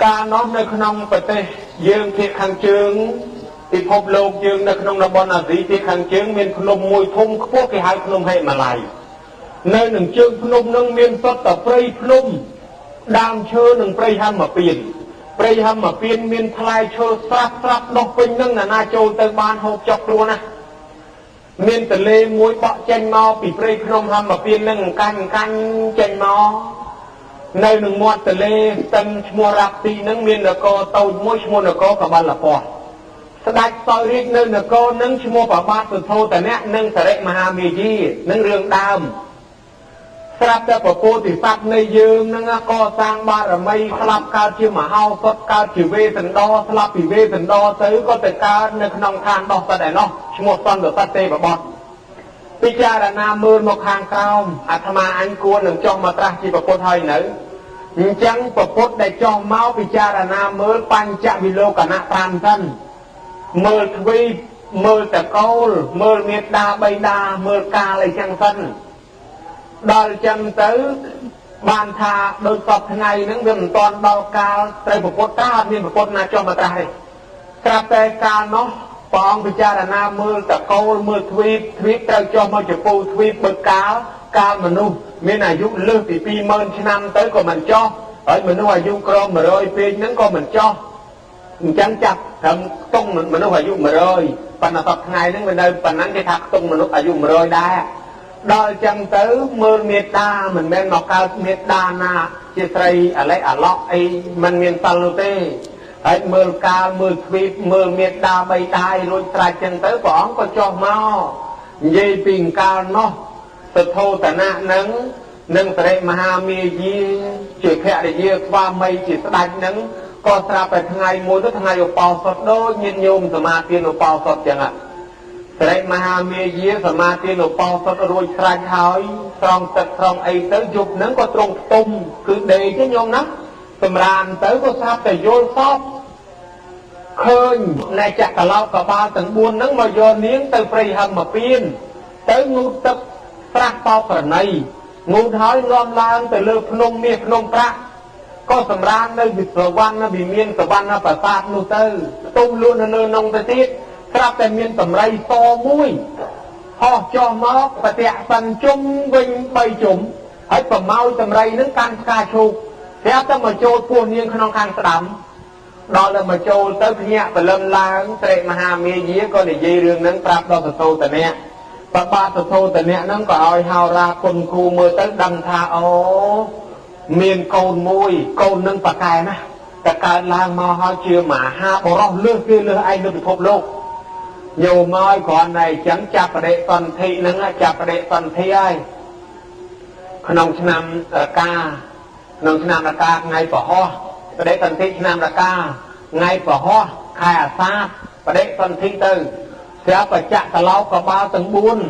การน้อมในขนมประเทศยืงเพียงขังจึงที่พบโลกยืงในขนมระบอนอาศีเพียงขังจึงมีขนมมวยทุ่มพวกที่หายขนมให้มาลายในหนึ่งจึงขนมนึงมีสดต่อปริขนมดามเชื่อหนึ่งปริหันมาเปลี่ยนปริหันมาเปลี่ยนมีพลายเชื่อซับดอกเป็นนึงนาโจเติมบานหกจอกตัวนะมีนแต่เลมวยเปาะเจนมอปีปริขนมทำมาเปลี่ยนนึงกันเจนมอในหนึ่งมวดแต่เลตันชมัวรักตีนังมีนแล้วก็เตามวยชมัวแล้วก็กับบัลลังก์ปอสดายซอยริกนึงแล้วก็นังชมัวป่าบ้านสุดโทแต่เนี้ยนังเสด็จมหาเมยีนังเรื่องดำสลับแต่ปะโพติสัตว์ในยืมนังก็สร้างบารมีสลับการเชื่อมหาสดการจิเวสันดอสลับปิเวสันดอซื้อก็แต่การในขนมทานดอกแต่เนาะชมัวตอนเดือดเตะแบบบอดพิจารณามือมาคางเก้าอาตมาอันกวนหนึ่งจ้องมาตราจีปะโพไทยหนึ่งจังปะพดได้จ้องเมาพิจารณาเมื่อปัญจวิโลกนะตามท่านเมื่อทวีเมื่อตะโกลเมื่อเมตตาใบดาเมื่อกาอะไรจังท่านดอลจังตื้อบานทาโดยตอบไงนั่งเดินตอนดอลกาไตรปะพดตามีปะพดนาจ้องมาตรายกระแตการเนาะปองพิจารณาเมื่อตะโกลเมื่อทวีเตาจ้องมาจะปูทวีเบิกกาการมนุษย์มีอายุเลือกปีเมินชนำtớiก็มันจ่อไอ้มนุษย์อายุกรมมาเลยปีนั้นก็มันจ่อจังจับทำต้องมนุษย์อายุมาเลยปัญหาไงนั้นมันได้ปัญหาที่ทักต้องมนุษย์อายุมาเลยได้โดยจังtớiเมื่อเมตตาเหมือนแม่นอกการเมตตานาเจตรีอะไรล็อกไอ้มันเมียนตลเต้ไอ้เมื่อกาเมื่อทวีเมื่อเมตตาใบตายลุยตรายจังtớiก็ก็จ่อมาเยี่ปิงกาเนาะสุดโทแต่หน้านังเสด็จมหาเมยีจุดแค่ได้เยอะว่าไม่จิตสดายนังก็สลับไปทางไงมวยตัวทางไงอุปาสดโดยินยมสมาธิอุปาสดอย่างอ่ะเสด็จมหาเมยีสมาธิอุปาสดรวยสลายหายตรองตัดตรองไอ้เต๋อยุบนังก็ตรงตุ่มคือเดย์ที่ยมนะสำราญเต๋อก็ทราบแต่โยนซอบเคยในจักรเล่ากับบาตั้งบุญนังมาโยนเนี้ยเต๋อปริหันมาปีนเต๋องูตับปรักเป่ากระไนงูท้ายงอมลางแต่เลือพนมเมียพนมพระก็สำราญในบิดสวรรค์บิเมียนสวรรค์ประสาทนูเตอร์ตุ้มล้วนเนินนงตะทิศครับแต่เมียนสำไรโตมุ้ยห่อจอมอกปะเตะสันจุ่มวิงใบจุ่มให้ประเมาสำไรนึกการกาชูเสียแต่มาโจดพวกเนียงขนมคางสดำนอนแล้วมาโจดเตอร์เนี้ยไปเริ่มล้างเตะมหาเมียยีก็ในยีเรื่องนั้นปรับดอกโตแต่เนี้ยปะปาตโทแต่เนี้ยนั่งก็เอาฮาวราคนครูมือตั้งดังทาโอเมียนโกนมวยโกนนึงปากกายนะแต่การล้างมาหาเชื่อหมาห้าบรอเลือกเลือกไอ้นึกไปพบโลกโยมอยก่อนในจังจับประเดตันทีนึงจับประเดตันทีไอ้ขนมชนำกาขนมชนำกาไงปะฮอประเดตันทีชนำกาไงปะฮอใครอาซาประเดตันทีตื่นเสียประจักษ์ตะเล่ากับบาตึงบุญ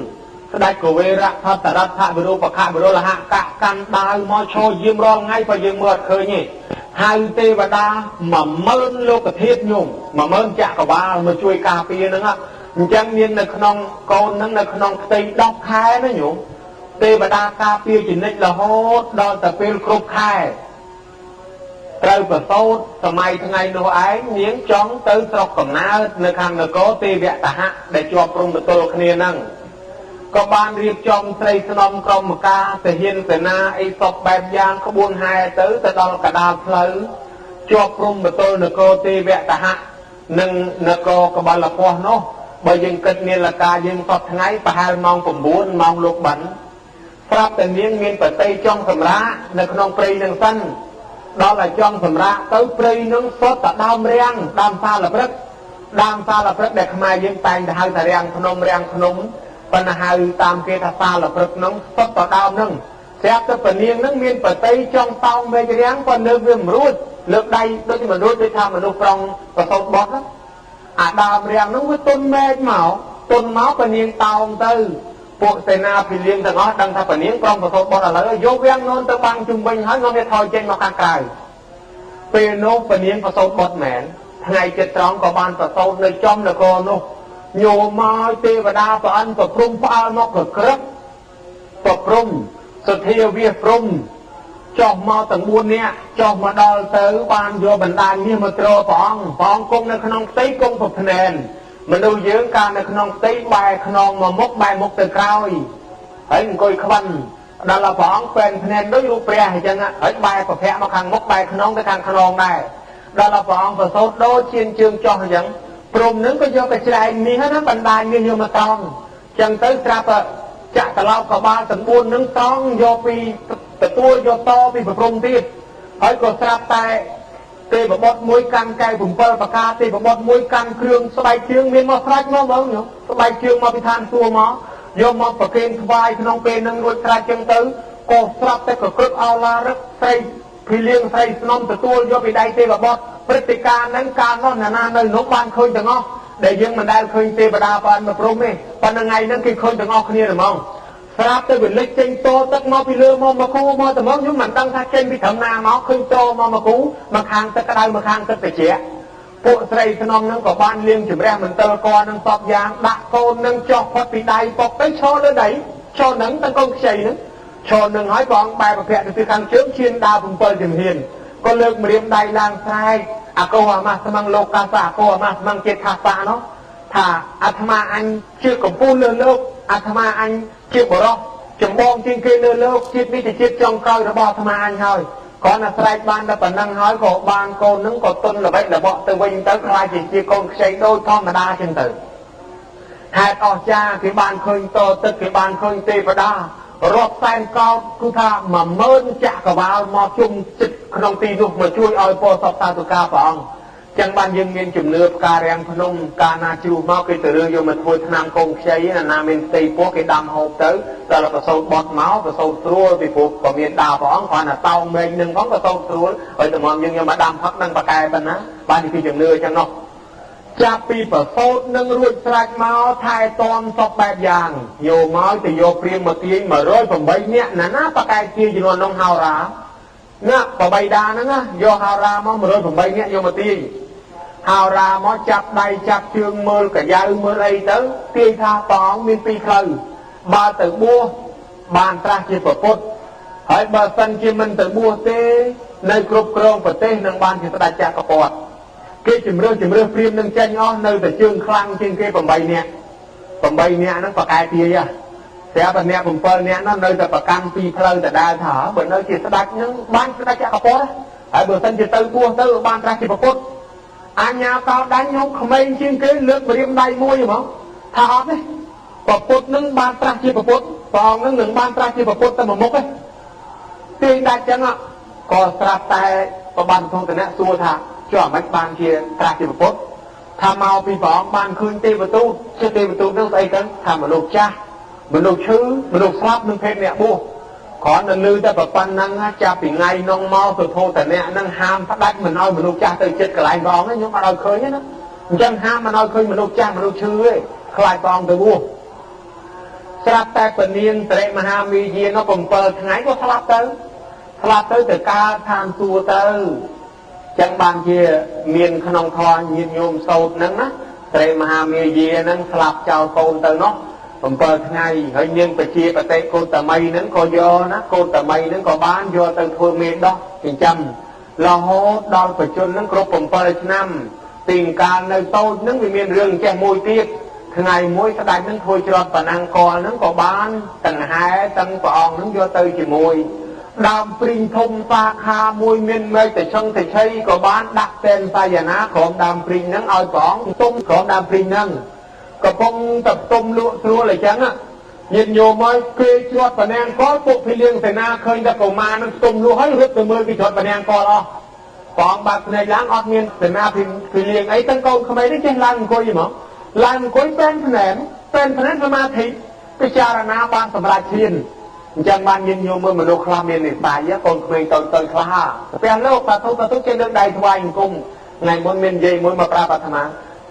สดายกเวระทัตตรัตถะบรุปะขะบรุละหะกะกันดาวมอโชยืมรองไงไปยืมเมื่อเคยนี่ไฮเทวดาหม่ำเมินโลกเทศยุ่งหม่ำเมินจักรวาลมาช่วยกาปีนึงอ่ะจังเมียนในขนมโกนนั่งในขนมตีดอกคายนะยุ่งเทวดากาปีจินนิละโหดดอนแต่เป็นครบคายเติมประตูสมัยทั้งไงโน้ไอ้เนียงจ้องเติมสกกับน้าในคำในโกตีเวตหะได้จวบปรุงประตูคเนียนั่งก็บานเรียบจอมใส่สนมกรมกาแต่เห็นแต่นาไอ้ศพแบบยางขบวนหายเติมแต่ดอนกระดาษเพลย์จวบปรุงประตูในโกตีเวตหะนึ่งในโกกบาลพอโนบยังเกิดเนียละกายังศพทั้งไงไปหามองผมบุญมองลูกบันปรับแต่เนียงเงียนเปิดเตยจ้องสำระในขนมปรีหนึ่งสั้นđó là trong thầm ra tới pri nướng sốt tại đam riang đam sa là rất để khai dương tay để hai thằng riang phnom phần hai tam kia thà sa là rất nướng sốt tại đam nướng xét tới phần niên nướng miên phần tây trong tàu về cái riang phần nước viêm ruột lược đây đôi khi mình ruột đi tham mình nuốt trong và sốt bọt đó đam riang nướng với tôn máu phần niên tàu tư bộ xe na phi liên thằng nó đang thay phần niên con và sốt bọt là lấy vô viên nôn tới băng trung bình hết ngon để thôi trên nó càng càiปีโน้ปนิยนประสบบทแหมนไงจะตรองกับบ้านประสบในจอมในกรนุโยมาเทวดาประอันประพรุ่มพระนกกระครับประพรุ่มสเทียเวียพรุ่ม ចោះមកទាំង4នាក់ចោះមកដល់ទៅបានយកបណ្ដាញនេះមកត្រព្រះអង្គគង់នៅក្នុងផ្ទៃគង់ប្រភ្នែនមនុស្សយើងកាលនៅក្នុងផ្ទៃបែរខ្នងមកមុខបែរមុខទៅក្រោយហើយអង្គុយខ្វិនដល់ព្រះអង្គពេនភ្នែនដូចរូបព្រះអញ្ចឹងហើយបែរប្រភ័ក្រមកខាងមុខបែរខ្នងទៅខាងខ្នងដែរដល់ព្រះអង្គប្រសូតដូចជាជើងចោះអញ្ចឹងព្រំនឹងក៏យកកច្រែងនេះណាបណ្ដាញនេះយកមកត្រង់អញ្ចឹងទៅស្រាប់ចាក់ត្រឡប់កបាលទាំង4នឹងត្រង់យកពីទទួលយកតពីប្រព្រំទៀតហើយក៏ស្រាប់តែទេវបុត្រមួយកាន់កែវ7ប្រការទេវបុត្រមួយកាន់គ្រឿងស្បែកជើងមានមកស្រេចមកបងស្បែកជើងមកពីឋានសួគ៌មកយកមកប្រគេនថ្វាយក្នុងពេលនឹងរួចស្រេចចឹងទៅក៏ស្រាប់តែក៏ក្រឹបអោឡារឹកស្រីភីលៀងស្រីស្នំទទួលយកពីដៃទេវបុត្រព្រឹត្តិការណ៍ហ្នឹងកាលនោះណានៅនោះបានឃើញទាំងអស់ដែលយើងមិនដែលឃើញទេវតាបានមកព្រមទេប៉ុន្តែថ្ងៃហ្នឹងគេឃើញទាំងអស់គ្នាហ្មងស្រាប់ទៅវាលេចចេញតទឹកមកពីលើមកគូមកតែមកខ្ញុំមិនដឹងថាចេញពីត្រឹមណាមកឃើញតមកគូមកខាងទឹកក្តៅមកខាងទឹកត្រជាក់ពួកស្រីស្នំហ្នឹងក៏បានលៀងជំរះមន្ទិលកនឹងសពយ៉ាងដាក់កូននឹងចុះផុតពីដៃពុកទៅឈរលើដៃឈរនឹងទាំងកូនខ្ចីហ្នឹងឈរនឹងហើយព្រះអង្គបែរប្រភពទៅទិសខាងជើងឈានដើរ7ជំហានក៏លើកម្រាមដៃឡើងស្រែកអកោអាម៉ាស្មងលោកកាសាអកោអាម៉ាស្មងជាតិខាសានោះថាអាត្មាអញជាកម្ពុជាលើលោកអាត្មាអញជាបរោះចម្បងជាងគេលើលោកជាតិនេះជាជាតិចុងក្រោយរបស់អាត្មាអញហើយគ្រាន់តែស្រែកបានតែប៉ុណ្ណឹងហើយក៏បានកូននឹងក៏ទុនល្បិចល្បក់ទៅវិញទៅខ្លាចជាកូនខ្ចីដូចធម្មតាចឹងទៅហេតុអស្ចារ្យគេបានឃើញតទឹកគេបានឃើញទេវតារាប់សែនកោតគឺថា10000ចក្រវាលមកជុំចិត្តក្នុងទីនោះមកជួយឲ្យពោសពសាធុការព្រះអង្គចឹងបានយើងមានជំនឿផ្ការាំងភ្នំកាលណាជ្រុះមកគេទៅរើយកមកធ្វើថ្នាំកូនខ្ចីណាមានផ្ទៃពោះគេដាំហូបទៅដល់ប្រសូតបត់មកប្រសូតស្រួលពីព្រោះក៏មានដាព្រះអង្គគ្រាន់តែតោងមេឃនឹងផងប្រសូតស្រួលហើយតម្រាំយើងយកមកដាំផឹកនឹងបកែប៉ុណ្ណាបានពីជំនឿចឹងនោះចាប់ពីប្រសូតនឹងរួចស្រេចមកថែទាំសពបែបយ៉ាងយកមកទៅយកព្រាមមកទាញ108នាក់ណាបកែជាចំនួននោះហោរាណាបបៃតាហ្នឹងយកហោរាមក108នាក់យកមកទាញហោរាមកចាប់ដៃចាប់ជើងមើលកាយ៉ៅមើលអីទៅទាយថាព្រះអង្គមាន2ផ្លូវបើទៅបួសបានត្រាស់ជាពុទ្ធហើយបើសិនជាមិនទៅបួសទេនៅគ្រប់គ្រងប្រទេសនឹងបានជាស្ដេចចក្រពត្តិគេជំរឿព្រាមនឹងចេញអស់នៅតែជើងខ្លាំងជាងគេ8នាក់ហ្នឹងបកែទាយស្រាប់តែអ្នក7នាក់នោះនៅតែប្រកាន់2ផ្លូវដដែលថាបើនៅជាស្ដេចនឹងបានស្ដេចចក្រពត្តិហើយបើសិនជាទៅបួសទៅបានត្រាស់ជាពុទ្ធអញ្ញាកោដាញ់ខ្ញុំក្មេងជាងគេលើកម្រាមដៃមួយហ្មងថាអត់ទេពុទ្ធនឹងបានត្រាស់ជាពុទ្ធព្រះអង្គនឹងបានត្រាស់ជាពុទ្ធទៅមុខទេទាញដាច់ចឹងក៏ស្រាប់តែប្របានធនៈសួរថាចុះមិនបានជាត្រាស់ជាពុទ្ធថាមកពីព្រះអង្គបានឃើញទេវទូតជាទេវទូតនឹងស្អីទៅថាមនុស្សចាស់មនុស្សឈឺមនុស្សស្លាប់នឹងភេទអ្នកបួសគ្រាន់តែលឺតែប៉ុណ្ណឹងចាប់ពីថ្ងៃនោះមកទៅធោតនៈនឹងហាមផ្ដាច់មិនឲ្យមនុស្សចាស់ទៅចិត្តកន្លែងព្រះអង្គខ្ញុំអត់ឲ្យឃើញទេណាអញ្ចឹងហាមមិនឲ្យឃើញមនុស្សចាស់មនុស្សឈឺទេខ្លាចព្រះអង្គទៅបួសស្រាប់តែពនាងត្រេមហាមីយានោះ7ថ្ងៃក៏ស្លាប់ទៅទៅកើតឋានសួគ៌ទៅចឹងបានជាមានក្នុងធម៌ញាតិញោមសោតហ្នឹងណាត្រេមហាមីយាហ្នឹងស្លាប់ចោលកូនទៅនោះ7ថ្ងៃហើយនាងបជាបតិកូតមីហ្នឹងក៏យកណាកូតមីហ្នឹងក៏បានយកទៅធ្វើមេដោះចិញ្ចឹមរហូតដល់បច្ចុប្បន្នហ្នឹងគ្រប់7ឆ្នាំទីកាលនៅតូចហ្នឹងវាមានរឿងចេះមួយទៀតថ្ងៃមួយស្ដេចហ្នឹងធ្វើច្រត់បណ្ណាំងកលហ្នឹងក៏បានទាំងហែទាំងព្រះអង្គហ្នឹងយកទៅជាមួយដើមព្រីងធំសាខាមួយមានមេឃតែឆឹងតែឆៃក៏បានដាក់តែនសាយនាក្រុមដើមព្រីងហ្នឹងឲ្យព្រះអង្គទុំក្រុមដើមព្រីងហ្នឹងកំពុងតែទុំលក់ស្រួលអញ្ចឹងញាតិញោមមកគេច្រត់បណ្ណាំងកលពួកភីលៀងសេនាឃើញតែកុមារហ្នឹងទុំលក់ហើយរត់ទៅមើលគេច្រត់បណ្ណាំងកលអស់ព្រះអង្គបាត់ភ្នែកឡើងអត់មានសេនាភីលៀងអីទាំងកូនក្មេងនេះចេះឡើងអង្គុយហ្មងឡើងអង្គុយពេនភ្នែនសមាធិពិចារណាបានសម្រេចឈានអញ្ចឹងបានញាតិញោមមើលមនុស្សខ្លះមាននិស្ស័យកូនក្មេងតូចខ្លះព្រះលោកបាតុចេះលើកដៃថ្វាយអង្គមថ្ងៃមុនមាននិយាយមួយមកប្រាប់អាត្មា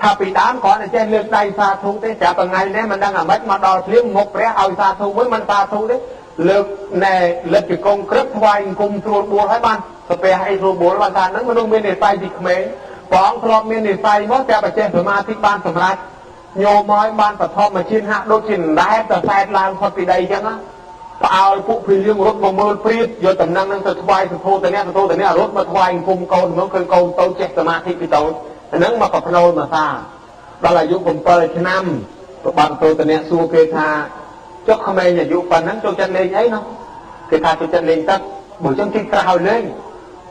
ថាពីដើមគ្រាន់តែចេះលើកដៃសាធុទេតែថ្ងៃនេះមិនដឹងអាម៉េចមកដល់ភ្លាមមុខព្រះឲ្យសាធុមួយមិនសាធុទេលើកណែលិតជង្គង់ក្រឹបថ្វាយអង្គមស្រួលបួលហើយបានស្ពះអីស្រួលបួលបានថាហ្នឹងមនុស្សមាននិស្ស័យពីក្មេងព្រះអង្គធ្លាប់មាននិស្ស័យមកតែបច្ចេកសមាធិបានសម្រេចញោមឲ្យបានបឋមជាហាក់ដូចជាដែតតែសែតឡើងផុតពីដីអញ្ចឹង เอาพวกพี่เลี้ยงรถมาเมินปรีดโยตำนังนั่งสะทวายสะโทแต่เนี้ยรถมาทวายภูมิโกนเหมือนเคยโกนโตเจ็บสมาธิพี่โตนั่งมากับพนมาซาบาลายุผมเปิดชนะบางโตแต่เนี้ยสู้เกธาเจ้าขมายเนี่ยอยู่ปันนั้นโจจันเลงไอ้เนาะเกธาโจจันเลงตักบุญจังที่กระหายเลง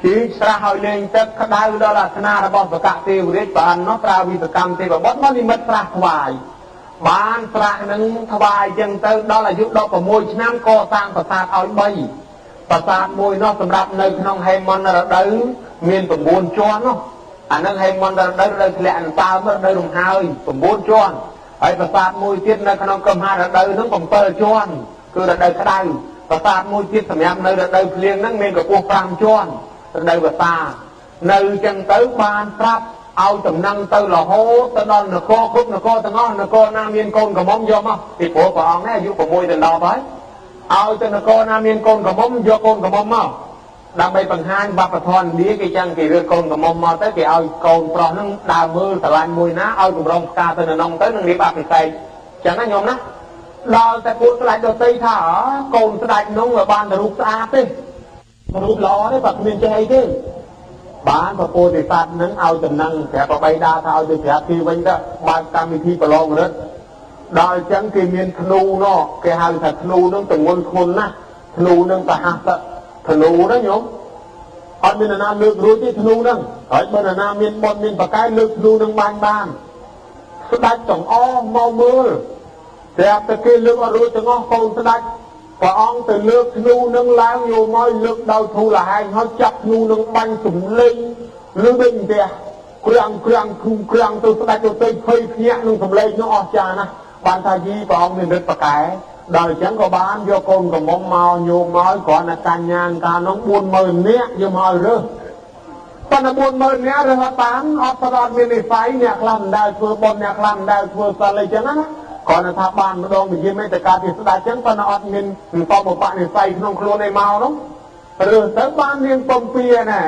ที่กระหายเลงตักขดายอุดรธนาระบอบประกาศเทวเรศปานเนาะปราวิตกรรมเทวบดมันนิมิตพระถวายบ้านพระนั้นถวายยังเติมดอลอายุดอกประมวยน้ำก่อสร้างประสาทเอาใบประสาทมวยนอกสำหรับในขนมไฮมอนระดับเมียนประมูลจวนเนาะอันนั้นไฮมอนระดับเลยแหลนตาเมื่อได้ลงหายประมูลจวนไอ้ประสาทมวยเทียนในขนมกำหาระดับนั้นผมเปิดจวนคือระดับขดายประสาทมวยเทียนสมัยในระดับเพลียงนั้นเมียนกับพวกฟางจวนระดับประสาทในจังเติมบานครับเอาจำนังเตอหล่อโหตะนอนนโกคุบนโกตะงอนนโกนาเมียนโกนกับมอมยอมอ่ะติดหัวปองแน่ยุบประมวยแต่ดาวไปเอาจนโกนาเมียนโกนกับมอมยอโกนกับมอมอ่ะดังใบปังหานบัพทอนดีกี่จังกี่เรือโกนกับมอมมาแต่กี่เอาโกนปลอมนั่งดาวมือตะลายมวยนะเอาจุ่มรองกาตะนองเตอนั่งรีบอาไปใส่จังนั้นยอมนะเราแต่พูดสลายโดยตีท่าโกนสลายน้องแบบบานตะลุกสะอาดดิตะลุกล้อได้ปักเมียนใจดิบ้านพระโพธิสัตว์นั้นเอาจำนังแถบใบดาเท้าจะแถบที่วันจะบ้านกรรมวิธีประลองรถโดยจังกีเมียนธนูเนาะแกหาแต่ธนูนั่งแต่งวนคนนะธนูนั่งแต่หาแต่ธนูนะโยมอันมีนาเลือกรู้ที่ธนูนั่งไอ้บรรณาเมียนบนเมียนปากกายเลือกธนูนั่งบ้านสดัดจ่องอ้อมองมือแต่ตะกี้เลือกรู้จะง้อโคนสดัดพระองค์แต่เลือกนูนึงล้างอยู่ม้อยเลือกดาวทูละให้เขาจับนูนึงบังสุ่มเล่งเลือกเป็นเดียเครื่องตัวสกัดตัวเตยเคยเพี้ยนึงสุ่มเล่งน้องออกจานะบานทายีพระองค์เป็นเด็กประกายโดยฉันก็บ้านโยกนกับมอมเมาโยมม้อยก่อนในการงานการน้องบุญมื่นเนี้ยโยมม้อยเรื่องตอนบุญมื่นเนี้ยเรื่องตามออกตลอดมีในไฟเนี่ยคลำได้เพื่อบนเนี่ยคลำได้เพื่อสเลยจังนะก่อนจะทับบ้านมาดองมีเยี่ยมไม่แต่การที่สดาเจ้าปนอดเงินตอมปะในใส่ขนมครัวในเมาเนาะหรือแต่บ้านเรียนปมเปียน่ะ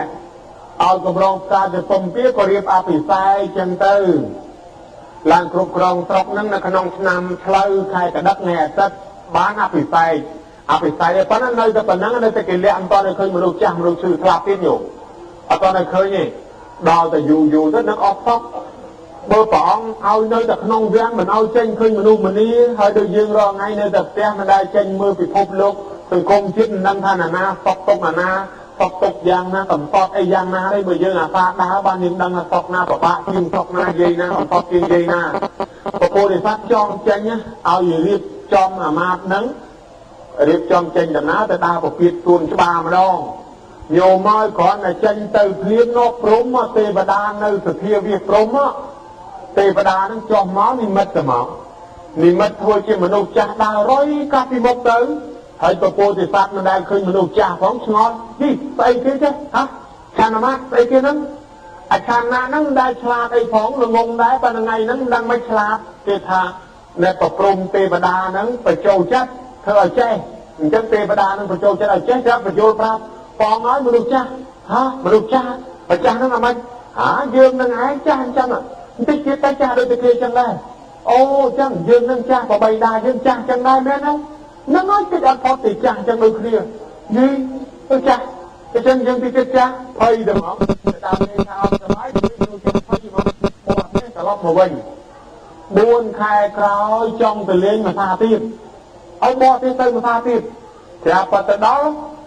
เอากำลังการจะปมเปียก็เรียบอาปิไซจังเตอร์ลานครบครองตรอกนั่งในขนมนำเพลย์ใครกระดักแง่จัดบ้านอาปิไซเพราะนั้นเลยแต่ปนังในตะเกียบอันตอนในเคยมาดูจ้างมาดูชื่อคลาบtiênอยู่ตอนในเคยนี่ดาวแต่อยู่ถ้านักออกซอกเบอร์ปองเอาเนื้อจากน้องเวียงมันเอาเจนขึ้นมาดูมันนี้ให้ดูยืนรอไงเนื้อจากแต้มันได้เจนมือปิดพบโลกเป็นกลมชิ้นนั่งท่านนาซอกตกนาซอกตกยางนะต่ำซอกไอ้ยางนาได้เบอร์เยอะนะฟ้าดาบ้านยิงดังซอกนาปะปะยิงซอกนาเยนะซอกยิงเยนะพอโพธิสัตว์จอมเจนเนี่ยเอาอยู่รีบจอมมานั้นรีบจอมเจนแต่น้าแต่ตาปกปิดตุนชบามาดองโยมอยขอในเจนเตอร์เลี้ยงนกพรหมเทวดาในสเทียวีพรหมเทวดานั้นจอมม้านิมิตม้านิมิตทัวร์เชื่อมนุษย์จ่าดาวร้อยกับพิมพ์เตอร์ให้ตัวโพธิสัตว์มันได้ขึ้นมนุษย์จ่าของชงอนนี่ไปเกี่ยใช่ฮะชานามาไปเกี่ยนั้นอาชานานั้นได้ฉลาดไอ้ของหรืองงได้ปนไงนั้นดังไม่ฉลาดเกธาในประพรมเทวดานั้นไปโจจัดเธอเอาใจจังเทวดานั้นไปโจจัดเอาใจจับไปโยนปราบปองน้อยมนุษย์จ่าฮะมนุษย์จ่าประจานนั้นทำไมหาเยืมนั่งไงจ่าจังอ่ะติดเกียร์ตาจ่าโดยตะเกียร์จังได้โอ้จังยืมนั่งจ่าพอใบดายืมจ่าจังได้แม่นะนั่งน้อยติดอันพอติดจ่าจังเลยเคลียร์นี่จ่าจะจังยังติดจ่าพายเดิมเอาตามในทางสบายที่เราจะพายมาปวดเนี่ยตลอดมาวันบุญใครคราวจ้องไปเลี้ยงมาซาติดเอาบอที่เติมมาซาติดแต่ปัตตานี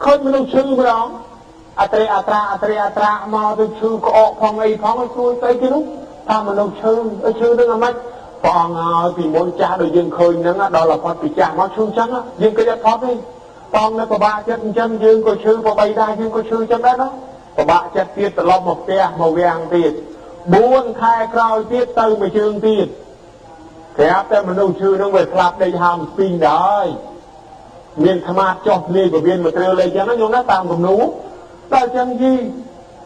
เคยไม่รู้ชื่อมั้งอัตรามาดูชื่อก็ออกของไอ้ของไอ้ตัวไอ้ที่นู้นถ้ามันรู้ชื่อนึกอะไรพอเงาที่มนจ่าโดยยังเคยนั่งดอลลาร์พอติจ่ามาชื่อจังอ่ะยังก็จะพอได้ตองในประบาจัดจังยังก็ชื่อประใบได้ยังก็ชื่อจังได้เนาะประบาจัดเตี้ยตลอดหมดเตี้ยมาเวียงตีดบุญใครคราวเตี้ยเติมไปชื่อตีดแต่มันรู้ชื่อนั่งไปคลับได้ทำสิ่งได้เมียนธรรมะจอบเลี้ยกับเมียนมาเตลเลยจังนั้นยงหน้าตามกับหนูแต่จังยี่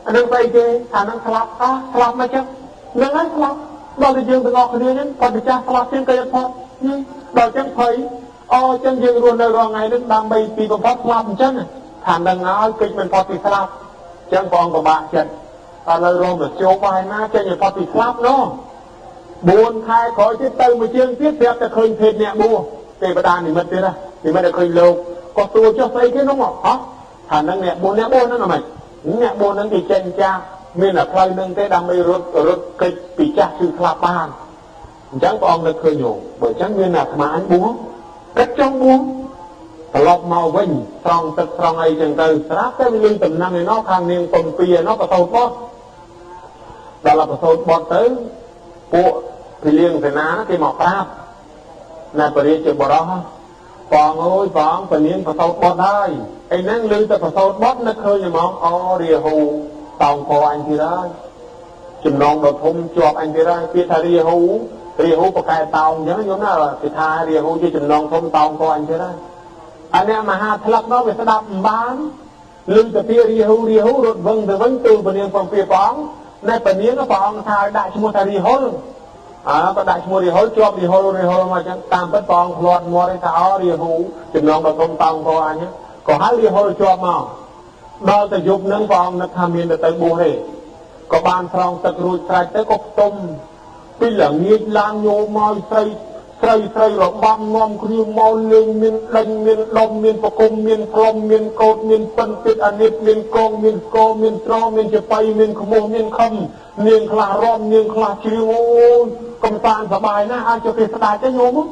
อันนั้นไปเจฐานนั้นคลับมาจังนั่งนั้นคลับเราจะยืนไปออกคนเดียวนั้นพอจะจ่าคลับเช่นกันพอนี่เราจังเผยจังยืนรวนในรองไงนั้นดำไปปีกับพอคลับจังฐานดังน้อยกิจมันพอติดคลับจังกองกับบาจัดตอนเราลงแบบโจวายนะจังอย่างพอติดคลับเนาะบุญใครขอที่เติมมาเชียงที่เสียแต่เคยเพจเนี่ยบัวเทวดาหนึ่งมันเท่านี่ไม่ได้เคยโลก có tua cho xây cái nó ngọt hả thà năng nè bố nó là mày nè bố nó thì trên cha mình là phơi nâng cái đam mê rớt cái bị cha sư khla ban chẳng có ông được khơi nhổ bởi chẳng nguyên là mà anh búa cách trong búa lọc màu vinh trong tật trong ấy chẳng từ sáp cái lưng tầm năm này nó khang niên tầm pìa nó có tàu bót đó là có tàu bót tới bộ thì liên phải ná cái mọc áp này bởi đi chuyện bỏ đó còn ơi còn phải niên có tàu bót đây anh năng lưng ta có tàu bót nó khơi như mong o rìa hù tàu có anh thì đó chùm non đột thun chọp anh thì đó biết thà rìa hù có cái tàu nhớ giống nào là thì thà rìa hù cho chùm non thun tàu có anh thì đó anh em mà ha thật nó về sẽ đạp bán lưng từ phía rìa hú rồi vâng từ vấn từ bên phòng phía bóng này bên miếng nó bóng thay đại mua thay rìa hú có đại mua rìa hú cho rìa hú mà chẳng tam bất bóng loạt mua đây tháo rìa hú chừng lòng là không tông có anh nhé có hai rìa hú cho mà đó từ dục nâng bóng nó tham hiền tới bùa hề có bàn phòng tật rùi sạch tới cốc tôm tuy là nghiệt lan nhô môi xây rồi băm ngon như màu lên miền đánh miền đông miền bắc cung miền phong miền cột miền phân tiết anh miền con miền co miền tro miền chợ pay miền khmo miền khăm miền khla rom miền khla chiêu ôi công tanสบายนะanh cho cáiสบายcái nhôm á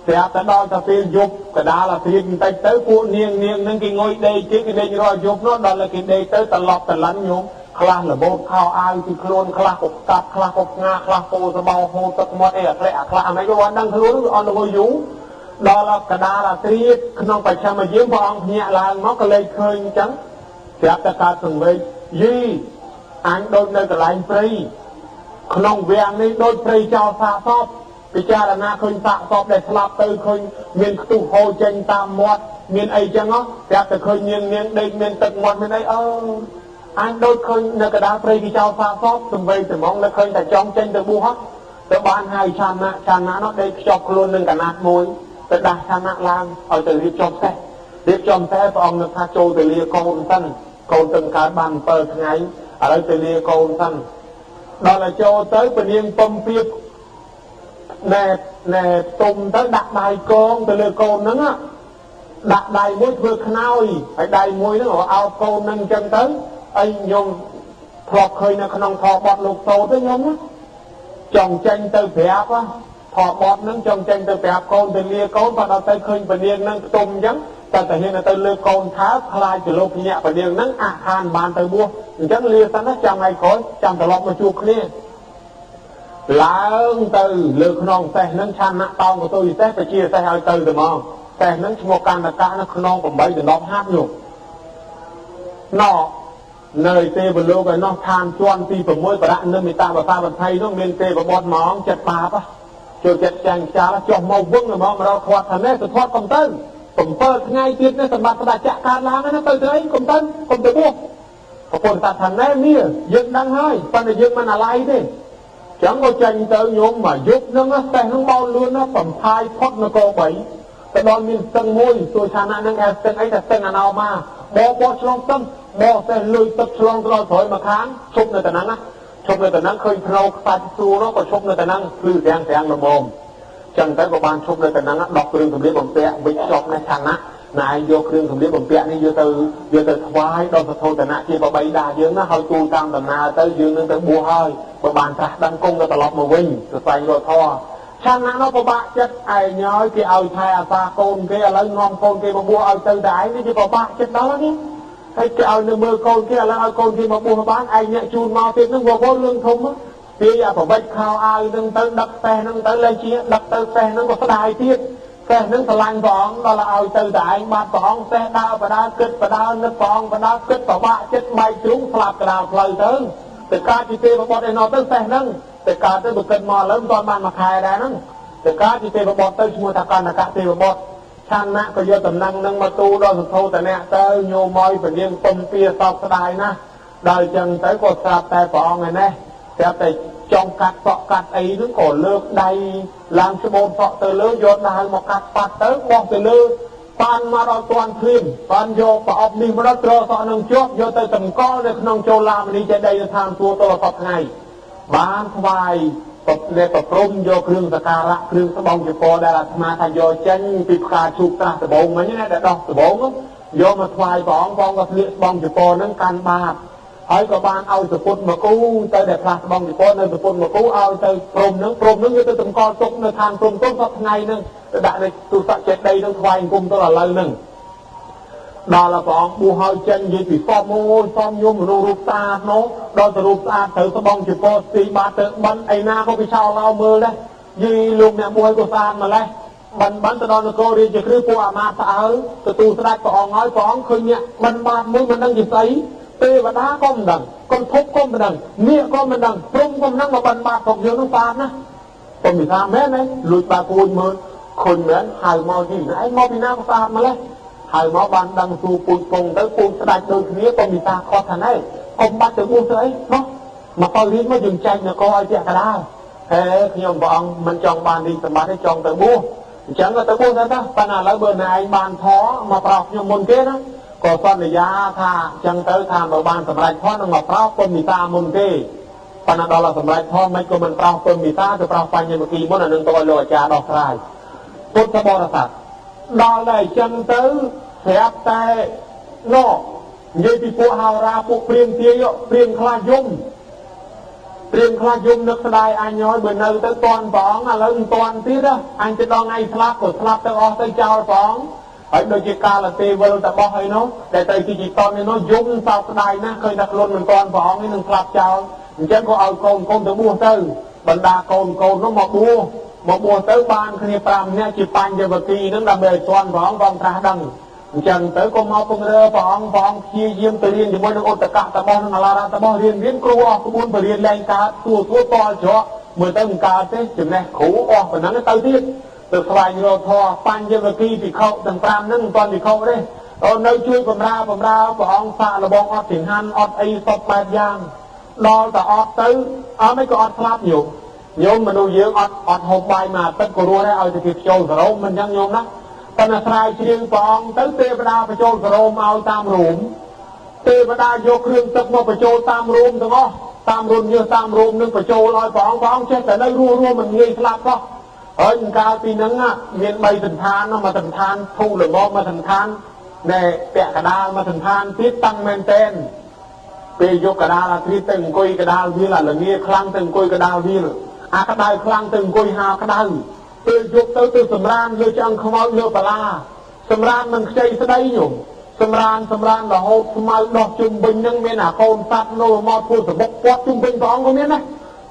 แต่แต่ดอนแต่เป็นยุบกระดาละทีนแต่tớiพวกเนียงนั่งกินงอยเดย์cáiเดย์รอยุบnó đó là cáiเดย์tớiตลอดแต่ลันโยมคลาละโบดข้าวอายที่โคลนคลาอบตับคลาอบงาคลาโปสะเบาโหตะมอดเอะคลาไม่ก็วันดังทะลุออนโยđó làกระดาละทีขนมไปชามาเยี่ยมพระองค์เนี่ยลางnóก็เลยเคยจังเสียแต่การส่งไปยี่อันโดนในตลาดฟรีขนมเวียงนี่โดนฟรีเจ้าสาซอบพิจารณาเคยสะสอบได้สลับเตยเคยเมียนตู้โฮเจนตามมอดเมียนไอจังเนาะแต่เคยเมียนเด็กเมียนตึกมอดไม่ได้อันโดยเคยในกระดาษฟรีที่เจ้าสะสอบสมัยสมองแล้วเคยแต่จ้องเจนแต่บูฮักแต่บ้านให้ชนะเนาะได้จอบโคลนหนึ่งกับนัดมวยแต่ได้ชนะลางเอาแต่รีบจอมแท้พระองค์นึกพาโจแต่เรียโกนสั้นโกนตึงการบันเปิดไงอะไรแต่เรียโกนสั้นđó là cho tới bình yên tâm phiếp nè tùng tới đặt đài con từ lừa con nắng á đặt đài mối vượt khao phải đài mối nó ao con nâng chân tới anh dùng thọt khơi nó không thọ bọt lục tô tới nhóm á chồng tranh từ phép á thọ bọt nâng chồng tranh từ phép con từ lia con và đó tới khơi bình yên nâng tùng giống ta thể hiện là từ lừa con tháo khai từ lục nhẹ bình yên nâng hàn bàn từ bua chẳng lia ta nó trong ngày khối trong từ lọc mà chuột lia láng từ lược non xe nâng chăn nặng tông của tôi sẽ phải chia xe hơi từ mong xe nâng một căn là cả nó non còn bấy từ nó hát nhiều nó nơi tê và lô nó than choan ti và môi và đạn nơi người ta và pha và thay nó miền tê và bọt móng chặt pha á cho chặt chàng chá là cho màu vững là mong mà đâu thoát thằng ấy từ thoát công tân tổng tơ ngay tiết nó tầm bạc ta chạ can láng nó từ đấy công tân công từ buông cóคนตัดthằng ấy nia dựng đang hơi phần này dựng mà là lai đi chẳng có tranh tới nhóm mà giúp nó xe nó bao luôn nó phẩm thai thoát nó cô bấyแต่ตอนมีตึงมวยตัวชนะนั่งแอบตึงไอ้แต่ตึงอันเอามาบอฉลองตึงบอแต่ลุยตึกฉลองตลอดถอยมาค้างชกในแต่นั้นนะชกในแต่นั้นเคยเราตัดตัวเนาะก็ชกในแต่นั้นคือแสงระบมจังแต่ประมาณชกในแต่นั้นดอกเครื่องสำลีบ่มเปะวิจอกในชนะนายโยเครื่องสำลีบ่มเปะนี่โยเตอถวายดอกสะโทแต่นะที่ประใบด่าเยอะนะเขาตูตามตำนาเตอยืนนึงเตอบัวให้ประมาณตะดังกงก็ตลอดมาวิ่งจะใส่รถท่อชนะnó có bạc chất ai nhói cái ao thay ta côn kia lấy ngon côn kia mà mua ao từ đạiนี่จะbạc chất đó nhé cái ao nơi mưa côn kia là ao côn kia mà mua bán ai nhẹ chun mau tiền nó vô lương thùng á bây giờ phải bách khao ai nâng tới đập xe nâng tới lên chia đập tới xe nâng có đài tiết xe nâng phải lanh vọng đó là ao từ đại mà vọng xe đau và đau kích và đau nước vọng và đau kích và bạc chất bay xuống flap cái đào lời tới từ ca chỉ tiêu mà bọn này nó tới xe nângแต่การที่บุกเกินมาเริ่มตอนมันมาขายได้นั่งแต่การที่เตะบอลเตะชั่วตะการนักเตะบอลชนะก็เยอะตำนังนั่งมาตูดอนสุดโทแต่เนี่ยเตะโยมอยเป็นยังต้มเปียสอบสบายนะได้จังแต่กดสาบแต่ปองไงเนี่ยแต่จองกัดเกาะกัดไอ้ถึงก่อนเลิกได้ลางชั่วโมงเกาะเตะเลิกโยนได้มากัดปัดเตะมองเตะเลิกปันมาเราตอนครีมปันโยปอบนี่มาเราเจอสอนนังจ๊อบโยเตะต่ำก้อนเลยขนมโจลามันนี้จะได้ทางตัวสอบไงบ้านควายป ប្រព្រំយកគ្រឿងសក្ការៈគ្រឿងស្បង់ចពោដែលអាត្មាថាយកចេញពីផ្កាឈូកត្រាស់ដបងមិញណាដែលដោះដបងយកមកថ្វាយព្រះអង្គក៏ស្លៀកស្បង់ចពោនឹងកាន់បាតហើយក៏បានឲ្យសពុតមកគូទៅដែលផ្លាស់ស្បង់ចពោនៅសពុតមកគូឲ្យទៅព្រំនឹងយកទៅតម្កល់ទុកនៅឋានព្រំទុំសពថ្ងៃនឹងទៅដាក់នៅទូស័កចេតិយនឹងថ្វាយអង្គមទៅឥឡូវនឹងដល់ព្រះអង្គបួសហើយចេញនិយាយពីសពមួយសំយមមនុស្សរូបស្អាតនោះដល់ទៅរូបស្អាតទៅស្បង់ចពោទីបាតទៅបិណ្ឌឯណាក៏វាឆោឡោមើលដែរយីលោកអ្នកបួសក៏ស្អាតម្លេះបិណ្ឌទៅដល់នគររាជក្រឹសពួកអាមាត្យស្អើទទួលស្ដេចព្រះអង្គហើយព្រះអង្គឃើញអ្នកបិណ្ឌបាតមួយមិនដឹងជាស្អីទេវតាក៏មិនដឹងកុំធប់ក៏មិនដឹងនាគក៏មិនដឹងព្រំក៏មិនដឹងមកបិណ្ឌបាតរបស់យើងនឹងស្អាតណាខ្ញុំនិយាយមែនទេលួចបាគួយមើលឃើញមែនហៅមកទីឯងមកពីណាក៏ស្អាតម្លេះហើយមកបានដឹងទូពូជពងទៅពូជស្ដេចដូចគ្នាក៏មានតាខុសថាណែកុំបាច់ទៅបួសទៅអីនោះមកទៅរៀនមកយើងចាញ់នគរឲ្យពាក់កណ្ដាលហេខ្ញុំព្រះអង្គមិនចង់បានរីកសម្បត្តិទេចង់ទៅបួសអញ្ចឹងក៏ទៅបួសទៅប៉ុន្តែឥឡូវបើណែឯងបានធរមកប្រោសខ្ញុំមុនគេណាក៏សន្យាថាអញ្ចឹងទៅថាបើបានសម្រេចធរនឹងមកប្រោសពុំមីតាមុនគេប៉ុន្តែដល់សម្រេចធរមិនក៏មិនប្រោសពុំមីតាទៅប្រោសបញ្ញមគីមុនអានឹងទៅឲ្យលោកអាចារ្យដោះស្រាយពុទ្ធបរិស័ទដល់តែអញ្ចឹងទៅស្រាប់តែនោះនិយាយពីពួកហោរាពួកព្រាមទាយព្រាមខ្លះយំនឹកស្ដាយអញហើយបើនៅទៅតន់ព្រះអង្គឥឡូវមិនតន់ទៀតអញទៅដល់ថ្ងៃស្លាប់ក៏ស្លាប់ទៅអស់ទៅចោលព្រះអង្គហើយដូចជាកាលទេវលតបោះហើយនោះដែលទៅទីតន់នេះយំសោកស្ដាយណាស់ឃើញថាខ្លួនមិនតន់ព្រះអង្គនេះនឹងស្លាប់ចោលអញ្ចឹងក៏ឲ្យកូនទៅបួសទៅបណ្ដាកូននោះមកបួសទៅបានគ្នា5នាក់ជាបញ្ញវគិនឹងដើម្បីឲ្យទាន់ព្រះអង្គត្រាស់ដឹងអញ្ចឹងទៅក៏មកពង្រើព្រះអង្គព្យាយាមទៅរៀនជាមួយនឹងឧតកៈតបោះនិងអឡារតបោះរៀនគ្រូអស់ក្បួនបរៀនលែងកើតទួតល់ច្រកមើលទៅមិនកើតទេចំណេះគ្រូអស់ប៉ុណ្ណឹងទៅទៀតទៅស្វែងរកធម៌បញ្ញវគិភិក្ខុទាំង5ហ្នឹងមិនទាន់ភិក្ខុទេនៅជួយបម្រើព្រះអង្គសាកល្បងអត់ចង្ហាន់អត់អីសពបែបយ៉ាងដល់តែអត់ទៅអត់មិនក៏អត់ស្លាប់ញោមមនុស្សយើងអត់ហូបបាយមួយអាទិត្យក៏រស់ដែរឲ្យទៅគេចូលសរោមមិនអញ្ចឹងញោមណាប៉ុន្តែស្រាវជ្រាវព្រះអង្គទៅទេវតាបញ្ចូលសរោមឲ្យតាមរូមទេវតាយកគ្រឿងទឹកមកបញ្ចូលតាមរូមទាំងអស់តាមរូមយើងតាមរូមនឹងបញ្ចូលឲ្យព្រះអង្គចេះតែនៅរស់មិនងាយស្លាប់ផងហើយកាលពីហ្នឹងមាន3សន្តានមកសន្តានធូរល្មមមកសន្តានដែលពាក់កដាលមកសន្តានទៀតតាំងមែនតែនពេលយកកដាលអាទ្រីទៅអង្គុយកដាលវាលល្ងាខ្លាំងទៅអង្គុយកដាលវាអាក្តៅខ្លាំងទៅអង្គុយហាក្តៅពេលយកទៅសម្រានលើឆ្អឹងខ្មោចលើបលាសម្រានមិនខ្ចីស្ដីញោមសម្រានរហូតស្មៅដោះជុំវិញនឹងមានអាកូនសัตว์នោះមកធ្វើសបុកពាត់ជុំវិញព្រះអង្គក៏មានណា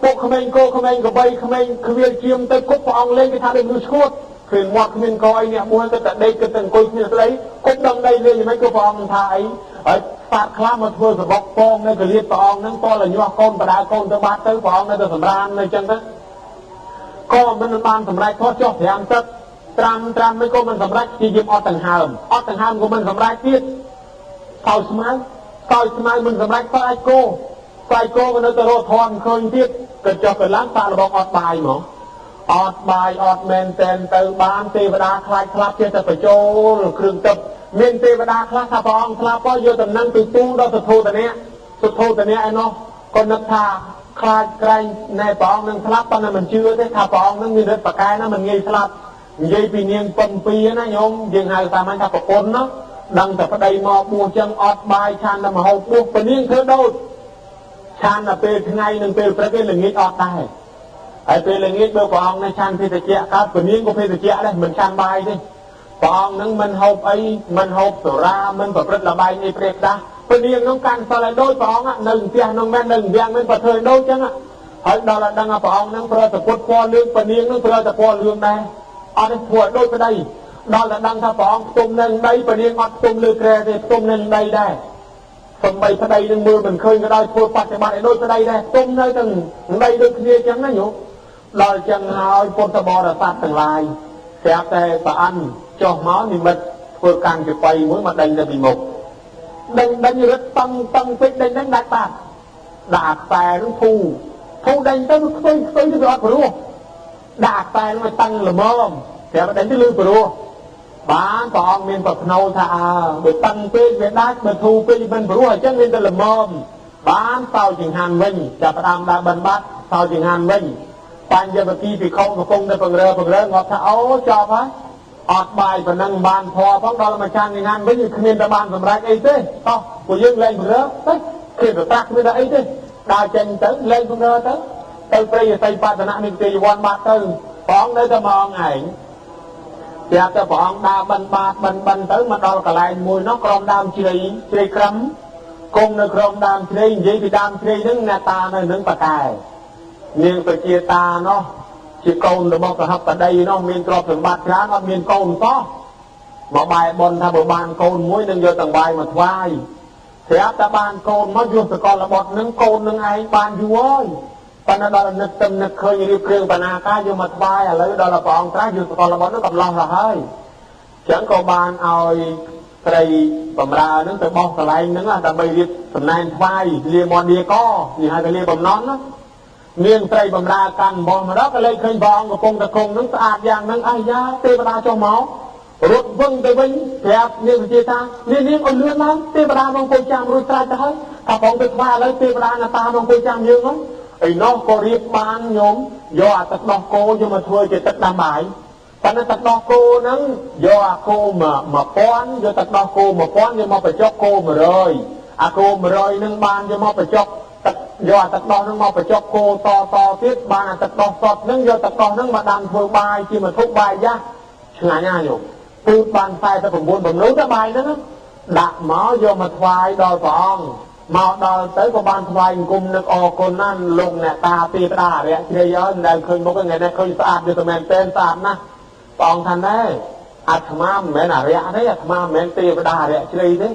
ពួកក្មេងកោក្មេងកបីក្មេងខ្វៀលជាមទៅគប់ព្រះអង្គលេងគេថាដូចមនុស្សឈួតឃើញមាត់គ្មានកអីអ្នកមួយទៅតែដេកទៅអង្គុយគ្នាស្ដីគប់ដល់ដីលេងយ៉ាងម៉េចក៏ព្រះអង្គថាអីហើយសត្វខ្លះមកធ្វើសបុកពងនៅកលៀតព្រះអង្គហ្នឹងតលញាស់កូនបដាកូនទៅបាត់ទៅព្រះអង្គនៅទៅសម្រាននៅអញ្ចឹងទៅក៏មិនបានសម្រេចធត់ចុះ5ទឹកត្រាំមិនក៏មិនសម្រេចជាយាមអត់ដង្ហើមក៏មិនសម្រេចទៀតសោយស្មៅមិនសម្រេចស្អែកគោក៏នៅតែរត់ធន់ឃើញទៀតក៏ចុះកន្លងសាកល្បងអត់បាយហ្មងអត់បាយអត់មែនតែនទៅបានទេវតាខ្លាចស្លាប់ចេះតែបញ្ចូលគ្រឿងទឹកមានទេវតាខ្លះថាព្រះអង្គស្លាប់ហើយយកដំណឹងទៅទូលដល់សុទ្ធោទនៈឯនោះក៏នឹកថាខ្លាចក្រែងណែព្រះអង្គនឹងស្លាប់ប៉ុន្តែមិនជឿទេថាព្រះអង្គនឹងមានឫទ្ធិបកាយណាមិនងាយស្លាប់និយាយពីនាងពិនពីណាញោមយើងហៅតាមហ្នឹងថាប្រពន្ធណាដឹងតែប្តីមកបួសចឹងអត់បាយឆានតែមហូបបួសពនាងធ្វើដូចឆានតែពេលថ្ងៃនិងពេលព្រឹកឯល្ងាចអត់ដែរហើយពេលល្ងាចបើព្រះអង្គនៅឆានភេសជ្ជៈកើតពនាងក៏ភេសជ្ជៈដែរមិនឆានបាយទេព្រះអង្គនឹងមិនហូបអីមិនហូបសូរាមិនប្រព្រឹត្តល្បែងអីព្រេះដាស់ពនាងនឹងកាន់សិលឲ្យដូចព្រះអង្គនៅផ្ទះនឹងមែននៅវាំងមិនប្រធ្វើដូចចឹងហើយដល់តែដឹងថាព្រះអង្គនឹងប្រើតែពុតពណ៌លឿងពនាងនឹងប្រើតែពណ៌លឿងដែរអត់ធ្វើដូចប្តីដល់តែដឹងថាព្រះអង្គផ្ទុំនៅដីពនាងអត់ផ្ទុំលើក្រែទេផ្ទុំនៅដីដែរសំបីប្តីនឹងមើលមិនឃើញក៏ដោយធ្វើបប្រតិបត្តិឲ្យដូចប្តីដែរផ្ទុំនៅទាំងដីដូចគ្នាចឹងណាញោមដល់ចឹងហើយពុទ្ធបរិស័ទទាំងឡាយស្រាប់តែប្រអិនចុះមកនិមិត្តធ្វើកម្មជាបៃមួយមកដេញទៅពីមុខដេញរត់តង់ពេកដេញដាច់បាត់ដាក់ខ្សែនឹងធូដេញទៅខ្វៃទៅវាអត់ព្រោះដាក់ខ្សែនឹងឲ្យតាំងល្មមស្រាប់ដេញទៅលឺព្រោះបានព្រះអង្គមានប្រផ្នូលថាបើតាំងពេកវាដាច់បើធូពេកមិនព្រោះអញ្ចឹងមានតែល្មមបានសោចចង្ហាន់វិញចាប់ផ្ដើមដើរបិណ្ឌបាត់សោចចង្ហាន់វិញ បញ្ញវគិពីខំកំពុងតែបង្រើងាប់ថាអូចប់ហើយអត់បាយប៉ុណ្ណឹងបានធေါ်ផងដល់មួយចាំងានវិញគ្មានតែបានសម្រេចអីទេតោះពួកយើងលែងបង្រើទៅគ្មានប្រតាក់គ្មានតែអីទេដើរចេញទៅលែងបង្រើទៅព្រៃអស័យបតនៈនិទាយវ័នបាត់ទៅព្រះអង្គនៅតែមកឯងប្រាប់ទៅព្រះអង្គដើរបិណ្ឌបាតបិណ្ឌទៅមកដល់កន្លែងមួយនោះក្រោមដើមជ្រៃក្រឹមគង់នៅក្រោមដើមជ្រៃនិយាយពីដើមជ្រៃហ្នឹងអ្នកតានៅនឹងបកែនាងប្រជាតានោះជាកូនរបស់កហបតីនោះមានទ្រព្យសម្បត្តិច្រើនអត់មានកូនសោះមកបែបនថាបើបានកូនមួយនឹងយកទាំងបាយមកថ្វាយស្រាប់តែបានកូនមកយកសកលបុត្រនឹងកូននឹងឯងបានយូរហើយប៉ុន្តែដល់នឹកឃើញរៀបគ្រឿងបណ្ណាការយកមកថ្វាយឥឡូវដល់ព្រះអង្គត្រាស់យកសកលបុត្រនឹងកំឡោះទៅហើយអញ្ចឹងក៏បានឲ្យស្រីបំរើនឹងទៅបោះកន្លែងហ្នឹងដើម្បីរៀបសំណែនថ្វាយលាមន់លាកនេះហៅថាលាបំណន់ណាមានស្រីបំរើកាន់បោះមកដល់ក៏លេចឃើញព្រះអង្គកំពុងតែគង់នឹងស្អាតយ៉ាងហ្នឹងអាយ៉ាទេវតាចុះមករត់វឹងទៅវិញប្រាប់នាងវិជាថានាងឲ្យលឿនឡើងទេវតាមកអង្គុយចាំរួចត្រាច់ទៅហើយថាព្រះអង្គទៅថ្វាយឥឡូវទេវតាណាតាមកអង្គុយចាំយើងហ្នឹងឯនោះក៏រៀបបានញោមយកអាទឹកដោះគោយកមកធ្វើជាទឹកដាំបាយប៉ុន្តែទឹកដោះគោហ្នឹងយកអាគោ1000យកទឹកដោះគោ1000យកមកបញ្ចុកគោ100អាគោ100ហ្នឹងបានយកមកបញ្ចុកទឹកយកអាទឹកដោះហ្នឹងមកបញ្ចុកគោតទៀតបានអាទឹកដោះសតហ្នឹងយកទឹកដោះហ្នឹងមកដាំធ្វើបាយជាមធុបាយយ៉ាឆ្ងាញ់ណាស់ញោមពូតបាន49បំណុលទៅបាយហ្នឹងដាក់មកយកមកថ្វាយដល់ព្រះអង្គមកដល់ទៅក៏បានថ្វាយអង្គមនឹកអរគុណណាស់លោកអ្នកតាទេវតារយៈជ្រៃអើយមិនដែលឃើញមុខថ្ងៃនេះឃើញស្អាតដូចតែមែនតែនស្អាតណាស់ព្រះអង្គថាណែអាត្មាមិនមែនអរិយទេអាត្មាមិនមែនទេវតារយៈជ្រៃទេ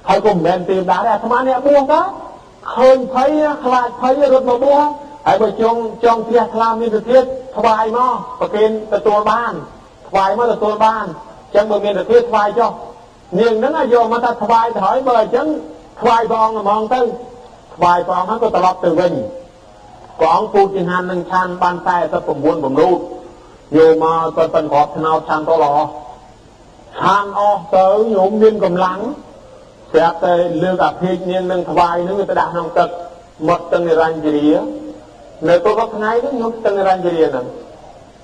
ហើយក៏មិនមែនទេវតាទេអាត្មាអ្នកបួសទៅឃើញភ័យខ្លាចភ័យរត់មកបួសហើយបើចង់ជ្រះថ្លាមានទៅទៀតថ្វាយមកប្រគេនទទួលបានថ្វាយមកទទួលបានអញ្ចឹងបើមានទៅទៀតថ្វាយចុះនាងហ្នឹងយកមកថាថ្វាយទៅហើយបើអញ្ចឹងថ្វាយព្រះអង្គហ្មងទៅថ្វាយព្រះអង្គហើយក៏ត្រឡប់ទៅវិញព្រះអង្គពូជចង្ហាន់នឹងឆានបាន49បំណូតយកមកទៅប៉ុនក្របថ្នោតឆានទៅល្អឆានអស់ទៅញោមមានកម្លាំងស្រាប់តែលើកអាភិកនាងនឹងថ្វាយនឹងទៅដាក់ក្នុងទឹកមកទឹកនិរញ្ជរានៅពេលក៏ថ្ងៃនេះញោមទឹកនិរញ្ជរាហ្នឹង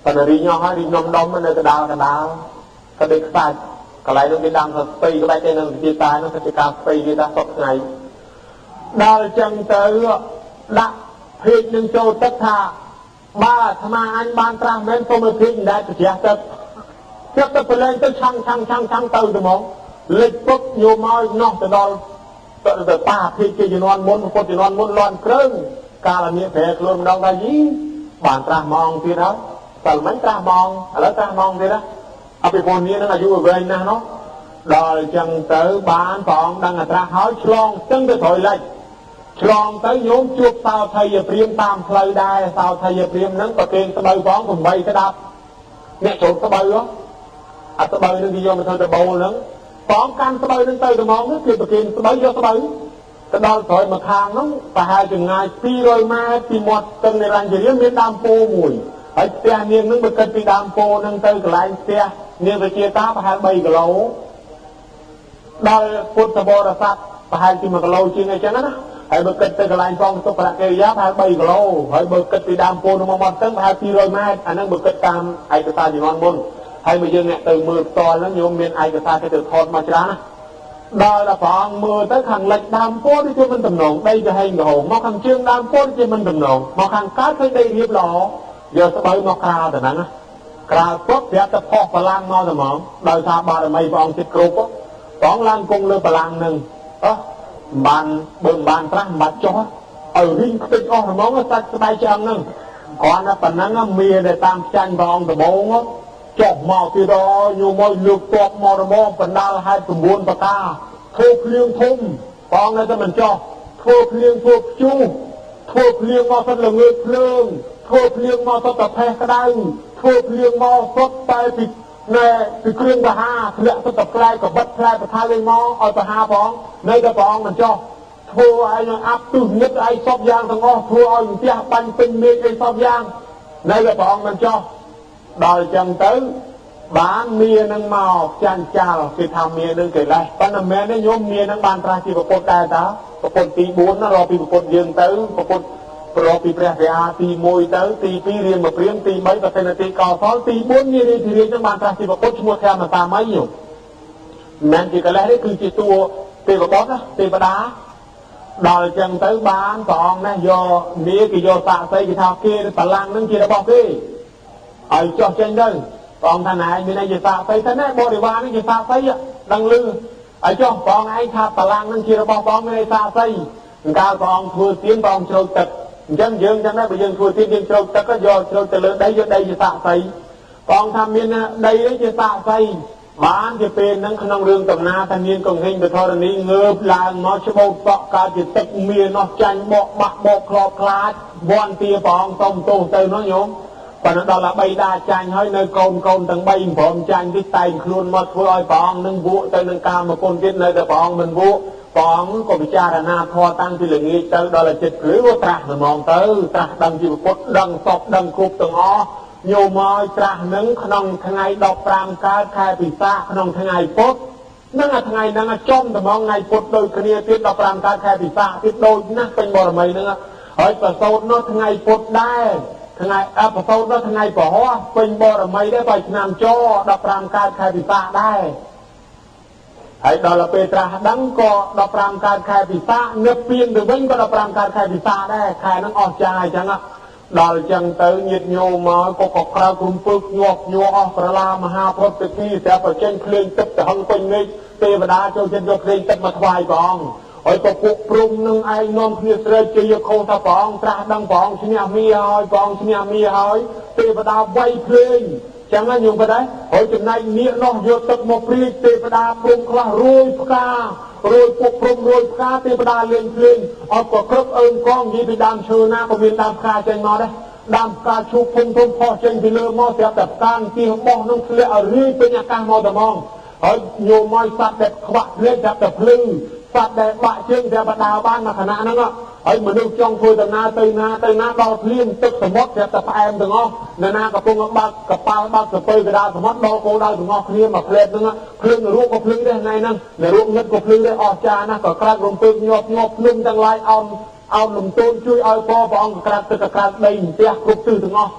ប៉ុន្តែរីញោះហើយរីនំដុំនៅកដាលក៏ដូចខ្សាច់កន្លែងនោះគេដាំថាស្ពៃក្បាច់ទៅនឹងវិជាតានោះគេការស្ពៃគេថាសពថ្ងៃដល់ចឹងទៅដាក់ភេកនឹងចូលទឹកថាបើអាត្មាអញបានត្រាស់មែនសូមឲ្យភេកមិនដែលប្រជ្រះទឹកចិត្តទៅប្រឡែងទៅឆាំងទៅហ្មងលេចពុកយកមកនោះទៅដល់ទៅប៉ាភេកគេជំនាន់មុនពុទ្ធជំនាន់មុនលន់គ្រឿងកាលនេះប្រែខ្លួនម្ដងថាយីបានត្រាស់ម៉ងទៀតហើយតែមិនត្រាស់ម៉ងឥឡូវត្រាស់ម៉ងទៀតណាអភិពលនេះនឹងអាយុវែងណាស់នោះដល់ចឹងទៅបានព្រះអង្គដឹងត្រាស់ហើយឆ្លងចឹងទៅត្រយលិចឆ្លងទៅញោមជួបសោថយព្រាមតាមផ្លូវដែរសោថយព្រាមហ្នឹងប្រគេនស្បូវព្រះអង្គ8ក្តាប់អ្នកចូលស្បូវអាស្បូវនឹងគេយកមកធ្វើទៅបូលហ្នឹងព្រះអង្គកាន់ស្បូវនឹងទៅត្មងគឺប្រគេនស្បូវយកស្បូវទៅដល់ត្រយមកខាងហ្នឹងប្រហែលចម្ងាយ200ម៉ែត្រពីមាត់ទឹកនិរញ្ជរាមានដើមពោមួយហើយផ្ទះនាងនឹងបើគិតពីដើមពោនឹងទៅកន្លែងផ្ទះនាងវិជាតាប្រហែល3គីឡូដល់ពុទ្ធបរិស័ទប្រហែលជា1គីឡូជាងអីចឹងណាហើយបើគិតទៅកន្លែងផងទុកប្រកិរិយាប្រហែល3គីឡូហើយបើគិតពីដើមពោនឹងមកមាត់ទឹកប្រហែល200ម៉ែត្រអាហ្នឹងបើគិតតាមឯកសារជំនាន់មុនហើយបើយើងអ្នកទៅមើលផ្ទាល់ហ្នឹងញោមមានឯកសារគេទៅថតមកច្រើនណាដល់តែព្រះអង្គមើលទៅខាងលិចដើមពោដូចជាមិនតំណងដីទៅហែងក្រហមមកខាងជើងដើមពោដូចជាមិនតំណងមកខាងកើតឃើញដីរៀបល្អយកស្បូវមកក្រាលទៅហ្នឹងណាក្រាលពុកប្រាប់តែផុសបលាំងមកតែហ្មងដោយថាបារមីព្រះអង្គចិត្តគ្រប់ព្រះអង្គឡើងគង់លើបលាំងហ្នឹងបានបើមិនបានត្រាស់មិនបាច់ចុះឲ្យរីងខ្ទេចអស់ហ្មងសាច់ស្បែកឆ្អឹងហ្នឹងគ្រាន់តែប៉ុណ្ណឹងមានតែតាមចាញ់ព្រះអង្គដំបងចុះមកទៀតញោមមកលើកតបមករមងបណ្ដាលហេតុ9ប្រការធ្វើភ្លៀងធំព្រះអង្គនៅតែមិនចុះធ្វើភ្លៀងធ្វើព្យុះធ្វើភ្លៀងមកសិតល្ងើភ្លើងធ្វើភ្លៀងមកសុទ្ធតែផេះក្តៅធ្វើភ្លៀងមកសុទ្ធតែពីគ្រឿងបហាធ្លាក់សុទ្ធតែផ្លែកបិតផ្លែប្រថៅលេងមកឲ្យបហាផងនៅតែព្រះអង្គមិនចោះធ្វើឲ្យនឹងអាប់ទុះនិតឲ្យសពយ៉ាងទាំងអស់ធ្វើឲ្យផ្ទះបាញ់ពេញមេឃឲ្យសពយ៉ាងនៅតែព្រះអង្គមិនចោះដល់ចឹងទៅបានមាននឹងមកចាញ់ចាល់គេថាមាននឹងកិលេសប៉ុន្តែមែនទេញោមមាននឹងបានត្រាស់ជាប្រពុតដែរតើប្រពុតទី4ណារកពីប្រពុតយើងទៅប្រពុត ប្រពីព្រះវិហារទី1ទៅទី2រៀនមកព្រាមទី3ប្រតិណតិកោសលទី4មានរាជរាជនឹងបានត្រាស់ជាពុទ្ធឈ្មោះធម្មតាមីយមិនជាកលេសនេះគឺជាតួទេវបុត្រទេវតាដល់ចឹងទៅបានព្រះអង្គនេះយកនាគេយកសាក្សីគេថាគេបលាំងនឹងជារបស់គេឲ្យចោះចេញទៅព្រះអង្គថាណែមានអីជាសាក្សីទៅណាបរិវារនេះជាសាក្សីដឹងលឺឲ្យចោះព្រះអង្គឯងថាបលាំងនឹងជារបស់ព្រះអង្គមានអីសាក្សីកាលព្រះអង្គធ្វើទានព្រះអង្គជ្រោកទឹកអញ្ចឹងយើងចឹងដែរបើយើងធ្វើទានយើងជ្រោកទឹកក៏យកជ្រោកទៅលើដីយកដីជាសាក្សីព្រះអង្គថាមានដីនេះជាសាក្សីបានជាពេលហ្នឹងក្នុងរឿងដំណាថាមានកង្ហិញបធរណីងើបឡើងមកច្បោតសក់កើតជាទឹកមាននោះចាញ់បកបាក់បកក្របខ្លាចវ័នទាព្រះអង្គសុំទោសទៅនោះញោមប៉ុន្តែដល់តែ3ដាចាញ់ហើយនៅកូនទាំង3ព្រមចាញ់ទីតែងខ្លួនមកធ្វើឲ្យព្រះអង្គនឹងវក់ទៅនឹងកាមគុណទៀតនៅតែព្រះអង្គមិនវក់ព្រះអង្គក៏ពិចារណាធម៌តាំងពីល្ងាចទៅដល់តែចិត្តភ្លឺត្រាស់ហ្មងទៅត្រាស់ដឹងជីវពុទ្ធដឹងសពដឹងគ្រប់ទាំងអស់ញោមឲ្យត្រាស់នឹងក្នុងថ្ងៃ15កើតខែពិសាខក្នុងថ្ងៃពុទ្ធនឹងថ្ងៃហ្នឹងចំត្មងថ្ងៃពុទ្ធដូចគ្នាទៀត15កើតខែពិសាទៀតដូចណាស់ពេញបរមីហ្នឹងហើយប្រសូតនោះថ្ងៃពុទ្ធដែរថ្ងៃប្រសូតនោះថ្ងៃពហោះពេញបរមីដែរបើឆ្នាំច15កើតខែពិសាដែរហើយដល់ពេលត្រាស់ដឹងក៏15កើតខែពិសានឹកពៀនទៅវិញក៏15កើតខែពិសាដែរខែហ្នឹងអស់ចាអញ្ចឹងដល់ចឹងទៅញាតិញោមមកក៏ក្រៅគុំពឹកញាប់ញ័រអស់ប្រឡាមហាពុទ្ធគីតែប្រជែងភ្លេងទឹកទៅហឹងពេញមេឃទេវតាចូលចិត្តយកភ្លេងទឹកមកថ្វាយព្រះអង្គហើយក៏ពួកព្រំនឹងឯងនាំគ្នាស្រែកជាយកខោថាព្រះអង្គត្រាស់ដឹងព្រះអង្គឈ្នះមីហើយព្រះអង្គឈ្នះមីហើយទេវតាវាយភ្លេងចឹងណាញោមក៏ដែរហើយចំណែកនាគនោះយកទឹកមកព្រាយទេវតាព្រំខ្លះរួយផ្ការួយពួកព្រំរួយផ្កាទេវតាលេងភ្លេងអត់ក៏ក្រឹបអើមកងនិយាយពីដើមឈើណាក៏មានដើមផ្កាចេញមកដែរដើមផ្កាឈូកធំផុសចេញពីលើមកស្រាប់តែផ្កាទីរបស់នឹងធ្លាក់ឲ្យរាយពេញអាកាសមកតែហ្មងហើយញោមមកសត្វដែលខ្វាក់ភ្លេងស្រាប់តែភ្លឺសត្វដែលបាក់ជើងស្រាប់តែដើរបានមកខណៈហ្នឹងហើយមនុស្សចង់ធ្វើដំណើរទៅណាដល់ភ្លៀងទឹកសមុទ្រស្រាប់តែផ្អែមទាំងអស់នៅណាកំពុងបាក់កប៉ាល់បាក់សពើកដាលសមុទ្រដល់គោលដៅទាំងអស់គ្នាមកផ្លែតហ្នឹងភ្លឺរូបក៏ភ្លឺដែរថ្ងៃហ្នឹងនៅរូបងឹតក៏ភ្លឺដែរអស្ចារ្យណាស់ក៏ក្រាក់រំពើកញាប់ភ្លឹមទាំងឡាយអោនលំទោនជួយឲ្យព្រះអង្គក្រាក់ទឹកក្រាក់ដីផ្ទះគ្រប់ទិសទាំងអស់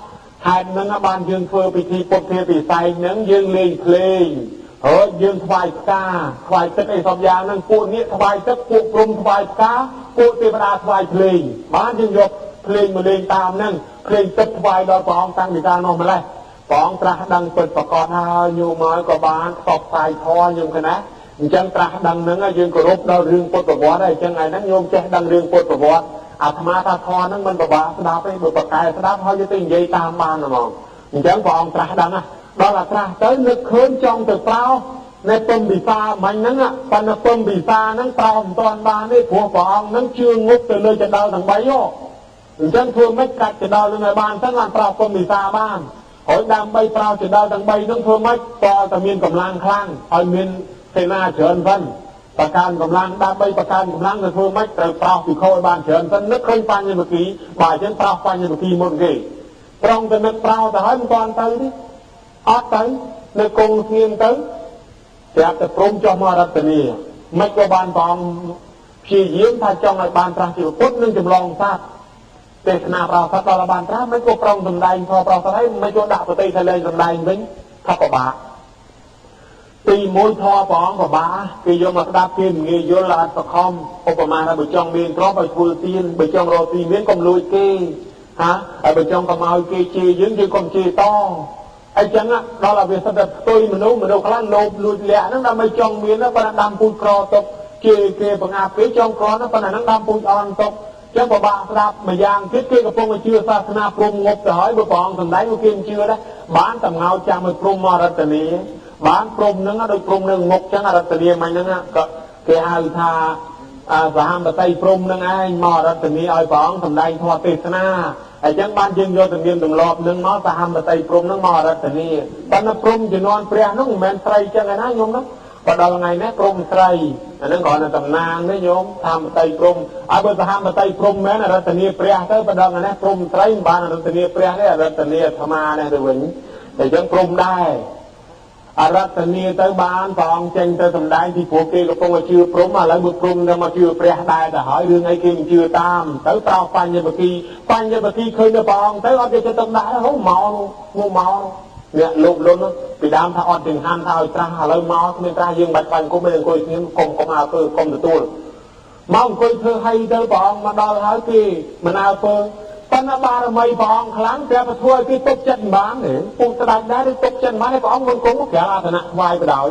ហេតុហ្នឹងបានយើងធ្វើពិធីពុទ្ធិពិស័យហ្នឹងយើងលេងភ្លេងហើយយើងថ្វាយផ្កាថ្វាយទឹកអីសពយ៉ាងហ្នឹងពួកនេះថ្វាយទឹកពួកព្រំថ្វាយផ្កាពួកទេវតាថ្វាយភ្លេងបានយើងយកភ្លេងមកលេងតាមហ្នឹងភ្លេងទឹកថ្វាយដល់ព្រះអង្គតាំងពីកាលនោះម្លេះព្រះអង្គត្រាស់ដឹងពិតប្រកបហើយញោមមកក៏បានផ្សព្វផ្សាយធម៌ញោមគណាអញ្ចឹងត្រាស់ដឹងហ្នឹងយើងគោរពដល់រឿងពុទ្ធប្រវត្តិហើយអញ្ចឹងឯហ្នឹងញោមចេះដឹងរឿងពុទ្ធប្រវត្តិអាត្មាថាធម៌ហ្នឹងមិនពិបាកស្ដាប់ទេបើប្រកែស្ដាប់ហើយយើងទៅនិយាយតាមបានហ្មងអញ្ចឹងព្រះអង្គត្រាស់ដឹងណាដល់អាត្រាស់ទៅនឹកឃើញចង់ទៅប្រោនៅពំពិសាមិញហ្នឹងប៉ុន្តែពំពិសាហ្នឹងប្រោមិនទាន់បានទេព្រោះព្រះអង្គហ្នឹងជឿងប់ទៅលើចដោលទាំង3អញ្ចឹងធ្វើម៉េចកាត់ចដោលនឹងឲ្យបានទៅបានប្រោពំពិសាបានហើយដើម្បីប្រោចដោលទាំង3ហ្នឹងធ្វើម៉េចតើតែមានកម្លាំងខ្លាំងឲ្យមានសេនាច្រើនវិញប្រកាន់កម្លាំងដើម្បីប្រកាន់កម្លាំងទៅធ្វើម៉េចត្រូវប្រោពិខុឲ្យបានច្រើនទៅនឹកឃើញបញ្ញវគិបើអញ្ចឹងប្រោបញ្ញវគិមុនគេត្រង់ទៅនឹកប្រោទៅហើយមិនទាន់ទៅទេអត់ទៅនៅគង់ស្ងៀមទៅស្រាប់តែព្រមចុះមករតនីមិនក៏បានព្រះអង្គព្យាយាមថាចង់ឲ្យបានត្រាស់ជាពុទ្ធនឹងចម្លងសត្វទេសនាប្រោសត្វដល់បានត្រាស់មិនក៏ប្រងសំដែងធម៌ប្រោសត្វហើយមិនក៏ដាក់ប្រតិថលែងសំដែងវិញថាពិបាកទីមួយធម៌ព្រះអង្គពិបាកគេយកមកស្ដាប់គេមិនងាយយល់អត់សខំឧបមាថាបើចង់មានទ្រព្យឲ្យធ្វើទានបើចង់រកទីមានកុំលួចគេហាហើយបើចង់កុំឲ្យគេជេរយើងកុំជេរតអញ្ចឹងដល់ឲ្យវាសិតតែផ្ទុយមនុស្សខ្លះលោភលួចលាក់ហ្នឹងដើម្បីចង់មានប៉ុន្តែដាំពូជក្រទុកជេរគេបង្អាប់គេចង់ក្រណាប៉ុន្តែហ្នឹងដាំពូជអន់ទុកចឹងពិបាកស្ដាប់មួយយ៉ាងទៀតគេកំពុងជឿសាសនាព្រំងប់ទៅហើយបើព្រះអង្គសម្ដែងមកគេមិនជឿដែរបានតម្ងោចាំឲ្យព្រំមករតនីបានព្រំហ្នឹងដូចព្រំនឹងមុខចឹងរតនីមិញហ្នឹងក៏គេហៅថាសហមតិព្រំនឹងឯងមករតនីឲ្យព្រះអង្គសម្ដែងធម៌ទេសនាអញ្ចឹងបានយើងយកទំនៀមទម្លាប់នឹងមកសហមតិព្រំនឹងមករតនីប៉ុន្តែព្រំជំនាន់ព្រះនោះមិនមែនស្រីចឹងឯណាញោមណាបើដល់ថ្ងៃនេះព្រំស្រីអាហ្នឹងគ្រាន់តែតំណាងទេញោមសហមតិព្រំហើយបើសហមតិព្រំមែនរតនីព្រះទៅបើដល់ថ្ងៃនេះព្រំស្រីមិនបានរតនីព្រះទេរតនីអាត្មានេះទៅវិញតែអញ្ចឹងព្រំដែរ អរតនីទៅបានព្រះអង្គចេញទៅសម្ដែងពីព្រោះគេកំពុងជឿព្រំឥឡូវមកព្រំទៅមកជឿព្រះដែរទៅហើយរឿងអីគេមិនជឿតាមទៅប្រោសបញ្ញវគិឃើញទៅព្រះអង្គទៅអត់យកទៅដែរហូមកអ្នកលោកលុនពីដើមថាអត់ទាំងហាន់ថាឲ្យត្រាស់ឥឡូវមកគ្មានត្រាស់យើងបាច់បាញ់គុំមិនអង្គុយស្ងៀមកុំអើពើកុំទទួលមកអង្គុយធ្វើឲ្យទៅព្រះអង្គមកដល់ហើយគេមិនអើពើប៉ុន្តែបារមីព្រះអង្គខ្លាំងព្រះប្រធួឲ្យគេទុកចិត្តបានទេពុកស្ដេចដែរឬទុកចិត្តបានទេព្រះអង្គមិនគង់ក្រៅអាសនៈថ្វាយបដោយ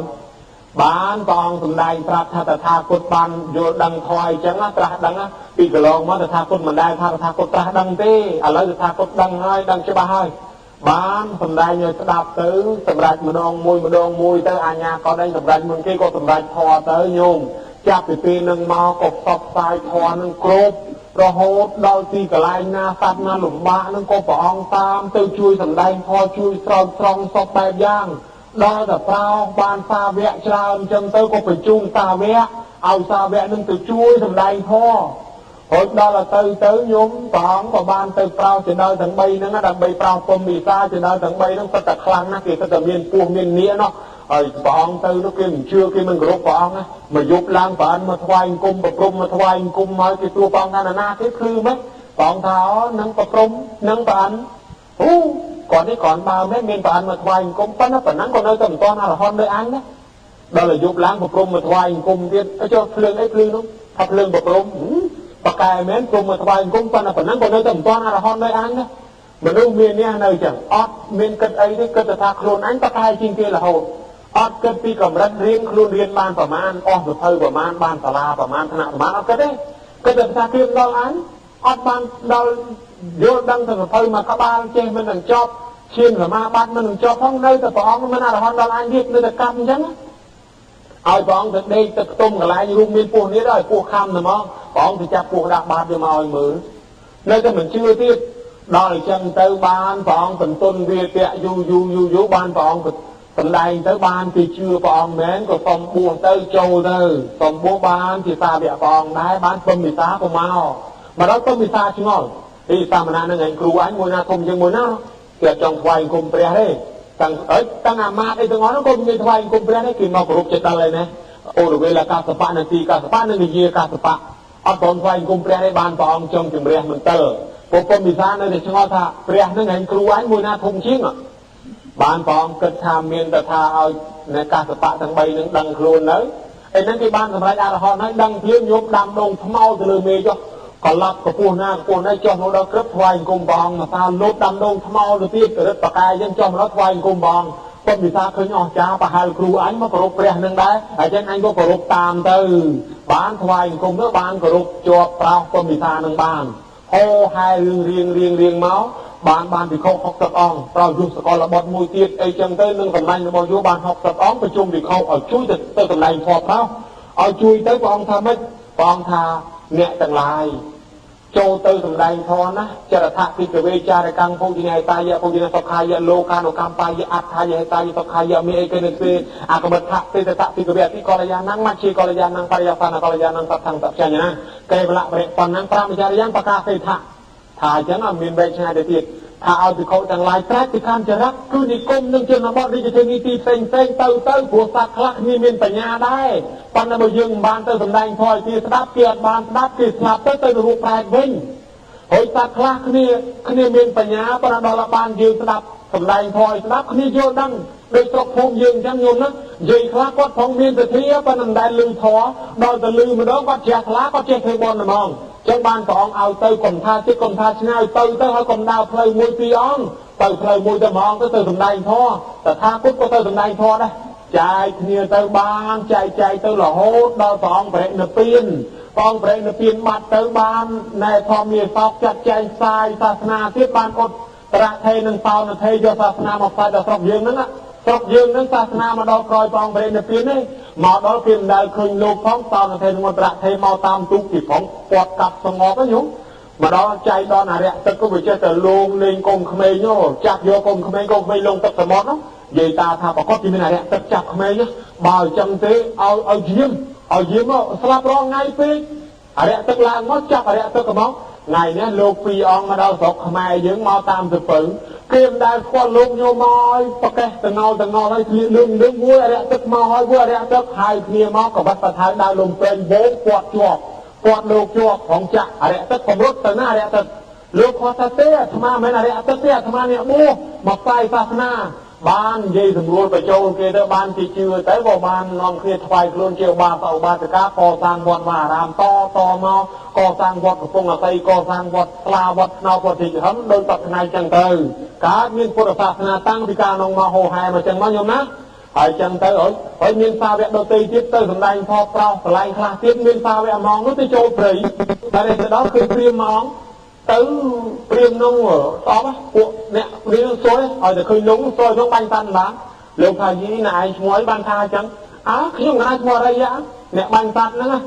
បានព្រះអង្គសម្ដែងប្រាប់ថាតថាគតបានយល់ដឹងធម៌អីចឹងត្រាស់ដឹងពីកន្លងមកតថាគតមិនដែលថាតថាគតត្រាស់ដឹងទេឥឡូវតថាគតដឹងហើយដឹងច្បាស់ហើយបានសម្ដែងឲ្យស្ដាប់ទៅសម្រាប់ម្ដងមួយទៅអាញាក៏ដែរសម្រាប់មុនគេក៏សម្រាប់ធម៌ទៅញោមចាប់ពីពេលនឹងមកក៏ផ្សព្វផ្សាយធម៌នឹងគ្រប់រហូតដល់ទីកន្លែងណាសត្វណាលំបាកនឹងក៏ព្រះអង្គតាមទៅជួយសម្ដែងធម៌ជួយស្រោចស្រង់សពបែបយ៉ាងដល់តែប្រោសបានសាវកច្រើនអញ្ចឹងទៅក៏បញ្ជូនសាវកឲ្យសាវកនឹងទៅជួយសម្ដែងធម៌ហើយដល់ទៅញោមព្រះអង្គក៏បានទៅប្រោសចំណើទាំង3ហ្នឹងដើម្បីប្រោសពុំវិសាចំណើទាំង3ហ្នឹងពិតតែខ្លាំងណាស់គេពិតតែមានពោះមាននៀណោះហើយព្រះអង្គទៅនោះគេមិនជឿគេមិនគោរពព្រះអង្គណាមកយប់ឡើងព្រះអង្គមកថ្វាយអង្គមប្រព្រំមកថ្វាយអង្គមមកគេទួព្រះអង្គថាណាគេគឺម៉េចព្រះអង្គថានឹងប្រព្រំនឹងព្រះអង្គគាត់នេះគាត់បើមែនមានព្រះអង្គមកថ្វាយអង្គមប៉ុន្តែប៉ុណ្ណឹងក៏នៅតែមិនទាន់អរហន្តដោយអញណាដល់តែយប់ឡើងប្រព្រំមកថ្វាយអង្គមទៀតចុះភ្លើងអីភ្លើងនោះថាភ្លើងប្រព្រំបកែមែនព្រមមកថ្វាយអង្គមប៉ុន្តែប៉ុណ្ណឹងក៏នៅតែមិនទាន់អរហន្តដោយអញណាមនុស្សមាននេះនៅចឹងអត់មានគិតអីទេគិតថាខ្លួនអញបកែជាងគេរហូតអត់គិតពីកម្រិតរៀនខ្លួនរៀនបានប្រមាណអស់សភៅប្រមាណបានសាលាប្រមាណថ្នាក់ប្រមាណអត់គិតទេគិតតែថាគៀបដល់អញអត់បានដល់យល់ដឹងទៅសភៅមកក្បាលចេះមិននឹងចប់ឈានសមាបត្តិមិននឹងចប់ផងនៅតែព្រះអង្គមិនអរហន្តដល់អញទៀតនៅតែកម្មអញ្ចឹងឲ្យព្រះអង្គទៅដេកទៅខ្ទង់កន្លែងរួមមានពោះនេះដល់ឲ្យពោះខំទៅមកព្រះអង្គទៅចាប់ពោះដាក់បាតយកមកឲ្យមើលនៅតែមិនជឿទៀតដល់អញ្ចឹងទៅបានព្រះអង្គបន្ទន់វាទៈយូរបានព្រះអង្គសម្ដែងទៅបានគេជឿព្រះអង្គមែនក៏សុំបួសទៅចូលទៅសុំបួសបានជាសាវកព្រះអង្គដែរបានពុំវិសាក៏មកដល់ពុំវិសាឆ្ងល់ទីសាមណនឹងឯងគ្រូអញមួយណាធំជាងមួយណាគេចង់ថ្វាយអង្គមព្រះទេតាំងអាមាតអីទាំងអស់នោះក៏មានថ្វាយអង្គមព្រះទេគេមកគោរពចិត្តដល់ហើយណាអូរវេលកាសបៈនិងទីកាសបៈនិងនិយាកាសបៈអត់ព្រមថ្វាយអង្គមព្រះទេបានព្រះអង្គចង់ជំរះមន្ទិលពុំវិសានៅតែឆ្ងល់ថាព្រះនឹងឯងគ្រូអញមួយណាធំជាងបានព្រះអង្គគិតថាមានតែថាឲ្យនៅកាសបៈទាំង3នឹងដឹងខ្លួននៅឯហ្នឹងគេបានសម្រេចអរហន្តហើយដឹងភ្លាមញោមដាំដងថ្មទៅលើមេចុះកលាប់កពស់ណាកពស់ណៃចុះមកដល់ក្រឹបថ្វាយអង្គមព្រះអង្គមកថាលោតដាំដងថ្មទៅទៀតរិទ្ធបកាយយើងចុះមកដល់ថ្វាយអង្គមព្រះអង្គពុំវិសាឃើញអស្ចារ្យប្រហែលគ្រូអញមកគោរពព្រះនឹងដែរហើយចឹងអញក៏គោរពតាមទៅបានថ្វាយអង្គមទៅបានគោរពជាប់ប្រោសពុំវិសានឹងបានហោហែរឿងរៀងមកបានពិខុ60អង្គត្រូវយុសកលបុត្រមួយទៀតអីចឹងទៅនឹងកម្លាំងរបស់យោបាន60អង្គប្រជុំពិខុឲ្យជួយទៅកម្លាំងធម៌ប្រោសឲ្យជួយទៅព្រះអង្គថាម៉េចព្រះអង្គថាអ្នកទាំងឡាយចូលទៅសម្ដែងធម៌ណាចរថភិក្ខវេចារកម្មភោជនីហេតាយៈភោជនីសុខាយៈលោកានុកម្មបាយៈអដ្ឋាយៈហេតាយៈសុខាយៈមេអេកេនិសេអកមដ្ឋៈទេតតភិក្ខវេអតិកលយានំមជ្ឈីកលយានំបរិយសានកលយានំសត្ថង្សច្ញណាកេវលៈបរិប៉ុណ្ណឹង5វិចារយ៉ាងប្រកាសទេថាអញ្ចឹងអត់មានវែកឆ្ងាយទៅទៀតថាឲ្យពិខុទាំងឡាយត្រាច់ពីខាងចរិតគឺនិគមនឹងជនបទនេះជានីតិផ្សេងទៅព្រោះសត្វខ្លះគ្នាមានបញ្ញាដែរប៉ុន្តែបើយើងមិនបានទៅសម្ដែងធម៌ឲ្យគេស្ដាប់គេអត់បានស្ដាប់គេស្លាប់ទៅរូបប្រែតវិញហើយសត្វខ្លះគ្នាមានបញ្ញាប៉ុន្តែដល់បានយើងស្ដាប់សម្ដែងធម៌ឲ្យស្ដាប់គ្នាយល់ដឹងដោយស្រុកភូមិយើងអញ្ចឹងញោមណានិយាយខ្លះគាត់ផងមានសទ្ធាប៉ុន្តែមិនដែលឮធម៌ដល់ទៅឮម្ដងគាត់ជ្រះថ្លាគាត់ចេះធ្វើបន់ហ្មងចឹងបានព្រះអង្គឲ្យទៅកុំថាចិត្តកុំថាឆ្ងាយទៅហើយកុំដើរផ្លូវមួយពីរអង្គទៅផ្លូវមួយទៅម្ដងទៅសម្ដែងធម៌តថាគតក៏ទៅសម្ដែងធម៌ដែរចែកគ្នាទៅបានចែកទៅរហូតដល់ព្រះអង្គបរិនិព្វានព្រះអង្គបរិនិព្វានបាត់ទៅបានណែធម្មមាសោកចាត់ចែងផ្សាយសាសនាទៀតបានអត់ត្រៈថេនិងបោណថេយកសាសនាមកផ្សាយដល់ស្រុកយើងហ្នឹងស្រុកយើងហ្នឹងសាសនាមកដល់ក្រោយព្រះអង្គបរិនិព្វាននេះមកដល់គេមិនដែលឃើញលោកផងតនថេនិងត្រៈថេមកតាមទូកពីផងគាត់កាប់សងប់ហ្នឹងញោមមកដល់ចៃដល់អរិយទឹកក៏វាចេះតែលងលេងកុំក្មេងនោះចាប់យកកុំក្មេងលងទឹកសមុទ្រនោះនិយាយតាថាប្រកបជាមានអរិយទឹកចាប់ក្មេងបើអញ្ចឹងទេឲ្យយាមមកស្លាប់រងថ្ងៃពេកអរិយទឹកឡើងមកចាប់អរិយទឹកមកថ្ងៃនេះលោកពីរអង្គមកដល់ស្រុកខ្មែរយើងមកតាមទៅពៅ kiềm đại khoa lông nhô mỏi và cái tầng ngò hay thì lưng nước vui ở tức mò hỏi vui ở tức hai kia mò có bắt thái đại lồng tên bố quạt lục chuộtของจักอะไรtứcของรถตะหน้าอะไรtứcลูกคอตะเต้ธรรมะไม่อะไรตึกเต้ธรรมะเนี่ยบูมาไฟศาสนาบ้านยีสำรวจไปโจรเกเตบ้านที่ชื่อแต่ว่าบ้านนอนเคลียร์ไฟกลุ่นเกี่ยวบ้านต่อบ้านตะก้าก่อสร้างวัดมารามต่อมาก่อสร้างวัดกับพงศ์อะไรก่อสร้างวัดปลาวัดนอกวัดที่ทำโดยตัดนายจังเตยการมีพุทธศาสนาตั้งพิการองมาโหหายมาจังมาโยมนะไอ้จังเตยไอ้มีนซาเวะโดยตีจิตเตยสำได้พอเปล่าสลายคลาติดมีนซาเวะมองนู้นที่โจรปรีแต่ในแต่đóคือเตรียมมองtừ riêng nông ở đó của nè riêng số ở từ khơi núng xôi nó banh tan bán liệu phải gì này muối ban tha chẳng khi chúng ta mua đây á nè banh tan nữa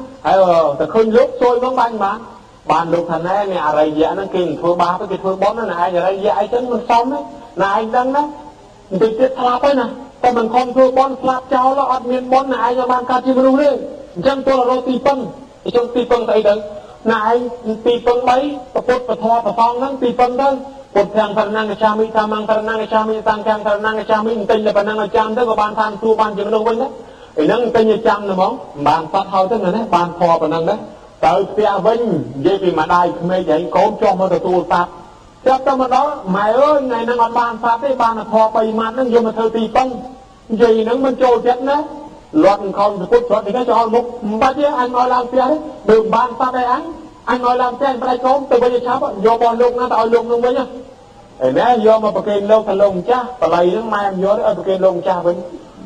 từ khơi lúc xôi nó banh bán được thành này nè đây giá nó kinh thua ba cái thua bốn nó này giờ đây giá chân mình xong đấy này đăng đó mình tiết tháp ấy nèแต่มันคนคือบอลพลัดเจ้าแล้วอดเมียนบอลนายจะบานการที่มันรู้เรื่องจังตัวเราตีปังจงตีปังใส่เดินนายตีปังไหมประพุทธประทอประฟองนั่งตีปังเดินปวดแทงพนังกระชามีทามังพนังกระชามีตังแทงพนังกระชามีติงเลยพนังกระชามเท่ากับบานทานตัวบานจะมันลงไปนะไอ้นั่งติงจะจำนะมองบานฟัดเท้าเท่านั้นนะบานพอพนังนะเติร์เปียวิ่งเยี่ยมมาได้ไม่ใหญ่โก้จอมมาตัวตัดจับตัวมาđó mày ơi ngàyนั่งบานฟัดได้บานพอไปมานั่งโยมมาเธอตีปังgì nó mình trôi chết nữa loạt không thì cút loạt thì cái cho một ba chứ anh ngồi làm tiền đấy đường ban ta đây anh ngồi làm tiền đây có từ bây giờ cháu vô bò lông nó tạo lông luôn với nhá để nè vô mà bậc kênh lông thành lông cha và lấy nó mai em vô đấy ở bậc kênh lông cha với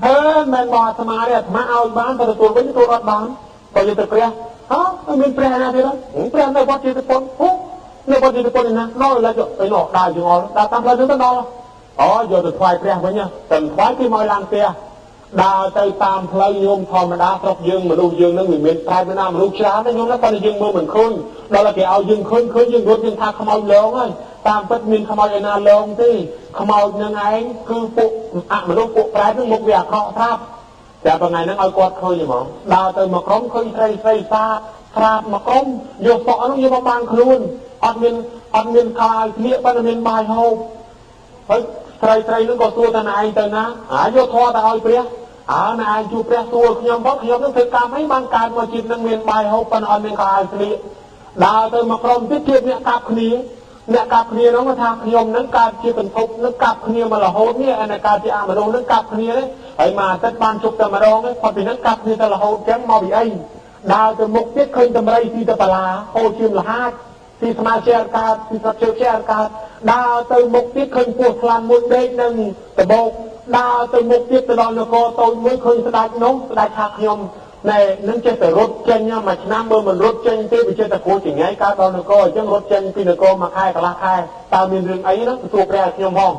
thế mình bò tham ai đấy mà ao bán ta tôi với tôi đoạt bán coi như tôi pre hả mình pre này thế đó pre này bắt chữ tôi phun này bắt chữ tôi này nói là chỗ cái nọ đài chừng ngồi đài tam lên đến đó giờ tôi khoai pre với nhá từng khoai cái môi làm kia đào tay tam plei nhôm thò mà đá sọc dương mà đu dương nó người miền tây bên nam mà đu chán nó nhôm nó con dương mưa mình khôn đó là cái ao dương khôn dương rốt dương tha không ao lớn ấy tam bất miền không ao ai na lớn thì không ao như ngày cứ phụ mà đu phụ trái nó một việc họ thápแต่บางไงนั่งเอากอดเคยอยู่หมอดาวเติมมาคล้องเคยใส่ซาทราบมาคล้องโยกเสาะน้องโยกบางครูนอัดเมียนคลายเลี้ยบ้านเมียนบายโฮเฮ้ยใครนึกก็ตัวแต่นายแต่นะโยทอแต่เอาเปรี้ยนายจูเปรี้ยตัวขยมเพราะขยมต้องถือการให้บางการมาจิตนังเมียนบายโฮปันอันเมียนคลายเลี้ยดาวเติมมาคล้องที่เทียบเนี่ยกับคณีเนี่ยกับคณีน้องมาทางขยมนั่งการจีบเป็นทุบนั่งกับคณีมาละโฮเนี่ยในการที่มาโดนนั่งกับคณีเลยไอ้มาตัดบานจุกแต่มาโดนเลยพอเป็นนั่งกับคณีแต่ละโฮแจ้งมาบีไอดาวเติมมุกเจ็ดเคยทำอะไรที่ตะปลาโฮชิมละห้าที่สมาเชียร์การที่สับเชียร์การดาวเติมมุกที่เคยปวดพลันมุดเด้งนั่งตะโบกดาวเติมมุกที่ตะดอนโกตัวไม่เคยสดายน้องสดายขาขยมในนั่งเจตรถเจนเนี่ยมาชนะเมื่อมันรถเจนที่ไปเจตะโกสิ่งไงการดอนโกจังรถเจนพี่นโกมาค่ายกลาค่ายตามมีเรื่องไอ้นั่นตัวแปรขยมห้อง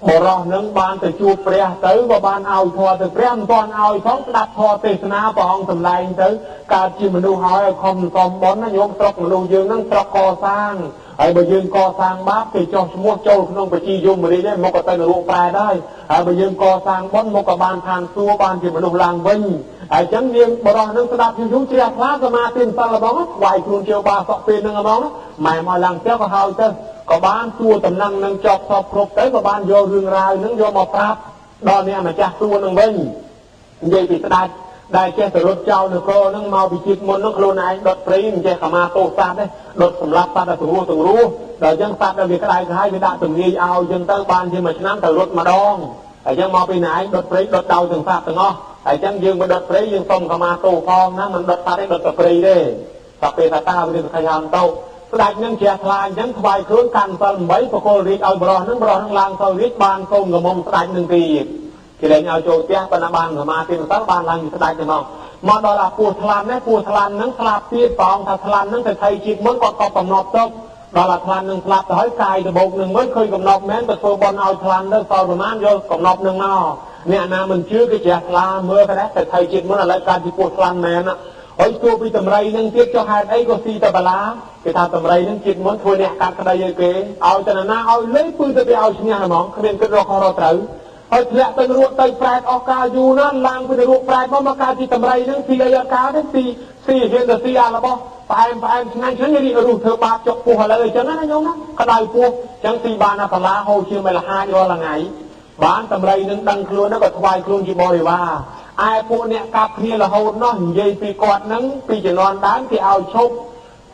บ่รอนั่งบานแต่จูเปรียเต๋อว่าบานเอาทอแต่เปรียมตอนเอาท้องดับทอเตสนาปองทำลายเต๋อการจีมันดูหอยคอมบอลนั่งยกตรอกมันดูยืนนั่งตรอกก่อสร้างไอ้ใบยืนก่อสร้างบ้าไปจอชมวกโจขนมไปจียมมาได้มกตะนรูปลายได้ไอ้ใบยืนก่อสร้างบอลมกบานทางตัวบานจีมันดูลางวิ่งไอ้จังเนียงบ่รอนั่งดับยุ่งยุ่งเชียร์พลาสมาตินตาละบ้องไหวครูเชียวบาสอกเป็นนั่งบ้องหมายมาลังเจ้าก็เฮาเจ้าก็บ้านตัวตำนังนั่งจอบสอบครบเต้ก็บ้านโยเรื่องรายนั่งโยมาปราบดอนเนี่ยมาจากตัวนั่งวิ่งยัยติดได้แค่แต่รถเจ้าเนี่ยก็นั่งเมาไปจิตมนนั่งโคลนายดดปรีมแค่ขามาโตซาได้ดดสำลับซาได้ถึงรู้แต่ยังซาได้มีกระไดท้ายไม่ได้ถึงเรียเอายังตั้งบ้านยังมาชนะแต่รถมาดองแต่ยังมาไปไหนดดปรีดดเดาถึงซาถึงอ้อแต่ยังยืมมาดดปรียังส่งขามาโตฟองนะมันดดซาได้ดดปรีได้สับเปตาตาไปถึงขยามโตได้ยังเชียร์พลายยังถวายเครื่องกันตอนใบประโคริเอาบรอนั่งบรอนั่งลางเสาริบานโกงกับมงสายหนึ่งปีที่เล่นเอาโจเตี้ยปนบานมาเป็นสักบานลางอยู่สายจะมองมาดอลาปูทลันเนี่ยปูทลันนั่งสลับตีฟองถ้าทลันนั่งแต่ไทยจิตเหมือนกอบกำนอบจบดอลาทลันนั่งสลับแต่ให้กายแต่บกหนึ่งเหมือนเคยกำนอบแม้แต่ตัวบอลเอาทลันได้ซอยประมาณโยกำนอบหนึ่งนอเนี่ยนามันชื่อก็เจียลาเมื่อก็ได้แต่ไทยจิตเหมือนอะไรการที่ปูทลันแม่น่ะไอ้ตัวไปทำไรนั่งเทียบเจ้าหายไอ้ก็ซีตะบลาไปทำทำไรนั่งจิตเหมือนทัวเนี่ยการกระไดเกยเอาแต่หน้าเอาเลี้ยปืนจะไปเอาชิ้นงานหมองขมิ้นก็รอคอรอเต๋อ ហើយធ្លាក់ទៅរួតទៅប្រែតអស់កាលយូរណាស់ឡើងពីរួតប្រែតមកកើតជាតម្រៃហ្នឹងពីអីអត់កើតទេស៊ីហ៊ានទៅស៊ីអារបស់ផ្អែមឆ្ងាញ់ឆ្ងាញ់នេះរុះធ្វើបាបចុកពោះឥឡូវអញ្ចឹងណាញោមណាក្តៅពោះអញ្ចឹងស៊ីបានអាសាឡាហូរជាមិនលហាយរាល់ថ្ងៃបានតម្រៃនឹងដឹងខ្លួនហ្នឹងក៏ថ្វាយខ្លួនជាបរិវារឯពួកអ្នកកាប់គ្នារហូតនោះនិយាយពីគាត់ហ្នឹងពីជំនាន់ដើមគេឲ្យឈប់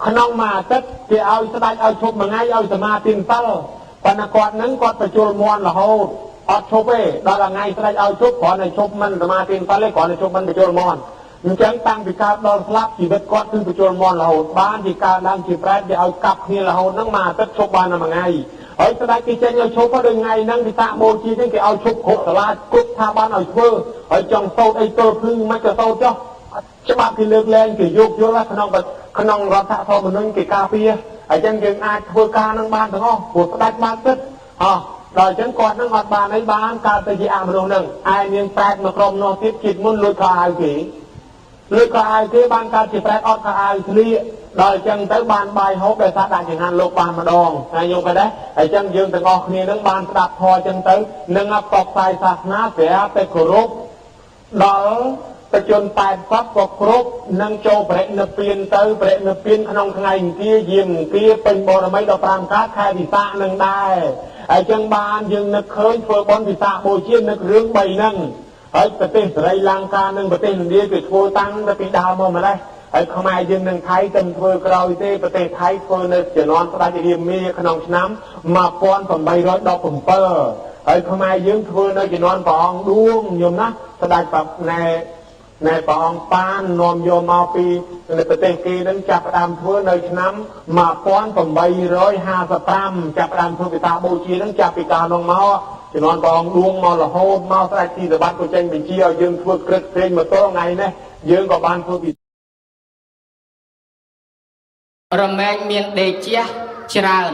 ក្នុងមួយអាទិត្យគេឲ្យស្ដេចឲ្យឈប់មួយថ្ងៃឲ្យសមាទិសិលប៉ុន្តែគាត់ហ្នឹងគាត់បញ្ជុលមន់រហូតអត់ឈប់ទេដល់ថ្ងៃស្ដេចឲ្យឈប់គ្រាន់តែឈប់មិនសមាទិសិលទេគ្រាន់តែឈប់មិនបញ្ជុលមន់អញ្ចឹងតាំងពីកើតដល់ស្លាប់ជីវិតគាត់គឺបញ្ជុលមន់រហូតបានជាកើតឡើងជាប្រែតគេឲ្យកាប់គ្នារហូតហ្នឹងមួយអាទិត្យឈប់បានតែមួយថ្ងៃហើយស្ដេចគេចេញឲ្យឈប់ដល់ថ្ងៃហ្នឹងវិសាខបូជាហ្នឹងគេឲ្យឈប់គ្រប់សាលាគ្រប់ថាបានឲ្យធ្វើហើយចង់សោតអីទល់ភ្លឺមិនក៏សោតចុះច្បាប់គេលើកលែងគេយកយល់ក្នុងរដ្ឋធម្មនុញ្ញគេការពារអញ្ចឹងយើងអាចធ្វើការនឹងបានទាំងអស់ព្រោះស្ដេចបានទឹកដល់អញ្ចឹងគាត់នឹងអត់បានអីបានកើតទៅជាអមនុស្សនឹងឯនាងប្រែតមកក្រុមនោះទៀតជាតិមុនលួចខោអាវគេបានកើតជាប្រែតអត់ខោអាវស្លៀកដល់អញ្ចឹងទៅបានបាយហូបដោយសារដាក់ចង្ហាន់លោកបានម្ដងហើយយល់ទៅដែរអញ្ចឹងយើងទាំងអស់គ្នានឹងបានស្ដាប់ធម៌អញ្ចឹងទៅនឹងអបផ្សព្វផ្សាយសាសនាប្រាប់ទៅគោរពដល់បជន80ក៏គ្រប់នឹងចូលបរិនិព្វានទៅបរិនិព្វានក្នុងថ្ងៃអង្គារយាមអង្គារពេញបរមី15កើតខែវិសាខនឹងដែរហើយចឹងបានយើងនឹកឃើញធ្វើបុណ្យវិសាខបូជានឹករឿង3ហ្នឹងហើយប្រទេសស្រីលង្កានិងប្រទេសឥណ្ឌាគេធ្វើតាំងតែពីដើមមកម្លេះហើយខ្មែរយើងនឹងថៃទៅធ្វើក្រោយទេប្រទេសថៃធ្វើនៅជំនាន់ស្ដេចរាមាក្នុងឆ្នាំ1817ហើយខ្មែរយើងធ្វើនៅជំនាន់ព្រះអង្គឌួងញោមណាស្ដេចប្រណែព្រះអង្គប៉ាននាំយកមកពីប្រទេសគេនឹងចាប់ផ្ដើមធ្វើនៅឆ្នាំ1855ចាប់ផ្ដើមធ្វើវិសាខបូជានឹងចាប់ពីកាលនោះមកជំនាន់ព្រះអង្គឌួងមករហូតមកស្ដេចទីសវត្តក៏ចេញបញ្ជាឲ្យយើងធ្វើក្រឹតព្រេងមកទល់ថ្ងៃនេះយើងក៏បានធ្វើរមែងមានដេជះច្រើន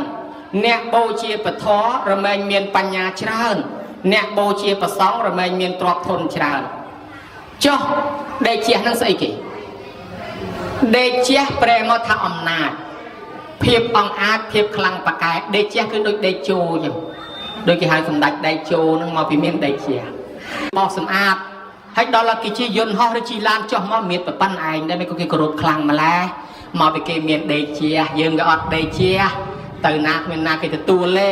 អ្នកបូជាពធរមែងមានបញ្ញាច្រើនអ្នកបូជាប្រសង់រមែងមានទ្រព្យធនច្រើនចុះដេជះនឹងស្អីគេដេជះប្រែមកថាអំណាចភាពអង្អាចភាពខ្លាំងប៉ាកែដេជះគឺដូចដេជោអញ្ចឹងដូចគេហៅសម្ដេចដេជោនឹងមកពីមានដេជះបោះសម្អាតហើយដល់គេជាយន្តហោះឬជិះឡានចុះមកមានប្រប៉ុណ្ណឯងដែរមិនក៏គេគោរពខ្លាំងម្ល៉េះមកពីគេមានដេជះយើងក៏អត់ដេជះទៅណាគ្មានណាគេទទួលទេ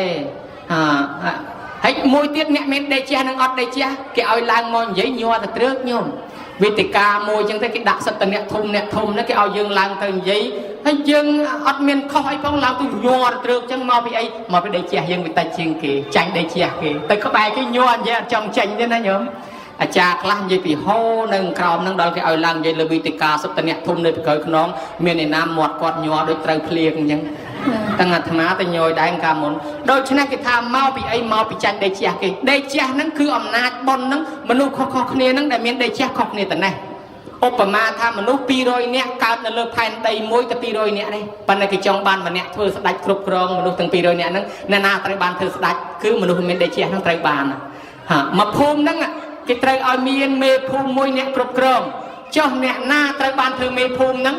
ហើយមួយទៀតអ្នកមានដេជះនិងអត់ដេជះគេឲ្យឡើងមកនិយាយញ័រទៅត្រឹកញោមវេទិកាមួយចឹងទៅគេដាក់សិតតអ្នកធំនេះគេឲ្យយើងឡើងទៅនិយាយហើយយើងអត់មានខុសអីផងឡើងទៅញ័រទៅត្រឹកចឹងមកពីអីមកពីដេជះយើងវាតិចជាងគេចាញ់ដេជះគេទៅក្បែរគេញ័រនិយាយអត់ចង់ចាញ់ទេណាញោមអាចារ្យខ្លះនិយាយពីហោនៅក្រោមហ្នឹងដល់គេឲ្យឡើងនិយាយលើវេទិកាសិតតអ្នកធំនៅពីក្រោយខ្នងមានឯណាមាត់គាត់ញ័រដូចត្រូវភ្លៀងអញ្ចឹងទាំងអាត្មាទៅញយដែរកាលមុនដូច្នេះគេថាមកពីអីមកពីចាញ់ដេជះគេដេជះហ្នឹងគឺអំណាចប៉ុនហ្នឹងមនុស្សខុសៗគ្នាហ្នឹងដែលមានដេជះខុសគ្នាតែនេះឧបមាថាមនុស្ស200នាក់កើតនៅលើផែនដីមួយទៅ200នាក់នេះប៉ុន្តែគេចង់បានម្នាក់ធ្វើស្ដេចគ្រប់គ្រងមនុស្សទាំង200នាក់ហ្នឹងអ្នកណាត្រូវបានធ្វើស្ដេចគឺមនុស្សមានដេជះហ្នឹងត្រូវបានមកភូមិហ្នឹងគេត្រូវឲ្យមានមេភូមិមួយអ្នកគ្រប់គ្រងចុះអ្នកណាត្រូវបានធ្វើមេភូមិហ្នឹង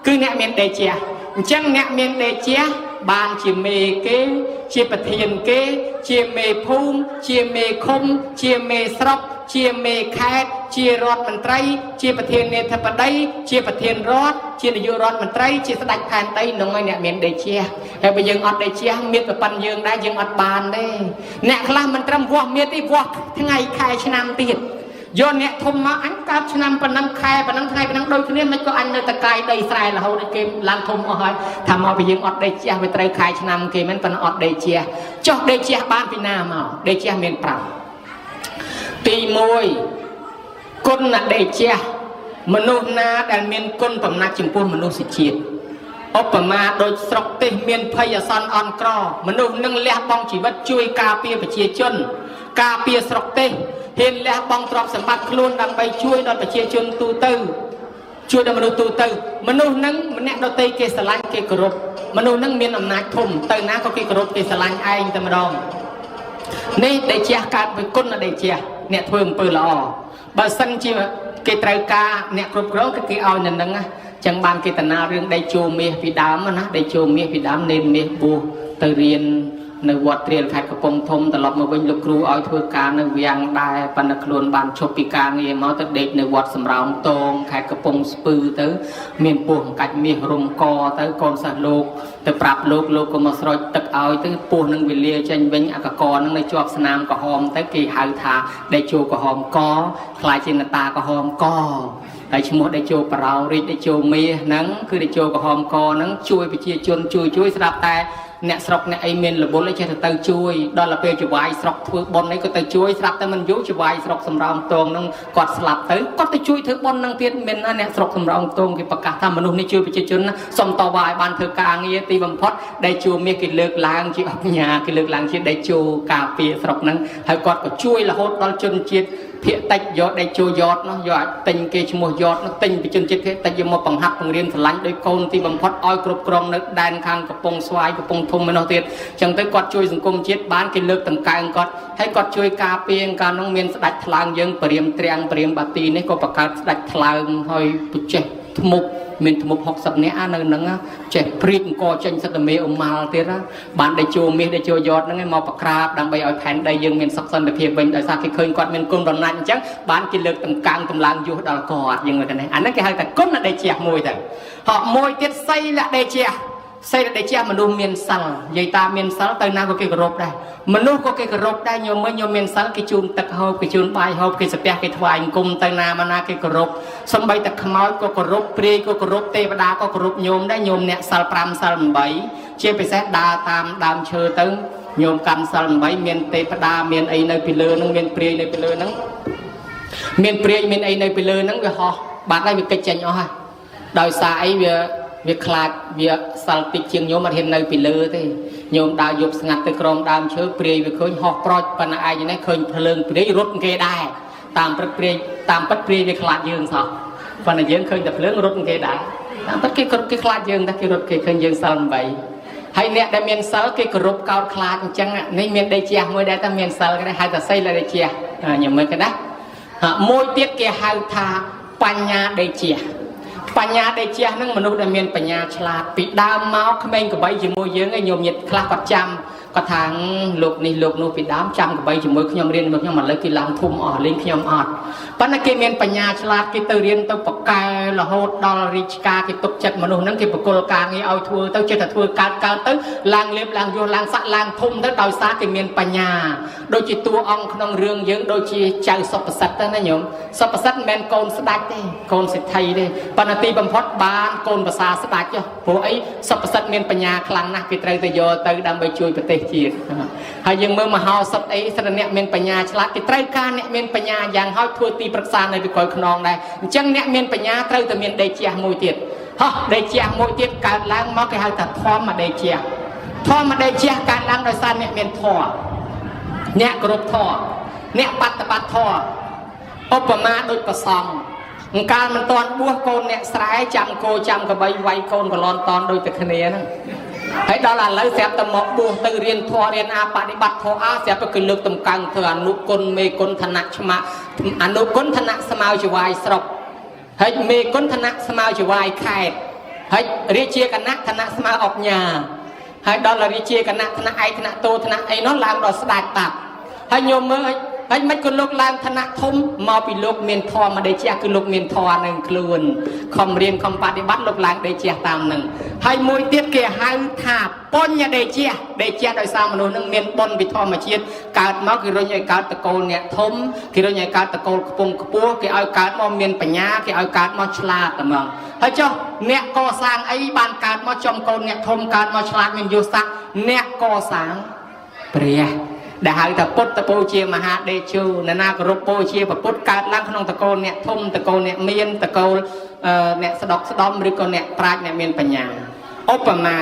គឺអ្នកមានដេជះអញ្ចឹងអ្នកមានដេជះបានជាមេគេជាប្រធានគេជាមេភូមិជាមេឃុំជាមេស្រុកជាមេខេត្តជារដ្ឋមន្ត្រីជាប្រធានាធិបតីជាប្រធានរដ្ឋជានាយករដ្ឋមន្ត្រីជាស្ដេចផែនដីនឹងឲ្យអ្នកមានដេជះហើយបើយើងអត់ដេជះមានប្រព័ន្ធយើងដែរយើងអត់បានទេអ្នកខ្លះមិនត្រឹមវាស់មានទេវាស់ថ្ងៃខែឆ្នាំទៀតយកអ្នកធំមកអញកើតឆ្នាំប៉ុណ្ណឹងខែប៉ុណ្ណឹងថ្ងៃប៉ុណ្ណឹងដូចគ្នាមិនក៏អញនៅតកាយដីស្រែរហូតដល់គេឡើងធំអស់ហើយថាមកពីយើងអត់ដេជះវាត្រូវខែឆ្នាំគេមិនប៉ុន្តែអត់ដេជះចុះដេជះបានពីណាមកដេជះមាន5ទី1គុណដេជះមនុស្សណាដែលមានគុណបំណាច់ចំពោះមនុស្សជាតិឧបមាដូចស្រុកទេសមានភ័យអាសន្នអន់ក្រមនុស្សនឹងលះបង់ជីវិតជួយការពារប្រជាជនការពារស្រុកទេសហ៊ានលះបង់ទ្រព្យសម្បត្តិខ្លួនដើម្បីជួយដល់ប្រជាជនទូទៅជួយដល់មនុស្សទូទៅមនុស្សនឹងម្នាក់ដទៃគេស្រឡាញ់គេគោរពមនុស្សនឹងមានអំណាចធំទៅណាក៏គេគោរពគេស្រឡាញ់ឯងតែម្ដងនេះដេជះកើតពីគុណដេជះអ្នកធ្វើអំពើល្អបើសិនជាគេត្រូវការអ្នកគ្រប់គ្រងគឺគេឲ្យនៅនឹងចឹងបានគេតាណារឿងដេជោមាសពីដើមណាដេជោមាសពីដើមនេនមាសបួសទៅរៀន នៅវត្តត្រៀលខេត្តកំពង់ធំត្រឡប់មកវិញលោកគ្រូឲ្យធ្វើការនៅវាំងដែរប៉ុន្តែខ្លួនបានឈប់ពីការងារមកទៅដេកនៅវត្តសំរោងតងខេត្តកំពង់ស្ពឺទៅមានពោះកាច់មាសរុំកទៅកូនសិស្សលោកទៅប្រាប់លោកក៏មកស្រោចទឹកឲ្យទៅពោះនឹងវេលាចេញវិញអកកនឹងនៅជាប់ស្នាមក្រហមទៅគេហៅថាដេកជោក្រហមកខ្លាចជានតាក្រហមកហើយឈ្មោះដេកជោបរោរាជដេកជោមាសហ្នឹងគឺដេកជោក្រហមកហ្នឹងជួយប្រជាជនជួយស្រាប់តែអ្នកស្រុកអ្នកអីមានលបុលចេះទៅជួយដល់ពេលចវាយស្រុកធ្វើបុណ្យអីក៏ទៅជួយស្រាប់តែមិនយូរចវាយស្រុកសំរោងតងហ្នឹងគាត់ស្លាប់ទៅគាត់ទៅជួយធ្វើបុណ្យហ្នឹងទៀតមិនណាអ្នកស្រុកសំរោងតងគេប្រកាសថាមនុស្សនេះជួយប្រជាជនសុំតវ៉ាឲ្យបានធ្វើការងារទីបំផុតដែលជួមាសគេលើកឡើងជាអញ្ញាគេលើកឡើងជាដេកជោការពារស្រុកហ្នឹងហើយគាត់ក៏ជួយរហូតដល់ជនជាតិភាគតិចយកដេកជោយតនោះយកទិញគេឈ្មោះយតនោះទិញពីជនជាតិភាគតិចយកមកបង្ហាត់បង្រៀនស្រឡាញ់ដោយកូនទីបំផុតឲ្យគ្រប់គ្រងនៅដែនខាងកំពង់ស្វាយកំពង់ធំឯនោះទៀតចឹងទៅគាត់ជួយសង្គមជាតិបានគេលើកតង្កើងគាត់ហើយគាត់ជួយការពារកាលនោះមានស្ដេចថ្លើងយើងព្រាមត្រាំងព្រាមបាទីនេះក៏បង្កើតស្ដេចថ្លើងហើយពុចេះធ្មប់មានធ្មប់60នាក់នៅហ្នឹងចេះព្រៀកអង្គចេញសិទ្ធិមេអ៊ុម៉ាល់ទៀតបានដេកជោមាសដេកជោយតហ្នឹងឯងមកប្រក្រាបដើម្បីឲ្យផែនដីយើងមានសុខសន្តិភាពវិញដោយសារគេឃើញគាត់មានគុណបំណាច់អញ្ចឹងបានគេលើកតង្កើងកម្លាំងយុះដល់គាត់យើងមើលទៅនេះអាហ្នឹងគេហៅថាគុណដេកជះមួយទៅហកមួយទៀតសីលដេកជះសេចក្តីជាមនុស្សមានសិលនិយាយតាមានសិលទៅណាក៏គេគោរពដែរមនុស្សក៏គេគោរពដែរញោមញោមមានសិលគេជូនទឹកហូបគេជូនបាយហូបគេស្ពះគេថ្វាយអង្គមទៅណាមកណាគេគោរពសំបីតែខ្មោចក៏គោរពព្រាយក៏គោរពទេវតាក៏គោរពញោមដែរញោមអ្នកសិល5សិល8ជាពិសេសដើរតាមដើមឈើទៅញោមកាន់សិល8មានទេវតាមានអីនៅពីលើហ្នឹងមានព្រាយនៅពីលើហ្នឹងមានព្រាយមានអីនៅពីលើហ្នឹងវាហោះបាត់ហើយវាកិច្ចចេញអស់ហើយដោយសារអីវាខ្លាចវាសាល់តិចជាងញោមអត់ហ៊ាននៅពីលើទេញោមដើរយប់ស្ងាត់ទៅក្រោមដើមឈើព្រាយវាឃើញហោះប្រចប៉ុន្តែឯងនេះឃើញភ្លើងព្រាយរត់គេដែរតាមព្រឹកព្រាយតាមពិតព្រាយវាខ្លាចយើងសោះប៉ុន្តែយើងឃើញតែភ្លើងរត់គេដែរតាមពិតគេខ្លាចយើងតែគេរត់គេឃើញយើងសិល8ហើយអ្នកដែលមានសិលគេគោរពកោតខ្លាចអញ្ចឹងនេះមានដេកជះមួយដែរតែមានសិលគេហៅថាសីលដេកជះញោមមើលគេណាមួយទៀតគេហៅថាបញ្ញាដេកជះបញ្ញាដេកជះហ្នឹងមនុស្សដែលមានបញ្ញាឆ្លាតពីដើមមកក្មេងកបីជាមួយយើងឯងញោមញាតខ្លះគាត់ចាំគាត់ថាលោកនេះលោកនោះពីដើមចាំកបីជាមួយខ្ញុំរៀនមកខ្ញុំឥឡូវគេឡើងធំអស់លេងខ្ញុំអត់ប៉ុន្តែគេមានបញ្ញាឆ្លាតគេទៅរៀនទៅបកកែរហូតដល់រាជការគេទុកចិត្តមនុស្សហ្នឹងគេបកគលការងារឲ្យធ្វើទៅចេះតែធ្វើកើតទៅឡើងលៀបឡើងយសឡើងសាក់ឡើងធំទៅដោយសារគេមានបញ្ញាដូចជាតួអង្គក្នុងរឿងយើងដូចជាចៅសុបសិទ្ធទៅណាញោមសុបសិទ្ធមិនមែនកូនស្ដេចទេកូនសេដ្ឋីទេប៉ុន្តែទីបំផុតបានកូនប្រសាស្ដេចព្រោះអីសុបសិទ្ធមានបញ្ញាខ្លាំងណាស់គេត្រូវទៅយកទៅដើម្បីជួយប្រទេសជាតិហើយយើងមើលមហោសថអីស្រាប់អ្នកមានបញ្ញាឆ្លាតគេត្រូវការអ្នកមានបញ្ញាយ៉ាងហោចធ្វើទីប្រឹក្សានៅពីក្រោយខ្នងដែរអញ្ចឹងអ្នកមានបញ្ញាត្រូវតែមានដេកជះមួយទៀតហោះដេកជះមួយទៀតកើតឡើងមកគេហៅថាធម្មដេកជះធម្មដេកជះកើតឡើងដោយសារអ្នកមានធម៌អ្នកគោរពធម៌អ្នកបប្រតិបត្តិធម៌ឧបមាដូចប្រសង់កាលមិនតាន់បួសកូនអ្នកស្រែចាំគោចាំកបីវាយកូនកលន់តនដូចតែគ្នាហ្នឹងហើយដល់ឥឡូវស្រាប់តែមកបួសទៅរៀនធម៌រៀនបប្រតិបត្តិធម៌ស្រាប់តែគេលើកតម្កើងធ្វើអនុគុណមេគុណឋានៈឆ្មាអនុគុណឋានៈស្មើជាវាយស្រុកហើយមេគុណឋានៈស្មើជាវាយខេត្តហើយរាជាគណៈឋានៈស្មើអុកញ៉ាហើយដល់រាជាគណៈឋានៈឯកឋានៈតោឋានៈអីនោះឡើងដល់ស្ដេចតាប់ហើយញោមមើលហើយមិនក៏លោកឡើងឋានៈធំមកពីលោកមានធម៌មកដេកជះគឺលោកមានធម៌នឹងខ្លួនខំរៀនខំបប្រតិបត្តិលោកឡើងដេកជះតាមនឹងហើយមួយទៀតគេហៅថាបញ្ញដេកជះដោយសារមនុស្សនឹងមានបុណ្យពីធម្មជាតិកើតមកគេរុញឲ្យកើតតកូលអ្នកធំគេរុញឲ្យកើតតកូលខ្ពង់ខ្ពស់គេឲ្យកើតមកមានបញ្ញាគេឲ្យកើតមកឆ្លាតតែហ្មងហើយចុះអ្នកកសាងអីបានកើតមកចំកូនអ្នកធំកើតមកឆ្លាតមានយុស័ក្តិអ្នកកសាងព្រះដែលហៅថាពុទ្ធពូជាមហាដេជោនរណាគោរពពូជាពុទ្ធកើតឡើងក្នុងតកូលអ្នកធំតកូលអ្នកមានតកូលអ្នកស្ដុកស្ដំឬក៏អ្នកប្រាជ្ញអ្នកមានបញ្ញាឧបមា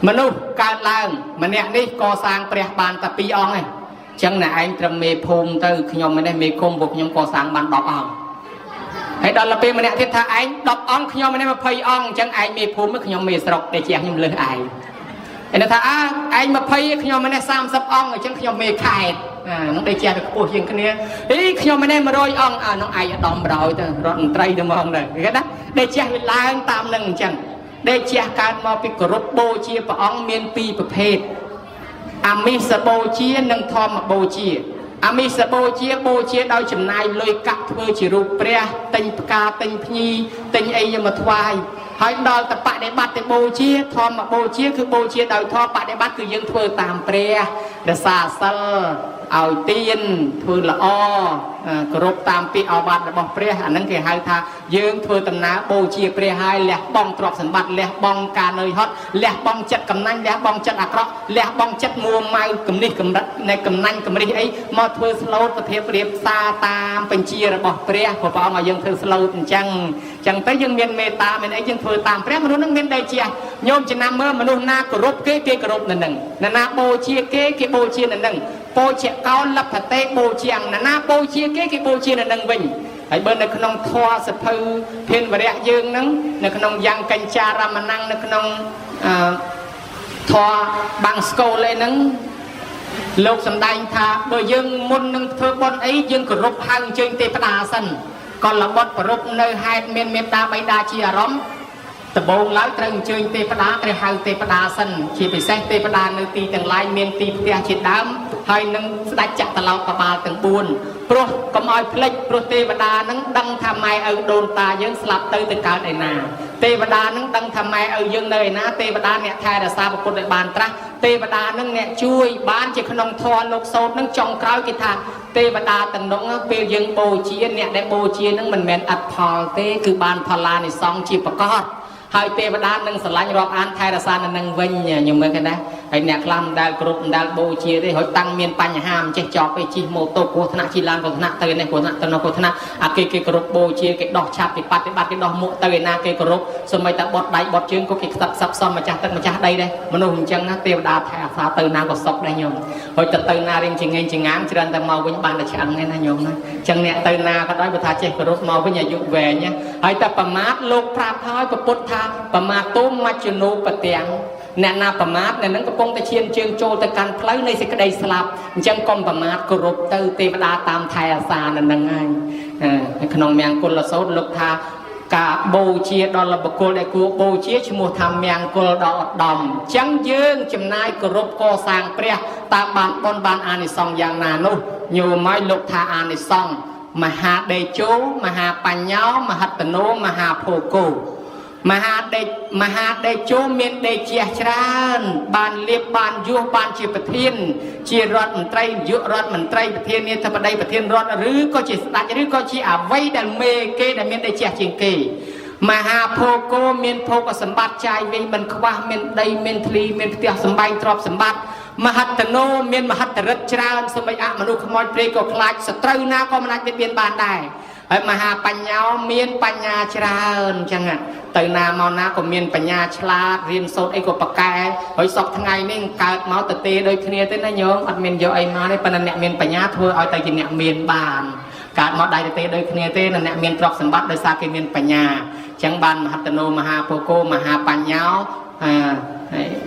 មនុស្សកើតឡើងម្នាក់នេះកសាងព្រះបានតែ2អង្គឯងអញ្ចឹងណែឯងត្រឹមមេភូមិទៅខ្ញុំនេះមេឃុំពួកខ្ញុំកសាងបាន10អង្គហើយដល់ពេលម្នាក់ទៀតថាឯង10អង្គខ្ញុំនេះ20អង្គអញ្ចឹងឯងមេភូមិខ្ញុំមេស្រុកដែលជាខ្ញុំលើសឯងឯងថាឯង20ខ្ញុំនេះ30អង្គអញ្ចឹងខ្ញុំមេខេត្តនោះដេកជះទៅខ្ពស់ជាងគ្នាខ្ញុំនេះ100អង្គនោះឯងឧត្តមប្រោយទៅរដ្ឋមន្ត្រីទៅហ្មងដែរគេណាដេកជះវាឡើងតាមនឹងអញ្ចឹងដេកជះកើតមកពីគោរពបូជាព្រះអង្គមាន2ប្រភេទ អាមីសបូជានិងធម្មបូជាអាមីសបូជាដោយចំណាយលុយកាក់ធ្វើជារូបព្រះទិញផ្កាទិញភ្ញីទិញអីយកមកថ្វាយហើយដល់តែបដិបត្តិទៅបូជាធម្មបូជាគឺបូជាដោយធម៌បដិបត្តិគឺយើងធ្វើតាមព្រះរសាសិលឲ្យទានធ្វើល្អគោរពតាមពាក្យអវាទរបស់ព្រះអាហ្នឹងគេហៅថាយើងធ្វើដំណើរបូជាព្រះហើយលះបង់ទ្រព្យសម្បត្តិលះបង់ការនឿយហត់លះបង់ចិត្តកំណាញ់លះបង់ចិត្តអាក្រក់លះបង់ចិត្តមួម៉ៅគំនិតកម្រិតនៃកំណាញ់កំរិះអីមកធ្វើស្លូតប្រភេទរៀបសារតាមបញ្ជារបស់ព្រះព្រះអង្គឲ្យយើងធ្វើស្លូតអញ្ចឹងទៅយើងមានមេត្តាមានអីយើងធ្វើតាមព្រះមនុស្សនឹងមានដូចជាញោមចំណាំមើលមនុស្សណាគោរពគេគោរពនៅនឹងណាបូជាគេបូជានៅនឹងបូជាកោលលភតេបូជាណាបូជាគេបូជានៅនឹងវិញហើយបើនៅក្នុងធម៌សភៅភានវរៈយើងហ្នឹងនៅក្នុងយ៉ាងកញ្ចារមណង្គនៅក្នុងធម៌បាំងស្គូលឯហ្នឹងលោកសម្ដែងថាបើយើងមុននឹងធ្វើបុណ្យអីយើងគោរពហៅអញ្ជើញទេវតាសិនកលបុត្រប្រពនៅហេតុមានមេត្តាបិតាជាអារម្មណ៍ដំបូងឡើយត្រូវអញ្ជើញទេវតាត្រូវហៅទេវតាសិនជាពិសេសទេវតានៅទីទាំងឡាយមានទីផ្ទះជាដើមហើយនឹងស្ដេចចក្រឡោកបាលទាំង4ព្រោះកុំឲ្យភ្លេចព្រោះទេវតានឹងដឹងថាម៉ែឪដូនតាយើងស្លាប់ទៅកើតឯណាទេវតានឹងដឹងថាម៉ែឪយើងនៅឯណាទេវតាអ្នកថែរក្សាពុទ្ធឲ្យបានត្រាស់ទេវតានឹងអ្នកជួយបានជាក្នុងធម៌លោកសូត្រនឹងចុងក្រោយគេថាទេវតាទាំងនោះពេលយើងបូជាអ្នកដែលបូជានឹងមិនមែនឥតផលទេគឺបានផល្លានិសង្ឃជាប្រកបហើយទេវតានឹងស្រឡាញ់រាប់អានថែរក្សានៅនឹងវិញខ្ញុំមើលគេណាហើយអ្នកខ្លះមិនដែលគ្រប់មិនដែលបូជាទេហើយតាំងមានបញ្ហាមិនចេះចប់ទេជិះម៉ូតូគ្រោះថ្នាក់ជិះឡានគ្រោះថ្នាក់ទៅនេះគ្រោះថ្នាក់ទៅនោះគ្រោះថ្នាក់អាគេគ្រប់បូជាគេដោះឆាប់គេបដិបត្តិគេដោះមុខទៅឯណាគេគ្រប់សូម្បីតែបត់ដៃបត់ជើងក៏គេខ្សឹបសັບសំម្ចាស់ទឹកម្ចាស់ដីដែរមនុស្សអញ្ចឹងណាទេវតាថែរក្សាទៅណាក៏សុខដែរញោមហើយទៅណារៀងចងចងាមច្រើនតែមកវិញបានតែឆ្អឹងឯណាញោមណាអញ្ចឹងអ្នកទៅណាក៏ដោយបើថាចេះគោរពមកវិញអាយុវែងហើយតែប្រមាទលោកប្រាប់ហើយពុទ្ធថាប្រមាទទុំមជ្ឈនូបទាំងអ្នកណាប្រមាទអ្នកនឹងកំពុងតែឈានជើងចូលទៅកាន់ផ្លូវនៃសេចក្តីស្លាប់អញ្ចឹងកុំប្រមាទគោរពទៅទេវតាតាមថែអាសានៅនឹងហើយក្នុងមង្គលសូត្រលោកថាការបូជាដល់បុគ្គលដែលគួរបូជាឈ្មោះថាមង្គលដ៏ឧត្តមអញ្ចឹងយើងចំណាយគោរពកសាងព្រះតាមបានបុណ្យបានអានិសង្សយ៉ាងណានោះញោមឲ្យលោកថាអានិសង្សមហាដេជោមហាបញ្ញោមហត្តនោមហាភោគោមហាដេជោមានដេជះច្រើនបានលៀបបានយោះបានជាប្រធានជារដ្ឋមន្ត្រីនាយករដ្ឋមន្ត្រីប្រធានាធិបតីប្រធានរដ្ឋឬក៏ជាស្ដេចឬក៏ជាអ្វីដែលមេគេដែលមានដេជះជាងគេមហាភោគោមានភោគសម្បត្តិចាយវិញមិនខ្វះមានដីមានធ្លីមានផ្ទះសម្បែងទ្រព្យសម្បត្តិមហត្តនោមានមហត្តរិទ្ធច្រើនសូម្បីអមនុស្សខ្មោចព្រាយក៏ខ្លាចសត្រូវណាក៏មិនអាចបៀតបៀនបានដែរហើយមហាបញ្ញោមានបញ្ញាច្រើនអញ្ចឹងទៅណាមកណាក៏មានបញ្ញាឆ្លាតរៀនសូត្រអីក៏ប៉កែហើយសពថ្ងៃនេះកើតមកទៅទេដូចគ្នាទេណាញោមអត់មានយកអីមកទេប៉ុន្តែអ្នកមានបញ្ញាធ្វើឲ្យទៅជាអ្នកមានបានកើតមកដៃទៅទេដូចគ្នាទេអ្នកមានទ្រព្យសម្បត្តិដោយសារគេមានបញ្ញាអញ្ចឹងបានមហត្តនោមហាភោគោមហាបញ្ញោ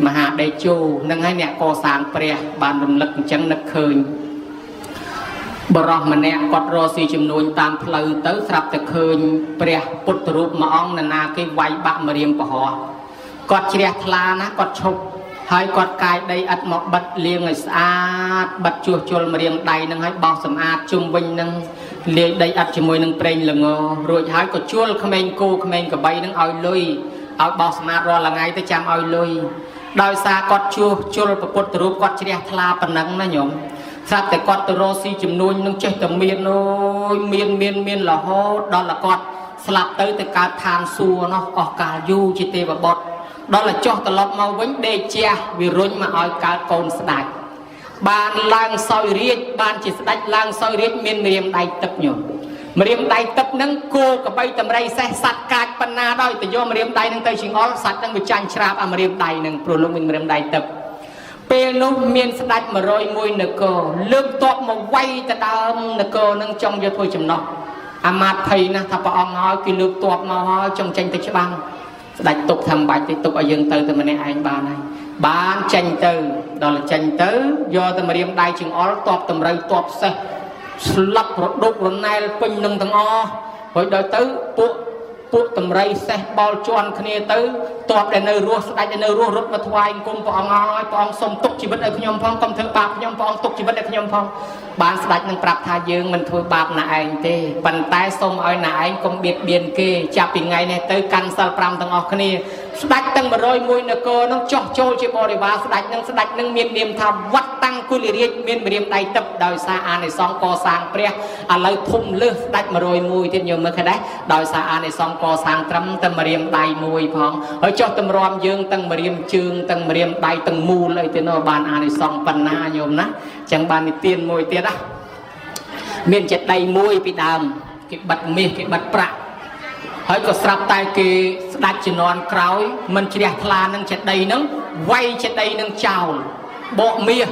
មហាដេជោនឹងហើយអ្នកកសាងព្រះបានរំលឹកអញ្ចឹងនឹកឃើញបរោះម្នាក់គាត់រកស៊ីចំនួនតាមផ្លូវទៅស្រាប់តែឃើញព្រះពុទ្ធរូបមួយអង្គនរណាគេវាយបាក់ម្រាមពហោះគាត់ជ្រះថ្លាណាគាត់ឈប់ហើយគាត់កាយដីឥដ្ឋមកបិទលាងឲ្យស្អាតបិទជួសជុលម្រាមដៃនឹងឲ្យបោសសម្អាតជុំវិញនឹងលាយដីឥដ្ឋជាមួយនឹងប្រេងល្ងរួចហើយក៏ជួលក្មេងគោក្មេងក្របីនឹងឲ្យលុយឲ្យបោសសម្អាតរាល់ថ្ងៃទៅចាំឲ្យលុយដោយសារគាត់ជួសជុលពុទ្ធរូបគាត់ជ្រះថ្លាប៉ុណ្ណឹងណាញោមស្រាប់តែគាត់ទៅរកស៊ីចំនួននឹងចេះតែមានអូយមានរហូតដល់តែគាត់ស្លាប់ទៅកើតឋានសួគ៌នោះអស់កាលយូរជាទេវបុត្រដល់តែចុះត្រឡប់មកវិញដេកជះវិរុញមកឲ្យកើតកូនស្ដេចបានឡើងសោយរាជបានជាស្ដេចឡើងសោយរាជមានម្រាមដៃទឹកញោមម្រាមដៃទឹកហ្នឹងគោក្របីតម្រៃសេះសัตว์កាចប៉ុណ្ណាដោយទៅយកម្រាមដៃហ្នឹងទៅចង្អុលសัตว์ហ្នឹងវាចាញ់ច្រាបអាម្រាមដៃហ្នឹងព្រោះលោកមានម្រាមដៃទឹកពេលនោះមានស្ដេច101នគរលើកតបមកវាយទៅដើមនគរនឹងចង់យកធ្វើចំណោះអាមាត្យភ័យណាស់ថាព្រះអង្គហើយគេលើកតបមកហើយចង់ចេញទៅច្បាំងស្ដេចទុកថាមិនបាច់ទេទុកឲ្យយើងទៅតែម្នាក់ឯងបានហើយបានចេញទៅដល់ចេញទៅយកតែម្រាមដៃចង្អុលតបតម្រូវតបសេះស្លាប់រដុករណែលពេញនឹងទាំងអស់ហើយដល់ទៅពួក ពួកតម្រៃសេះបោលជន់គ្នាទៅតបដែលនៅរស់ស្ដេចដែលនៅរស់រត់មកថ្វាយគុំព្រះអង្គឲ្យព្រះអង្គសូមទុកជីវិតឲ្យខ្ញុំផងកុំធ្វើបាបខ្ញុំព្រះអង្គទុកជីវិតឲ្យខ្ញុំផងបានស្ដេចនឹងប្រាប់ថាយើងមិនធ្វើបាបណាឯងទេប៉ុន្តែសូមឲ្យណាឯងកុំបៀតបៀនគេចាប់ពីថ្ងៃនេះទៅកាន់សិល5ទាំងអស់គ្នាស្ដេចទាំង101នគរនឹងចោះចូលជាបរិវារស្ដេចនឹងមាននាមថាវត្តតាំងគុលរាជមានម្រាមដៃទឹកដោយសារអានិសង្សកសាងព្រះឥឡូវធំលើសស្ដេច101ទៀតយើងមើលឃើញដែរដោយសារអានិសង្សកសាងត្រឹមតែម្រាមដៃមួយផងហើយចុះតម្រាំយើងទាំងម្រាមជើងទាំងម្រាមដៃទាំងមូលអីទៅនោះបានអានិសង្សប៉ុណ្ណាញោមណាចឹងបាននិទានមួយទៀតណាមានចេតិយមួយពីដើមគេបិទមាសគេបិទប្រាក់ហើយក៏ស្រាប់តែគេស្ដាច់ជំនាន់ក្រោយមិនជ្រះថ្លានឹងចេតិយនឹងវាយចេតិយនឹងចោលបកមាស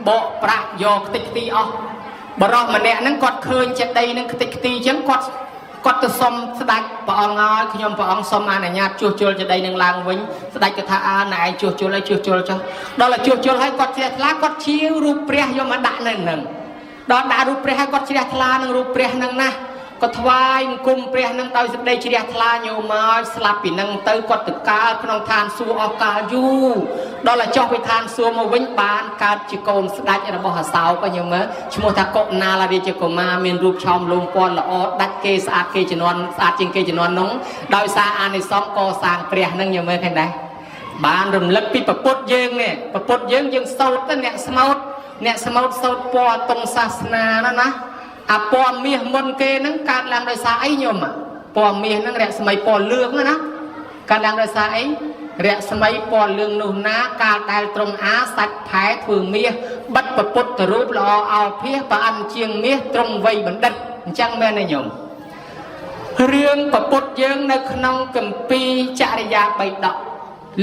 បកប្រាក់យកខ្ទេចខ្ទីអស់បរោះម្នាក់ហ្នឹងគាត់ឃើញចេតិយនឹងខ្ទេចខ្ទីអញ្ចឹងគាត់ទៅសុំស្ដេចព្រះអង្គឲ្យខ្ញុំព្រះអង្គសុំអនុញ្ញាតជួសជុលចេតិយនឹងឡើងវិញស្ដេចក៏ថាណែឯងជួសជុលឲ្យជួសជុលចុះដល់តែជួសជុលឲ្យគាត់ជ្រះថ្លាគាត់ជាវរូបព្រះយកមកដាក់នៅនឹងដល់ដាក់រូបព្រះឲ្យគាត់ជ្រះថ្លានឹងរូបព្រះនឹងណាក៏ថ្វាយអង្គមព្រះនឹងដោយសេចក្តីជ្រះថ្លាញោមមកស្លាប់ពីនឹងទៅគាត់ទៅកើក្នុងឋានសួគ៌អស់កាលយូរដល់តែចុះពីឋានសួគ៌មកវិញបានកើតជាកូនស្ដេចរបស់អាសោកញោមមើលឈ្មោះថាកុណាលរាជកុមារមានរូបឆោមលំពណ៌ល្អដាច់គេស្អាតគេជំនាន់ស្អាតជាងគេជំនាន់នោះដោយសារអានិសង្សកសាងព្រះនឹងញោមមើលឃើញដែរបានរំលឹកពីប្រពុតយើងនេះប្រពុតយើងសូត្រទៅអ្នកស្មោតសូត្រពណ៌តុងសាសនាណាអាពណ៌មាសមុនគេហ្នឹងកើតឡើងដោយសារអីញោមពណ៌មាសហ្នឹងរស្មីពណ៌លឿងណាកើតឡើងដោយសារអីរស្មីពណ៌លឿងនោះណាកាលដែលត្រង់អាសាច់ផែធ្វើមាសបិទប្រពុតរូបល្អអោភាសប្រអិនជាងមាសត្រង់វ័យបណ្ឌិតអញ្ចឹងមែនទេញោមរឿងប្រពុតយើងនៅក្នុងគម្ពីរចរិយាបិដក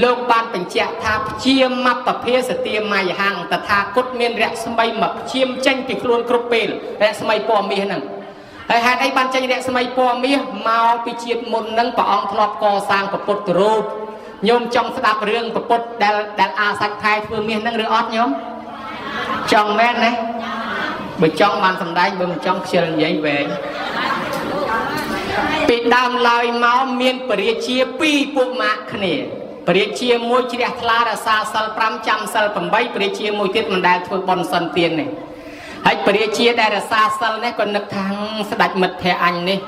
លោកបានបញ្ជាក់ថាព្យាមបភាសទាមយហង្សតថាគតមានរស្មីមកព្យាមចេញពីខ្លួនគ្រប់ពេលរស្មីពណ៌មាសហ្នឹងហើយហេតុអីបានចេញរស្មីពណ៌មាសមកពីជាតិមុនហ្នឹងព្រះអង្គធ្លាប់កសាងពុទ្ធរូបញោមចង់ស្ដាប់រឿងពុទ្ធដែលអាសាច់ខែធ្វើមាសហ្នឹងឬអត់ញោមចង់មែនណាបើចង់បានសម្ដែងបើមិនចង់ខ្ជិលនិយាយវែងពីដើមឡើយមកមានពរាជា2ពួកម៉ាក់គ្នាពរាជាមួយជ្រះថ្លារសាសិល5ចាំសិល8ពរាជាមួយទៀតមិនដែលធ្វើបុណ្យសិនទាននេះហើយពរាជាដែលរសាសិលនេះក៏នឹកថាស្ដេចមិត្តភក្តិអញនេះ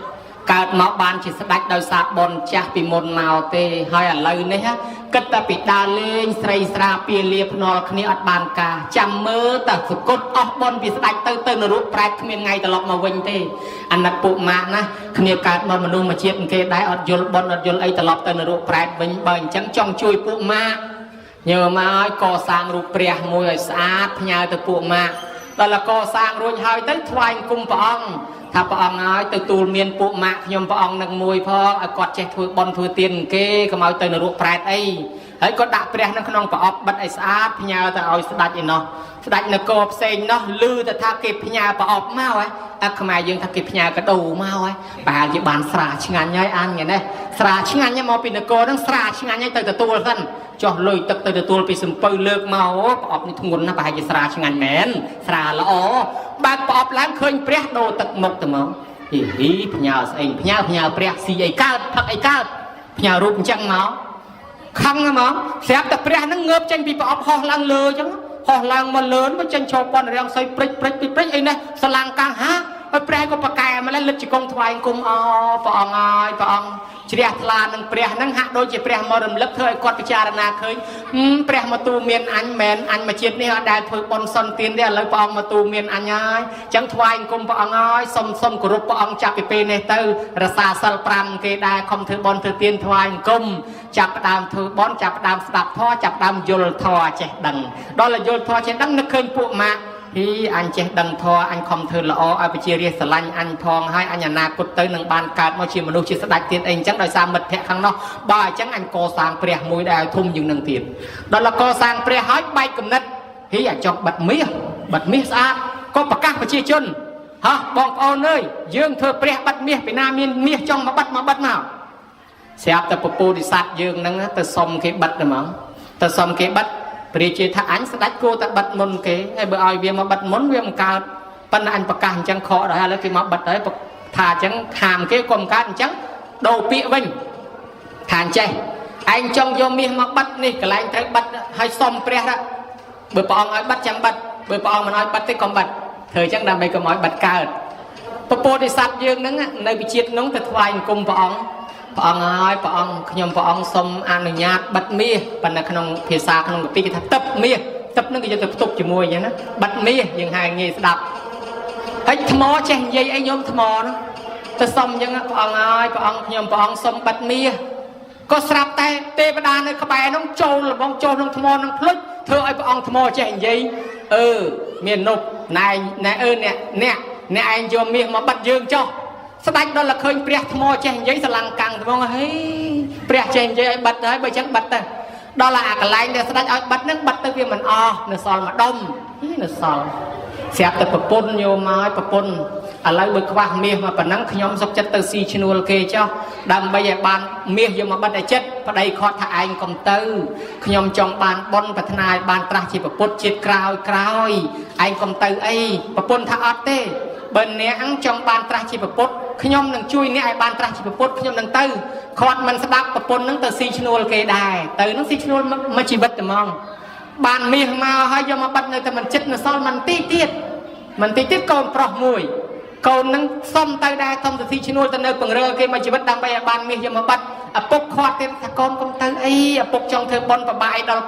កើតមកបានជាស្ដេចដោយសារបុណ្យចាស់ពីមុនមកទេហើយឥឡូវនេះគិតតែពីដើរលេងស្រីស្រាពាលាភ្នាល់គ្នាអត់បានការចាំមើលតែសកុតអស់បុណ្យពីស្ដេចទៅនរកប្រែតគ្មានថ្ងៃត្រឡប់មកវិញទេអាណិតពួកម៉ាក់ណាគ្នាកើតមកមនុស្សមួយជាតិគេដែរអត់យល់បុណ្យអត់យល់អីត្រឡប់ទៅនរកប្រែតវិញបើអញ្ចឹងចង់ជួយពួកម៉ាក់ញើមកឲ្យកសាងរូបព្រះមួយឲ្យស្អាតផ្ញើទៅពួកម៉ាក់ដល់កសាងរួចហើយទៅថ្វាយអង្គមព្រះអង្គថាព្រះអង្គឲ្យទៅទូលមានពួកម៉ាក់ខ្ញុំព្រះអង្គនឹងមួយផងឲ្យគាត់ចេះធ្វើបុណ្យធ្វើទានគេកុំឲ្យទៅនរកប្រែតអីហើយក៏ដាក់ព្រះនៅក្នុងប្រអប់បិទឲ្យស្អាតផ្ញើទៅឲ្យស្ដេចឯណោះស្ដេចនគរផ្សេងនោះឮទៅថាគេផ្ញើប្រអប់មកអាខ្មែរយើងថាគេផ្ញើកដោមកប្រហែលជាបានស្រាឆ្ងាញ់ហើយអញនេះស្រាឆ្ងាញ់មកពីនគរហ្នឹងស្រាឆ្ងាញ់ហើយទៅទទួលសិនចុះលុយទឹកទៅទទួលពីសំពៅលើកមកប្រអប់នេះធ្ងន់ណាស់ប្រហែលជាស្រាឆ្ងាញ់មែនស្រាល្អបើកប្រអប់ឡើងឃើញព្រះដូរទឹកមុខទៅមកហ៊ីផ្ញើស្អីផ្ញើព្រះស៊ីអីកើតផឹកអីកើតផ្ញើរូបអញ្ចឹងមកខឹងហ្មងស្រាប់តែព្រះហ្នឹងងើបចេញពីប្រអប់ហោះឡើងលើអញ្ចឹងហោះឡើងមកលឿនមកចេញឈរប៉ុនរាំងសីព្រិចអីនេះសឡាំងកាំងហាហើយព្រះក៏ប្រកែម្លេះលិតជង្គង់ថ្វាយគុំអព្រះអង្គហើយព្រះអង្គជ្រះថ្លានឹងព្រះហ្នឹងហាក់ដូចជាព្រះមករំលឹកធ្វើឲ្យគាត់ពិចារណាឃើញព្រះមកទូមានអញមែនអញមកជាតិនេះអត់ដែលធ្វើបុណ្យសន្តានទេឥឡូវព្រះអង្គមកទូមានអញហើយអញ្ចឹងថ្វាយគុំព្រះអង្គហើយសុំគោរពព្រះអង្គចាប់ពីពេលនេះទៅរសាសិល5គេដែរខំធ្វើបុណ្យធ្វើទានថ្វាយគុំចាប់ផ្ដើមធ្វើបុណ្យចាប់ផ្ដើមស្ដាប់ធម៌ចាប់ផ្ដើមយល់ធម៌ចេះដឹងដល់យល់ធម៌ចេះដឹងនឹកឃើញពួកម៉ាក់អញចេះដឹងធម៌អញខំធ្វើល្អឲ្យប្រជារាស្ត្រស្រឡាញ់អញផងហើយអញអនាគតទៅនឹងបានកើតមកជាមនុស្សជាស្ដេចទៀតអីអញ្ចឹងដោយសារមិត្តភក្តិខាងនោះបើអញ្ចឹងអញកសាងព្រះមួយដែលធំជាងនឹងទៀតដល់កសាងព្រះហើយបែកគំនិតអាចង់បិទមាសស្អាតក៏ប្រកាសប្រជាជនហ៎បងប្អូនអើយយើងធ្វើព្រះបិទមាសពីណាមានមាសចង់មកបិទមកស្រាប់តែពពុទ្ធិស័ក្តិយើងហ្នឹងទៅសុំគេបិទតែហ្មងទៅសុំគេបិទព្រះជាថាអញស្ដេចគួរតែបិទមុនគេហើយបើឲ្យវាមកបិទមុនវាមិនកើតប៉ុន្តែអញប្រកាសអញ្ចឹងខកដល់ហើយឥឡូវគេមកបិទហើយថាអញ្ចឹងខាមគេក៏មិនកើតអញ្ចឹង đồ bịa vinh thản chạy anh trong vô miếng mà bắt đi cái anh thấy bắt hay xóm pre đó bởi bọn ai bắt chẳng bắt bởi bọn mà nói bắt thì còn bắt thời chắc là mấy cái mối bắt cao bố đi sát dương nâng nơi bị chết nóng thật hoài cùng bọn ơi bọn nhom bọn xóm ăn nhạt bắt mía bạn là khăn phía xa khăn bị cái tập mía tập nó cái tập tục chỉ mùi vậy nó bắt mía nhưng hai nghề đạp hết thmó chèn dây anh nhôm thmó nó ta xong nhưng bọn ơi bọn nhom bọn xóm bắt mía có sạp tay tê bà đàn này các bạn nó trâu là bóng trâu nó thmó nó plug thưa ơi bọn thmó chèn dây miền nục này nè anh vô miệng mà bắt dương cho sao đánh đó là khơi bẹt thmó chèn giấy lăng căng thì mong ấy bẹt chèn giấy bắt đấy bởi chẳng bắt đây đó là cái lạnh để sao đánh bắt nước bắt tới việc mình nó sòi mà đông nó sòi xẹp từ bậc pôn nhiều mà bậc pôn lấy bậc qua miệng mà bản năng nhóm dọc chất từ si chinu kê cho đâm bây giờ bàn miệng vô mà bắt đại chất và đây khó thà anh công tư nhóm trong bàn bon và thân ai bàn tra chỉ bậc pôn chết cào anh công tư ấy bậc pôn thà ớt tê bên nè ăn trong bàn tra chỉ bậc pôn nhóm nâng chui nè ai bàn tra chỉ bậc pôn nhóm nâng tư khó mình sẽ đáp bậc pôn nâng từ si chinu kê đài từ nâng si chinu mà chỉ vật mong bàn miệng mà hay vô mà bắt nơi ta mình chết nó sao mình tí tiết con prọ mùi con nâng xông tay đai thông từ thi chinu ta nơi bằng rơ kia mà chỉ bắt đăng bây bàn miệng vô mà bắt bốc khoát tên con công tư ấy bốc trong thơ bon và bài đó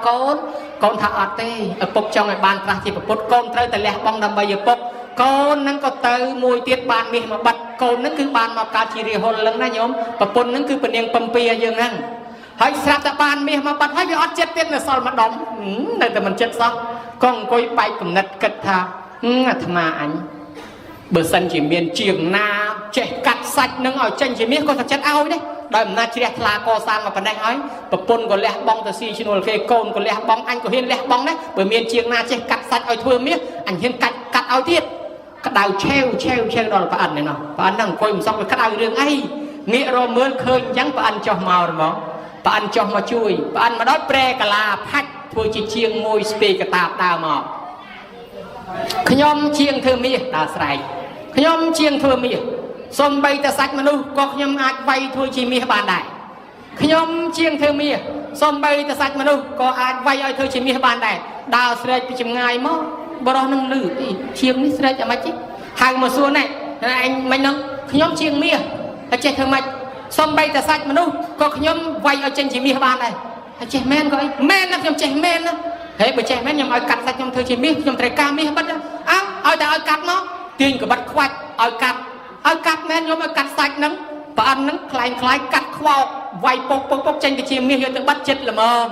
con thả ọt tê bốc trong ngày bàn ra chỉ bốc con tới ta lẹ bong đăng bây giờ bốc con nâng có tới mùi tiết bàn miệng mà bắt con nâng cứ bàn mà cá chỉ rì hồn lưng na nhóm và con nâng cứ bên yên bầm bia dương nâng hãy sạp ta bàn miệng mà bắt hãy bị ọt chết tiết là sao mà đóng nơi ta mình chết sao con coi bay cùng nật cất tha mà anh bữa sân chỉ miền trường na chạy cắt sạch nâng ở chân chỉ miếng con thật chất ao đấy đời na chỉ đẹp là co san mà phần đây nói bậc pôn có lẽ bong từ si chinu kê côn có lẽ bong anh có hiên lẽ bong đấy bởi miền trường na chạy cắt sạch ở thưa miếng anh hiên cắt ao tiết cắt đào treo đó là anh này nào anh đang coi xong rồi cắt đào đường ấy nghĩa rồi mới khơi trắng anh cho màu rồi mà anh cho mà chui anh mà đói pre cả là phách thôi chỉ chiêng môi spe cả tạp đào mà nhóm chiêng thơ mía đã sải nhóm chiêng thơ mía xôm bay ta sạch mà nu có nhóm ai vay thôi chỉ mía bàn đại nhóm chiêng thơ mía xôm bay ta sạch mà nu có ai vay ai thôi chỉ mía bàn đại đào sải bị chừng ngày mà bao đó nâng lử chiêng mía sải chả mấy chứ hàng mà xua này anh mình nâng nhóm chiêng mía chạy thơ mạch xôm bay ta sạch mà nu có nhóm vay ai trên chỉ mía bàn đại chạy men gọi men là nhóm chạy men đó thế bởi trẻ mấy nhầm ai cắt sạch trong thời chỉ biết nhầm trái cam biết bắt ai ta ai cắt nó tiền của bắt khoạch ai cắt men nhầm ai cắt sạch nắng và ăn nắng khai cắt khoa vay bốc tranh cái chim miếng hiện tượng bắt chết là mờm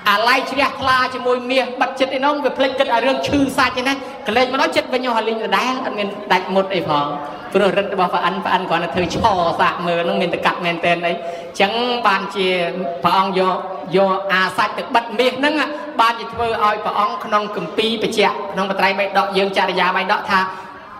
lai chỉ đẹp la chỉ môi miếng bắt chết nó về plek kết rương chư sạch như này cái lên mà nói chết với nhau hà linh là đáng ăn mình đặt một để phở vừa rồi rất bảo phải ăn còn là thời cho sạc mờ nó mình tự cắt men tên đấy chẳng bàn chia phải ông vô sạch được bắt miếng nâng bàn chỉ vừa oi phải ông không cầm pi phải chẹt không phải tay bay đọ dương chả giá bay đọ tha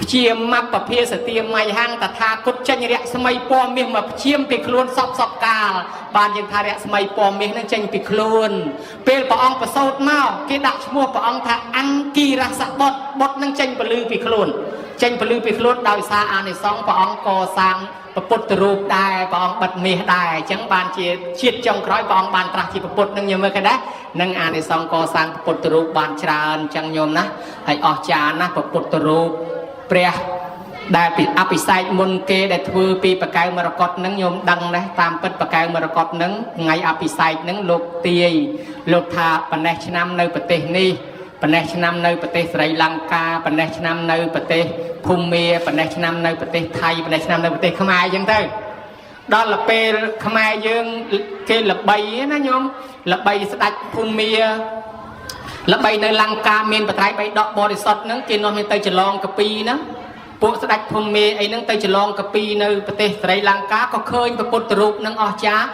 chia map và phía sở tiêm mày hang ta tha cốt chân như vậy sớm po miếng mà chiêm bị luôn sọc cà bàn dương tha vậy sớm po miếng năng chân bị luônពេលព្រះអង្គប្រសូតមកគេដាក់ឈ្មោះព្រះអង្គថាអង្គីរសបុត្រនឹងចេញពលឺពីខ្លួនចេញពលឺពីខ្លួនដោយសារអានិសង្សព្រះអង្គកសាងពុទ្ធរូបដែរព្រះអង្គបិទមាសដែរអញ្ចឹងបានជាជាតិចុងក្រោយព្រះអង្គបានត្រាស់ជាពុទ្ធនឹងញោមមើលគេដែរនឹងអានិសង្សកសាងពុទ្ធរូបបានច្រើនអញ្ចឹងញោមណាហើយអស្ចារ្យណាស់ពុទ្ធរូបព្រះដែលពីអភិសេកមុនគេដែលធ្វើពីបកៅមរកតនឹងញោមដឹងដែរតាមពិតបកៅមរកតនឹងថ្ងៃអភិសេកនឹងលោកទាយលោកថាប៉ុណ្ណេះឆ្នាំនៅប្រទេសនេះប៉ុណ្ណេះឆ្នាំនៅប្រទេសស្រីលង្កាប៉ុណ្ណេះឆ្នាំនៅប្រទេសភូមាប៉ុណ្ណេះឆ្នាំនៅប្រទេសថៃប៉ុណ្ណេះឆ្នាំនៅប្រទេសខ្មែរអញ្ចឹងទៅដល់ទៅពេលខ្មែរយើងគេល្បីណាញោមល្បីស្ដេចភូមាល្បីនៅលង្កាមានបត្រៃបីដកបរិសុទ្ធហ្នឹងគេនាំទៅច្រឡងកាពីហ្នឹងពួកស្ដេចភូមាអីហ្នឹងទៅច្រឡងកាពីនៅប្រទេសស្រីលង្កាក៏ឃើញពុទ្ធរូបហ្នឹងអស្ចារ្យ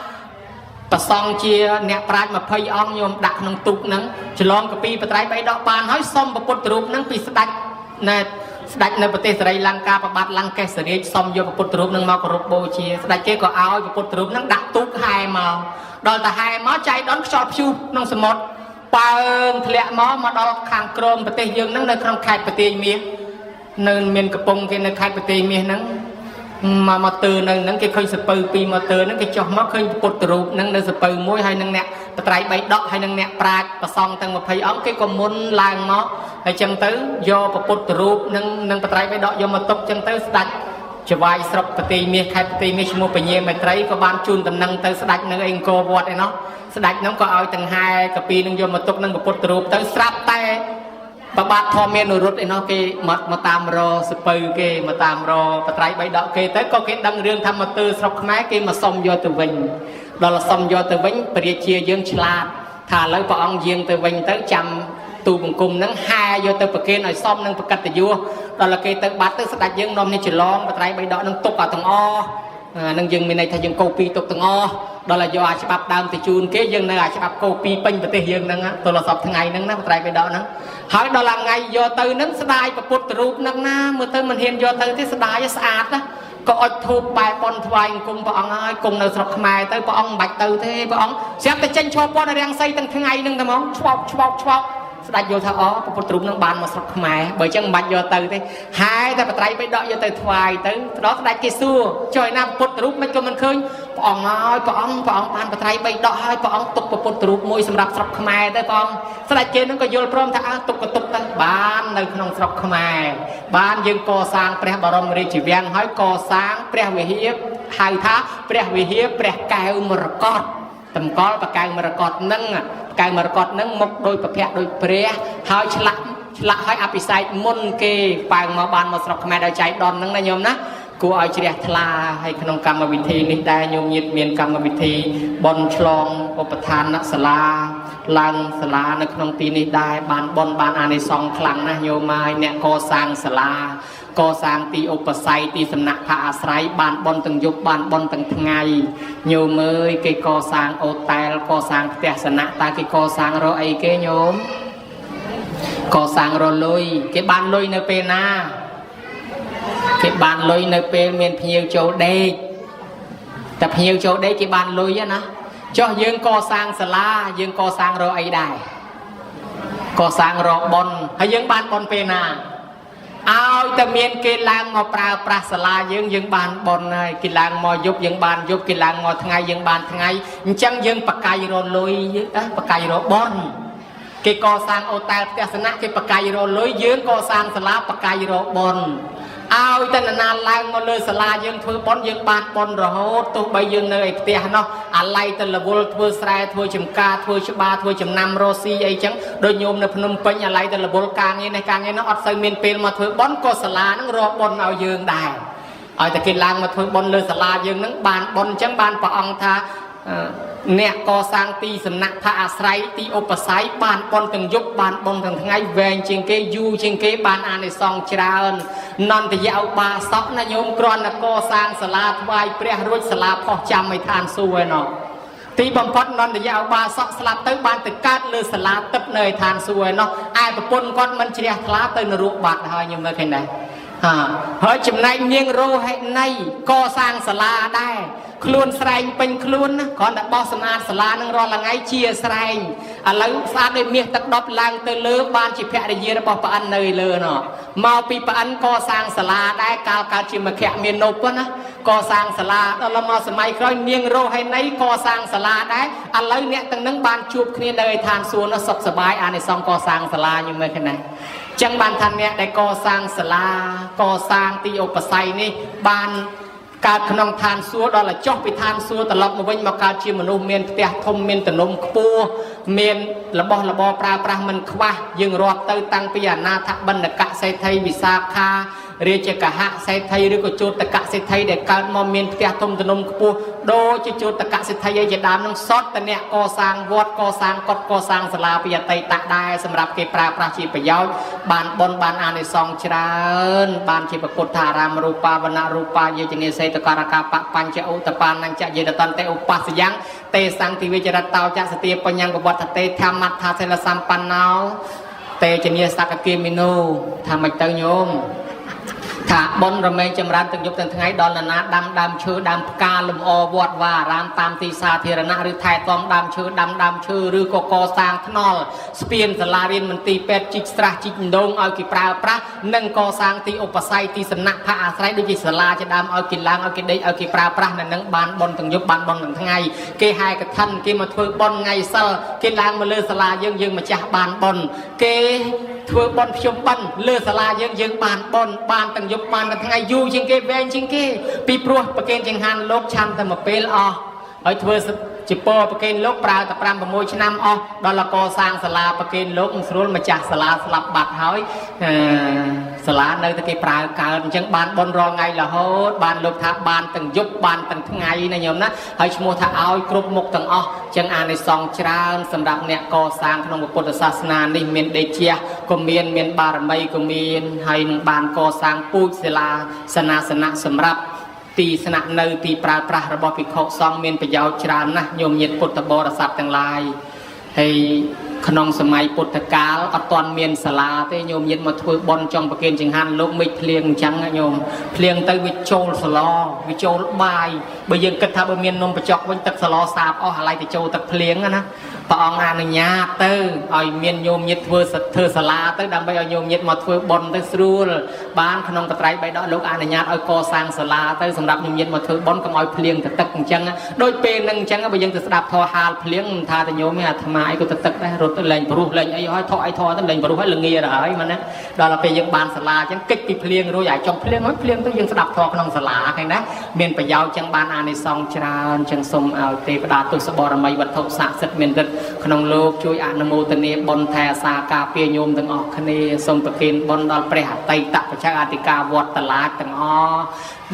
ប្រសង់ជាអ្នកប្រាជ្ញ20អង្គញោមដាក់ក្នុងទូកហ្នឹងច្រឡងកាពីបត្រៃបីដកបានហើយសុំពុទ្ធរូបហ្នឹងពីស្ដេចនៅប្រទេសស្រីលង្កាប្របាទលង្កេសរាជសុំយកពុទ្ធរូបហ្នឹងមកគោរពបូជាស្ដេចគេក៏ឲ្យពុទ្ធរូបហ្នឹងដាក់ទូកហែមកដល់តែហែមកចៃដន្យខ្យល់ព្យុះក្នុងសមុទ្របើងធ្លាក់មកដល់ខាងក្រមប្រទេសយើងហ្នឹងនៅក្នុងខេត្តប្រទេសមាសនៅមានកំពង់គេនៅខេត្តប្រទេសមាសហ្នឹង មកទើនឹងគេឃើញសពៅពីមកទើនឹងគេចោះមកឃើញពុទ្ធរូបនឹងនៅសពៅមួយហើយនឹងអ្នកបត្រៃបីដកហើយនឹងអ្នកប្រាជ្ញប្រសងទាំង20អង្គគេក៏មុនឡើងមកហើយចឹងទៅយកពុទ្ធរូបនឹងបត្រៃបីដកយកមកទុកចឹងទៅស្ដេចចវាយស្រុកប្រទេសមាសខេត្តប្រទេសមាសឈ្មោះពញាមេត្រីក៏បានជូនដំណឹងទៅស្ដេចនៅអង្គរវត្តឯណោះស្ដេចនឹងក៏ឲ្យទាំងហែកាពីនឹងយកមកទុកនឹងពុទ្ធរូបទៅស្រាប់តែប្របាទធម្មមាននរុតឯណោះគេមកតាមរសពៅគេមកតាមរបត្រៃបីដកគេទៅក៏គេដឹងរឿងថាមកទើស្រុកខ្មែរគេមកសុំយកទៅវិញដល់សុំយកទៅវិញព្រះរាជាយើងឆ្លាតថាឥឡូវព្រះអង្គយាងទៅវិញទៅចាំទូបង្គំនឹងហែយកទៅប្រគេនឲ្យសមនឹងប្រកតយុះដល់គេទៅបាត់ទៅស្ដេចយើងនាំនេះច្រឡងបត្រៃបីដកនឹងទុកឲ្យទាំងអស់នឹងយើងមានន័យថាយើងកូពីទុកទាំងអស់ដល់ឲ្យយកអាច្បាប់ដើមទៅជូនគេយើងនៅអាច្បាប់កូពីពេញប្រទេសយើងហ្នឹងទល់សពថ្ងៃហ្នឹងណាបត្រៃបីដកហ្នឹងហើយដល់ថ្ងៃយកទៅហ្នឹងស្ដាយពុទ្ធរូបហ្នឹងណាមើលទៅមិនហ៊ានយកទៅទេស្ដាយស្អាតណាក៏អុជធូបបែបប៉ុនថ្វាយអង្គមព្រះអង្គហើយគង់នៅស្រុកខ្មែរទៅព្រះអង្គមិនបាច់ទៅទេព្រះអង្គស្រាប់តែចេញឈរពាន់រាំងសីទាំងថ្ងៃហ្នឹងតែហ្មងឆ្វោកស្ដេចយល់ថាអូពុទ្ធរូបនឹងបានមកស្រុកខ្មែរបើអញ្ចឹងមិនបាច់យកទៅទេហើយតែបត្រៃបីដកយកទៅថ្វាយទៅដល់ស្ដេចគេសួរចុះឯណាពុទ្ធរូបមិនក៏មិនឃើញព្រះអង្គហើយព្រះអង្គបានបត្រៃបីដកហើយព្រះអង្គទុកពុទ្ធរូបមួយសម្រាប់ស្រុកខ្មែរទៅព្រះអង្គស្ដេចគេនឹងក៏យល់ព្រមថាទុកក៏ទុកទៅបាននៅក្នុងស្រុកខ្មែរបានយើងកសាងព្រះបរមរាជវាំងហើយកសាងព្រះវិហារហៅថាព្រះវិហារព្រះកែវមរកតតម្កល់បកែវមរកតនឹងកែវមរកតនឹងមុខដោយប្រភៈដោយព្រះហើយឆ្លាក់ឲ្យអភិសេកមុនគេប៉ាងមកបានមកស្រុកខ្មែរដោយចៃដន្យហ្នឹងណាញោមណាគួរឲ្យជ្រះថ្លាហើយក្នុងកម្មវិធីនេះដែរញោមញាតិមានកម្មវិធីបន់ឆ្លងឧបឋានសាលាឡើងសាលានៅក្នុងទីនេះដែរបានបន់បានអានិសង្ឃខ្លាំងណាស់ញោមហើយអ្នកកសាងសាលាកសាងទីឧបស័យទីសំណាក់ផាអាស្រ័យបានបន់ទាំងយប់បានបន់ទាំងថ្ងៃញោមអើយគេកសាងអូតែលកសាងផ្ទះសំណាក់តើគេកសាងរកអីគេញោមកសាងរកលុយគេបានលុយនៅពេលណាគេបានលុយនៅពេលមានភ្ញៀវចូលដេកតែភ្ញៀវចូលដេកគេបានលុយណាចុះយើងកសាងសាលាយើងកសាងរកអីដែរកសាងរកបន់ហើយយើងបានបន់ពេលណាឲ្យតែមានគេឡើងមកប្រើប្រាស់សាលាយើងបានបន់ហើយគេឡើងមកយប់យើងបានយប់គេឡើងមកថ្ងៃយើងបានថ្ងៃអញ្ចឹងយើងបកាយរលុយបកាយរបន់គេកសាងអូតែលផ្ទះសំណាក់គេបកាយរលុយយើងកសាងសាលាបកាយរបន់ឲ្យតែនរណាឡើងមកលើសាលាយើងធ្វើបន់យើងបានបន់រហូតទោះបីយើងនៅឯផ្ទះនោះអាឡ័យទៅរវល់ធ្វើស្រែធ្វើចំការធ្វើច្បារធ្វើចំណាំរស់ស៊ីអីចឹងដូចញោមនៅភ្នំពេញអាឡ័យទៅរវល់ការងារនេះការងារនោះអត់សូវមានពេលមកធ្វើបន់ក៏សាលានឹងរកបន់ឲ្យយើងដែរឲ្យតែគេឡើងមកធ្វើបន់លើសាលាយើងនឹងបានបន់អញ្ចឹងបានព្រះអង្គថាអ្នកកសាងទីសំណាក់ផាអាស្រ័យទីឧបស័យបានបន់ទាំងយប់បានបន់ទាំងថ្ងៃវែងជាងគេយូរជាងគេបានអានិសង្ឃច្រើននន្តយឧបាសកណាញោមគ្រាន់តែកសាងសាលាថ្វាយព្រះរួចសាលាផុសចាំឲ្យឋានសួគ៌ឯណោះទីបំផុតនន្តយឧបាសកស្លាប់ទៅបានទៅកើតលើសាលាទឹកនៅឯឋានសួគ៌ឯណោះឯប្រពន្ធគាត់មិនជ្រះថ្លាទៅនរកបាត់ហើយញោមមើលឃើញដែរហើយចំណែកនាងរោហិណីកសាងសាលាដែរខ្លួនស្រែងពេញខ្លួនណាគ្រាន់តែបោះសម្អាតសាលានឹងរាល់ថ្ងៃជាស្រែងឥឡូវស្អាតដូចមាសទឹកដប់ឡើងទៅលើបានជាភរិយារបស់ប្អិននៅលើណោះមកពីប្អិនកសាងសាលាដែរកាលកើតជាមគ្គមាននប់ណាកសាងសាលាដល់មកសម័យក្រោយនាងរោហិណីកសាងសាលាដែរឥឡូវអ្នកទាំងនឹងបានជួបគ្នានៅឯឋានសួគ៌នោះសុខសប្បាយអានិសង្ឃកសាងសាលាញមើលឃើញណាចឹងបានថាអ្នកដែលកសាងសាលាកសាងទីឧបស័យនេះបានកើតក្នុងឋានសួគ៌ដល់ចុះពីឋានសួគ៌ត្រឡប់មកវិញមកកើតជាមនុស្សមានផ្ទះធំមានទំនំខ្ពស់មានរបស់របរប្រើប្រាស់មិនខ្វះយើងរាប់ទៅតាំងពីអនាថបណ្ឌកសេដ្ឋីវិសាខារាជកហសេដ្ឋីឬក៏ជោតកសេដ្ឋីដែលកើតមកមានផ្ទះធំទំនំខ្ពស់ដូចជាជោតកសេដ្ឋីឯជាដើមនឹងសតតអ្នកកសាងវត្តកសាងកុដិកសាងសាលាពីអតីតដែរសម្រាប់គេប្រើប្រាស់ជាប្រយោជន៍បានបុណ្យបានអានិសង្ឃច្រើនបានជាពុទ្ធារាមរូបាវនរូបាយេជនេសេតករកាបបញ្ចឧតបានញ្ចយេតតន្តិឧបស្សយ៉ាងទេសង្ឃវិជរតោចសទាបញ្ញងវត្តតេធម្មថាសិលសម្បណ្ណោតេជនីសកគិមិនោថាមិនទៅញោម ថាបនរមែងចម្រើនទាំងយប់ទាំងថ្ងៃដល់ណាដើមឈើដើមផ្កាលំអវត្តវាអារាមតាមទីសាធារណៈឬថែទាំដើមឈើដើមឈើឬក៏កសាងថ្នល់ស្ពានសាលារៀនមន្ទីរពេទ្យជីកស្រះជីកដងឲ្យគេប្រើប្រាស់និងកសាងទីឧបស័យទីសំណាក់ផាអាស្រ័យដូចជាសាលាជាដើមឲ្យគេឡើងឲ្យគេដេកឲ្យគេប្រើប្រាស់នៅនឹងបានបនទាំងយប់បានបនទាំងថ្ងៃគេហែកឋិនគេមកធ្វើបនថ្ងៃសិលគេឡើងមកលើសាលាយើងម្ចាស់បានបនគេធ្វើបនខ្ញុំបនលើសាលាយើងបានបនបានទាំងយប់បានទាំងថ្ងៃយូរជាងគេវែងជាងគេពីព្រោះប្រកេនចង្ហាន់លោកឆាន់តែមួយពេលអស់ហើយធ្វើជាពរប្រកេនលោកប្រើតែ5 6ឆ្នាំអស់ដល់កសាងសាលាប្រកេនលោកស្រួលម្ចាស់សាលាស្លាប់បាត់ហើយសាលានៅតែគេប្រើកើតអញ្ចឹងបានបនរងថ្ងៃរហូតបានលោកថាបានទាំងយប់បានទាំងថ្ងៃណាញោមណាហើយឈ្មោះថាឲ្យគ្រប់មុខទាំងអស់អញ្ចឹងអានិសង្សច្រើនសម្រាប់អ្នកកសាងក្នុងពុទ្ធសាសនានេះមានដេជះក៏មានបារមីក៏មានហើយនឹងបានកសាងពូជសាលាសនាសនៈសម្រាប់ទីស្នាក់នៅទីប្រើប្រាស់របស់ភិក្ខុសង្ឃមានប្រយោជន៍ច្រើនណាស់ញោមញាតិពុទ្ធបរិស័ទទាំងឡាយហើយក្នុងសម័យពុទ្ធកាលអត់ទាន់មានសាលាទេញោមញាតិមកធ្វើបន់ចង់ប្រគេនចង្ហាន់លោកមេឃភ្លៀងអញ្ចឹងញោមភ្លៀងទៅវាចូលសឡវាចូលបាយបើយើងគិតថាបើមាននំបញ្ចុកវិញទឹកសឡសាបអស់ហើយទៅចូលទឹកភ្លៀងណាព្រះអង្គអនុញ្ញាតទៅឲ្យមានញោមញាតិធ្វើសាលាទៅដើម្បីឲ្យញោមញាតិមកធ្វើបន់ទៅស្រួលបានក្នុងបត្រៃបៃដកលោកអនុញ្ញាតឲ្យកសាងសាលាទៅសម្រាប់ញោមញាតិមកធ្វើបន់កុំឲ្យភ្លៀងទៅទឹកអញ្ចឹងដូចពេលហ្នឹងអញ្ចឹងបើយើងទៅស្ដាប់ធម៌ហាលភ្លៀងថាតែញោមអាត្មាអីក៏ទៅទឹកដែររត់ទៅលេងព្រោះលេងអីហើយថោអីថោទៅលេងព្រោះហើយល្ងាទៅហើយមែនណាដល់ទៅពេលយើងបានសាលាអញ្ចឹងកិច្ចពីភ្លៀងរួចឲ្យចុងភ្លៀងហើយភ្លៀងទៅយើងស្ដាប់ធម៌ក្នុងសាលាឃើញណាមានប្រយោជន៍អញ្ចឹងបានអានិសង្សច្រើនអញ្ចឹងសូមឲ្យទេវតាទុសបរមីវត្ថុស័ក្តិសិទ្ធិមានឫទ្ធិក្នុងលោកជួយអនុមោទនាបុណ្យថែអាសាការពារញោមទាំងអស់គ្នាសូមប្រគេនបុណ្យដល់ព្រះអតីតបច្ច័យអធិការវត្តតឡាចទាំងអស់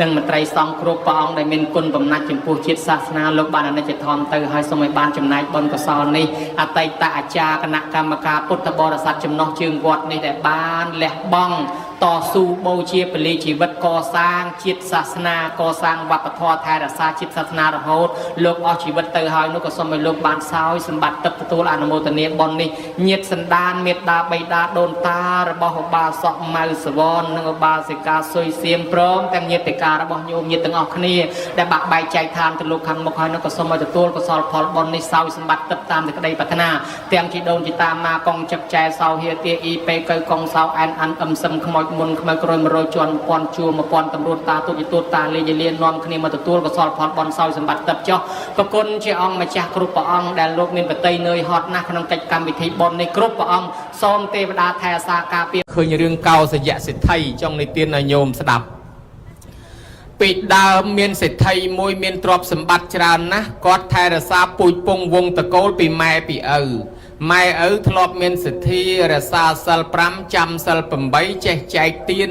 និងមន្ត្រីសង្ឃគ្រប់ព្រះអង្គដែលមានគុណបំណាច់ចំពោះជាតិសាសនាលោកបានអនិច្ចធម៌ទៅហើយសូមឲ្យបានចំណែកបុណ្យកុសលនេះអតីតអាចារ្យគណៈកម្មការពុទ្ធបរិស័ទចំណុះជើងវត្តនេះដែលបានលះបង់តស៊ូបូជាពលីជីវិតកសាងជាតិសាសនាកសាងវប្បធម៌ថែរក្សាជាតិសាសនារហូតលោកអស់ជីវិតទៅហើយនោះក៏សូមឲ្យលោកបានសោយសម្បត្តិទឹកទទួលអនុមោទនាបុណ្យនេះញាតិសន្តានមេត្តាបិតាដូនតារបស់ឧបាសកម៉ៅសវននិងឧបាសិកាសុយសៀមព្រមទាំងញាតិការរបស់ញោមញាតិទាំងអស់គ្នាដែលបាក់បែកចែកឋានទៅលោកខាងមុខហើយនោះក៏សូមឲ្យទទួលកុសលផលបុណ្យនេះសោយសម្បត្តិទឹកតាមសេចក្តីប្រាថ្នាទាំងជីដូនជីតាម៉ាកងចឹកចែសោហៀទាអ៊ីពេកៅកងសោអែនអានអឹមសឹមខ្មោចមុនខ្មៅក្រោយ100ជាន់1000ជួរ1000តម្រួតតាទុយទូតតាលេយលាននាំគ្នាមកទទួលកុសលផលបុណ្យសោយសម្បត្តិទឹកចុះប្រគុណជាអង្គម្ចាស់គ្រប់ព្រះអង្គដែលលោកមានបតីនឿយហត់ណាស់ក្នុងកិច្ចកម្មវិធីបុណ្យនេះគ្រប់ព្រះអង្គសូមទេវតាថែអាសាការពារឃើញរឿងកោសយៈសិទ្ធិចង់និទានឲ្យញោមស្ដាប់ពីដើមមានសេដ្ឋីមួយមានទ្រព្យសម្បត្តិច្រើនណាស់គាត់ថែរក្សាពូជពងវងតកូលពីម៉ែពីឪម៉ែឪធ្លាប់មានសទ្ធារក្សាសិល5ចាំសិល8ចេះចែកទាន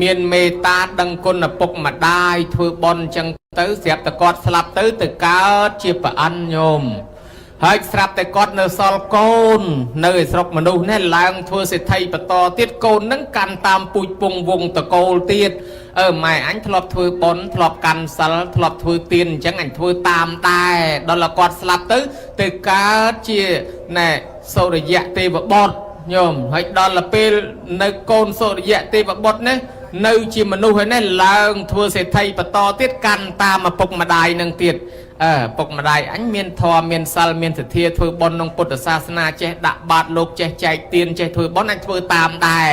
មានមេត្តាដឹងគុណឪពុកម្ដាយធ្វើបុណ្យចឹងទៅស្រាប់តែគាត់ស្លាប់ទៅកើតជាប្រអិនញោមហើយស្រាប់តែគាត់នៅសល់កូននៅឯស្រុកមនុស្សនេះឡើងធ្វើសេដ្ឋីបន្តទៀតកូននឹងកាន់តាមពូជពងវងតកូលទៀតម៉ែអញធ្លាប់ធ្វើបុណ្យធ្លាប់កាន់សិលធ្លាប់ធ្វើទានអញ្ចឹងអញធ្វើតាមដែរដល់គាត់ស្លាប់ទៅកើតជាណែសូរយៈទេវបុត្រញោមហើយដល់ពេលនៅកូនសូរយៈទេវបុត្រនេះនៅជាមនុស្សហើយនេះឡើងធ្វើសេដ្ឋីបន្តទៀតកាន់តាមឪពុកម្ដាយនឹងទៀតពុកម្ដាយអញមានធម៌មានសិលមានសទ្ធាធ្វើបុណ្យក្នុងពុទ្ធសាសនាចេះដាក់បាតលោកចេះចែកទានចេះធ្វើបុណ្យអញធ្វើតាមដែរ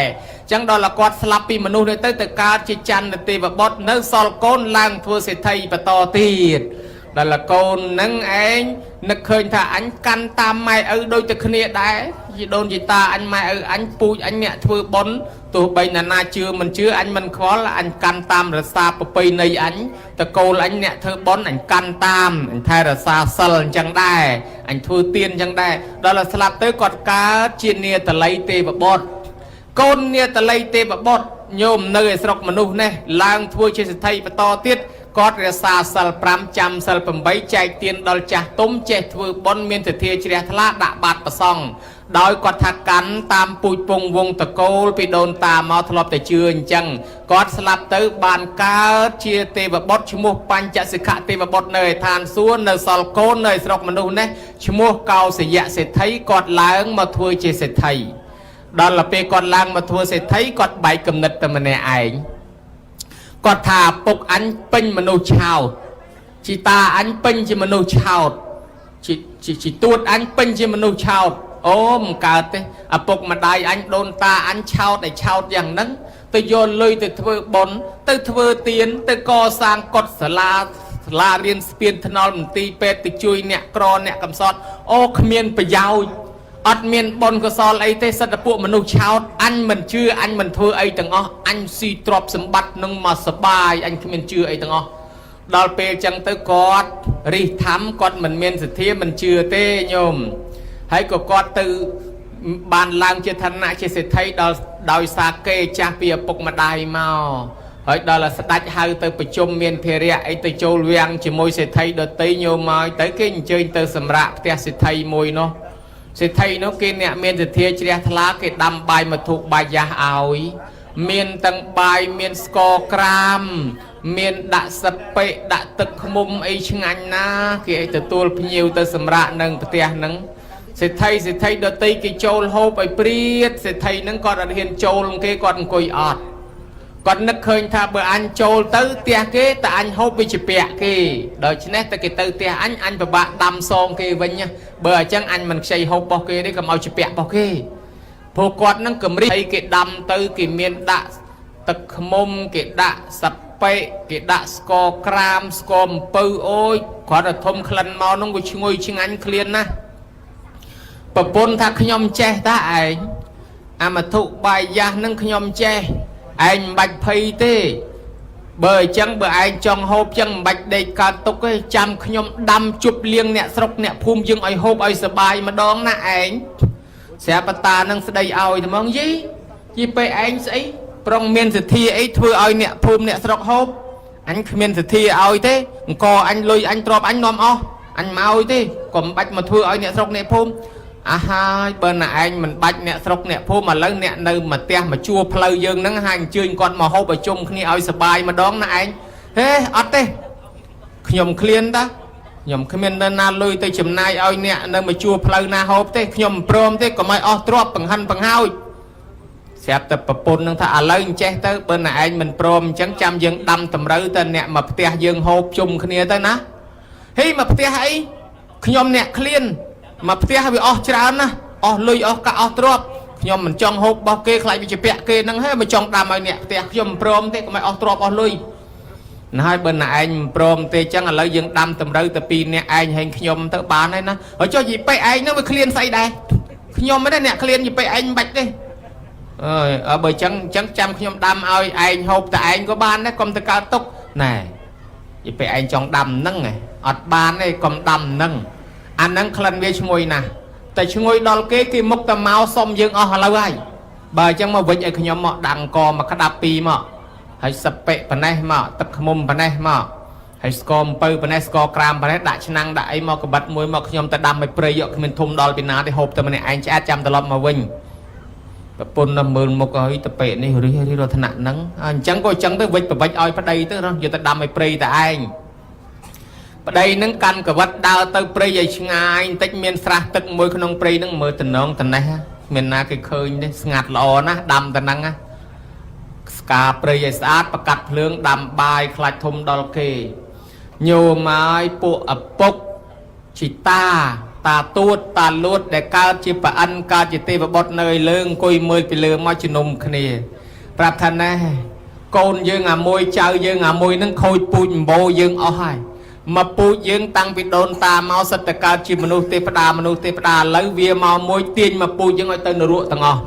ចឹងដល់គាត់ស្លាប់ពីមនុស្សនេះទៅកើតជាច័ន្ទទេវបុត្រនៅសល់កូនឡើងធ្វើសេដ្ឋីបន្តទៀតដល់កូននឹងឯងនឹកឃើញថាអញកាន់តាមម៉ែឪដូចតែគ្នាដែរជីដូនជីតាអញម៉ែឪអញពូជអញអ្នកធ្វើបុណ្យទោះបីណាជឿមិនជឿអញមិនខ្វល់អញកាន់តាមរសាប្រពៃណីអញតកូលអញអ្នកធ្វើបុណ្យអញកាន់តាមអញថែរសាសិលអញ្ចឹងដែរអញធ្វើទានអញ្ចឹងដែរដល់ស្លាប់ទៅគាត់កើតជានាតល័យទេវបុត្រកូននាតល័យទេវបុត្រញោមនៅឯស្រុកមនុស្សនេះឡើងធ្វើជាសេដ្ឋីបន្តទៀតគាត់រក្សាសិល5ចាំសិល8ចែកទានដល់ចាស់ទុំចេះធ្វើបុណ្យមានសទ្ធាជ្រះថ្លាដាក់បាតប្រសង់ដោយគាត់ថាកាន់តាមពូជពងវងតកូលពីដូនតាមកធ្លាប់តែជឿអញ្ចឹងគាត់ស្លាប់ទៅបានកើតជាទេវបុត្រឈ្មោះបញ្ចសិខៈទេវបុត្រនៅឯឋានសួគ៌នៅសល់កូននៅស្រុកមនុស្សនេះឈ្មោះកោសយៈសេដ្ឋីគាត់ឡើងមកធ្វើជាសេដ្ឋីដល់ពេលគាត់ឡើងមកធ្វើសេដ្ឋីគាត់បែកគំនិតតែម្នាក់ឯង គាត់ថាពុកអញពេញមនុស្សឆោតជីតាអញពេញជាមនុស្សឆោតជីទួតអញពេញជាមនុស្សឆោតអូមិនកើតទេឪពុកម្ដាយអញដូនតាអញឆោតឲ្យឆោតយ៉ាងហ្នឹងទៅយកលុយទៅធ្វើបុណ្យទៅធ្វើទានទៅកសាងកុដិសាលារៀនស្ពានថ្នល់មន្ទីរពេទ្យទៅជួយអ្នកក្រអ្នកកំសត់អូគ្មានប្រយោជន៍អត់មានបុណ្យកុសលអីទេសិតតែពួកមនុស្សឆោតអញមិនជឿអញមិនធ្វើអីទាំងអស់អញស៊ីទ្រព្យសម្បត្តិនឹងមកសបាយអញគ្មានជឿអីទាំងអស់ដល់ពេលចឹងទៅគាត់រិះធម្មគាត់មិនមានសទ្ធាមិនជឿទេញោមហើយក៏គាត់ទៅបានឡើងជាឋានៈជាសេដ្ឋីដល់ដោយសារគេចាស់ពីឪពុកម្ដាយមកហើយដល់ស្ដេចហៅទៅប្រជុំមានភារៈអីទៅចូលវាំងជាមួយសេដ្ឋីដតីញោមមកទៅគេអញ្ជើញទៅសម្រាប់ផ្ទះសេដ្ឋីមួយនោះសេដ្ឋីនោះគេអ្នកមានសទ្ធាជ្រះថ្លាគេដាំបាយមកធូបបាយយ៉ាស់ឲ្យមានទាំងបាយមានស្ករក្រាមមានដាក់សប៉ិដាក់ទឹកឃ្មុំអីឆ្ងាញ់ណាគេឲ្យទទួលភ្ញៀវទៅសម្រាប់នឹងផ្ទះហ្នឹងសេដ្ឋីដតីគេចូលហូបឲ្យព្រាតសេដ្ឋីហ្នឹងគាត់អត់ហ៊ានចូលគេគាត់អង្គុយអត់គាត់នឹកឃើញថាបើអញចូលទៅផ្ទះគេតែអញហូបវិជ្ជពៈគេដូច្នេះតែគេទៅផ្ទះអញពិបាកដាំសងគេវិញបើអញ្ចឹងអញមិនខ្ចីហូបរបស់គេទេកុំឲ្យជពៈរបស់គេព្រោះគាត់នឹងកម្រិតគេដាំទៅគេមានដាក់ទឹកឃ្មុំគេដាក់សប៉ិគេដាក់ស្ករក្រាមស្ករអំពៅអូយគាត់ទៅធំក្លិនមកនោះវាឈ្ងុយឆ្ងាញ់ឃ្លានណាស់ប្រពន្ធថាខ្ញុំចេះតាឯងអាមធុបាយយ៉ាស់នឹងខ្ញុំចេះឯងមិនបាច់ភ័យទេបើអញ្ចឹងបើឯងចង់ហូបចឹងមិនបាច់ដេកកើតទុកទេចាំខ្ញុំដាំជប់លៀងអ្នកស្រុកអ្នកភូមិយើងឲ្យហូបឲ្យសបាយម្ដងណាឯងស្រាប់បតានឹងស្ដីឲ្យតែហ្មងយីពេលឯងស្អីប្រុងមានសទ្ធាអីធ្វើឲ្យអ្នកភូមិអ្នកស្រុកហូបអញគ្មានសទ្ធាឲ្យទេអង្គអញលុយអញទ្រព្យអញនាំអស់អញមកឲ្យទេកុំបាច់មកធ្វើឲ្យអ្នកស្រុកអ្នកភូមិអាហើយបើណាឯងមិនបាច់អ្នកស្រុកអ្នកភូមិឥឡូវអ្នកនៅមកផ្ទះមកជួផ្លូវយើងហ្នឹងហើយអញ្ជើញគាត់មកហូបឲ្យជុំគ្នាឲ្យសបាយម្ដងណាឯងហេអត់ទេខ្ញុំឃ្លានតាខ្ញុំគ្មាននៅណាលុយទៅចំណាយឲ្យអ្នកនៅមកជួផ្លូវណាហូបទេខ្ញុំមិនព្រមទេកុំឲ្យអស់ទ្រព្យបង្ហិនបង្ហើយស្រាប់តែប្រពន្ធនឹងថាឥឡូវអញ្ចេះទៅបើណាឯងមិនព្រមអញ្ចឹងចាំយើងដាំតម្រូវទៅអ្នកមកផ្ទះយើងហូបជុំគ្នាទៅណាហេមកផ្ទះអីខ្ញុំអ្នកឃ្លានមកផ្ទះវាអស់ច្រើនណាអស់លុយអស់កាក់អស់ទ្រព្យខ្ញុំមិនចង់ហូបរបស់គេខ្លាចវាជាពាក់គេហ្នឹងហើយមិនចង់ដាំឲ្យអ្នកផ្ទះខ្ញុំមិនព្រមទេកុំឲ្យអស់ទ្រព្យអស់លុយណាហើយបើណាឯងមិនព្រមទេចឹងឥឡូវយើងដាំតម្រូវទៅពីរអ្នកឯងហែងខ្ញុំទៅបានហើយណាហើយចុះយីពេឯងហ្នឹងវាឃ្លានស្អីដែរខ្ញុំមិនដែរអ្នកឃ្លានយីពេឯងមិនបាច់ទេអើបើចឹងចាំខ្ញុំដាំឲ្យឯងហូបតែឯងក៏បានដែរកុំទៅកើតទុកណែយីពេឯងចង់ដាំហ្នឹងអត់បានទេកុំដាំហ្នឹងអាហ្នឹងក្លិនវាឈ្ងុយណាស់តែឈ្ងុយដល់គេមុខតែមកសុំយើងអស់ឥឡូវហើយបើអញ្ចឹងមកវិញឲ្យខ្ញុំមកដាក់អង្គមកក្តាប់ពីរមកហើយសប៉ិប៉ណេះមកទឹកឃ្មុំប៉ណេះមកហើយស្ករអំពៅប៉ណេះស្ករក្រាមប៉ណេះដាក់ឆ្នាំងដាក់អីមកកបិតមួយមកខ្ញុំទៅដាំឲ្យព្រៃយកគ្មានធំដល់ពីណាទេហូបតែម្នាក់ឯងឆ្អែតចាំត្រឡប់មកវិញប្រពន្ធមើលមុខឲ្យទៅពេកនេះរិះរត់ថ្នាក់ហ្នឹងអញ្ចឹងក៏អញ្ចឹងទៅវិចប្រវិចឲ្យប្តីទៅយកទៅដាំឲ្យព្រៃតែឯងប្តីនឹងកាន់កវិតដើរទៅព្រៃឲ្យឆ្ងាយបន្តិចមានស្រះទឹកមួយក្នុងព្រៃនឹងមើលតំណងតំណេះមានណាគេឃើញទេស្ងាត់ល្អណាស់ដាំតែហ្នឹងស្ការព្រៃឲ្យស្អាតប្រកាត់ភ្លើងដាំបាយខ្លាច់ធំដល់គេញោមហើយពួកឪពុកជីតាទួតតាលួតដែលកើតជាប្រអិនកើតជាទេវបុត្រនៅឲ្យលើអង្គុយមើលពីលើមកជំនុំគ្នាប្រាប់ថាណែកូនយើងអាមួយចៅយើងអាមួយនឹងខូចពូជម្បោយើងអស់ហើយមកពូជយើងតាំងពីដូនតាមកសិតតែកើតជាមនុស្សទេវតាឥឡូវវាមកមួយទាញមកពូជយើងឲ្យទៅនរកទាំងអស់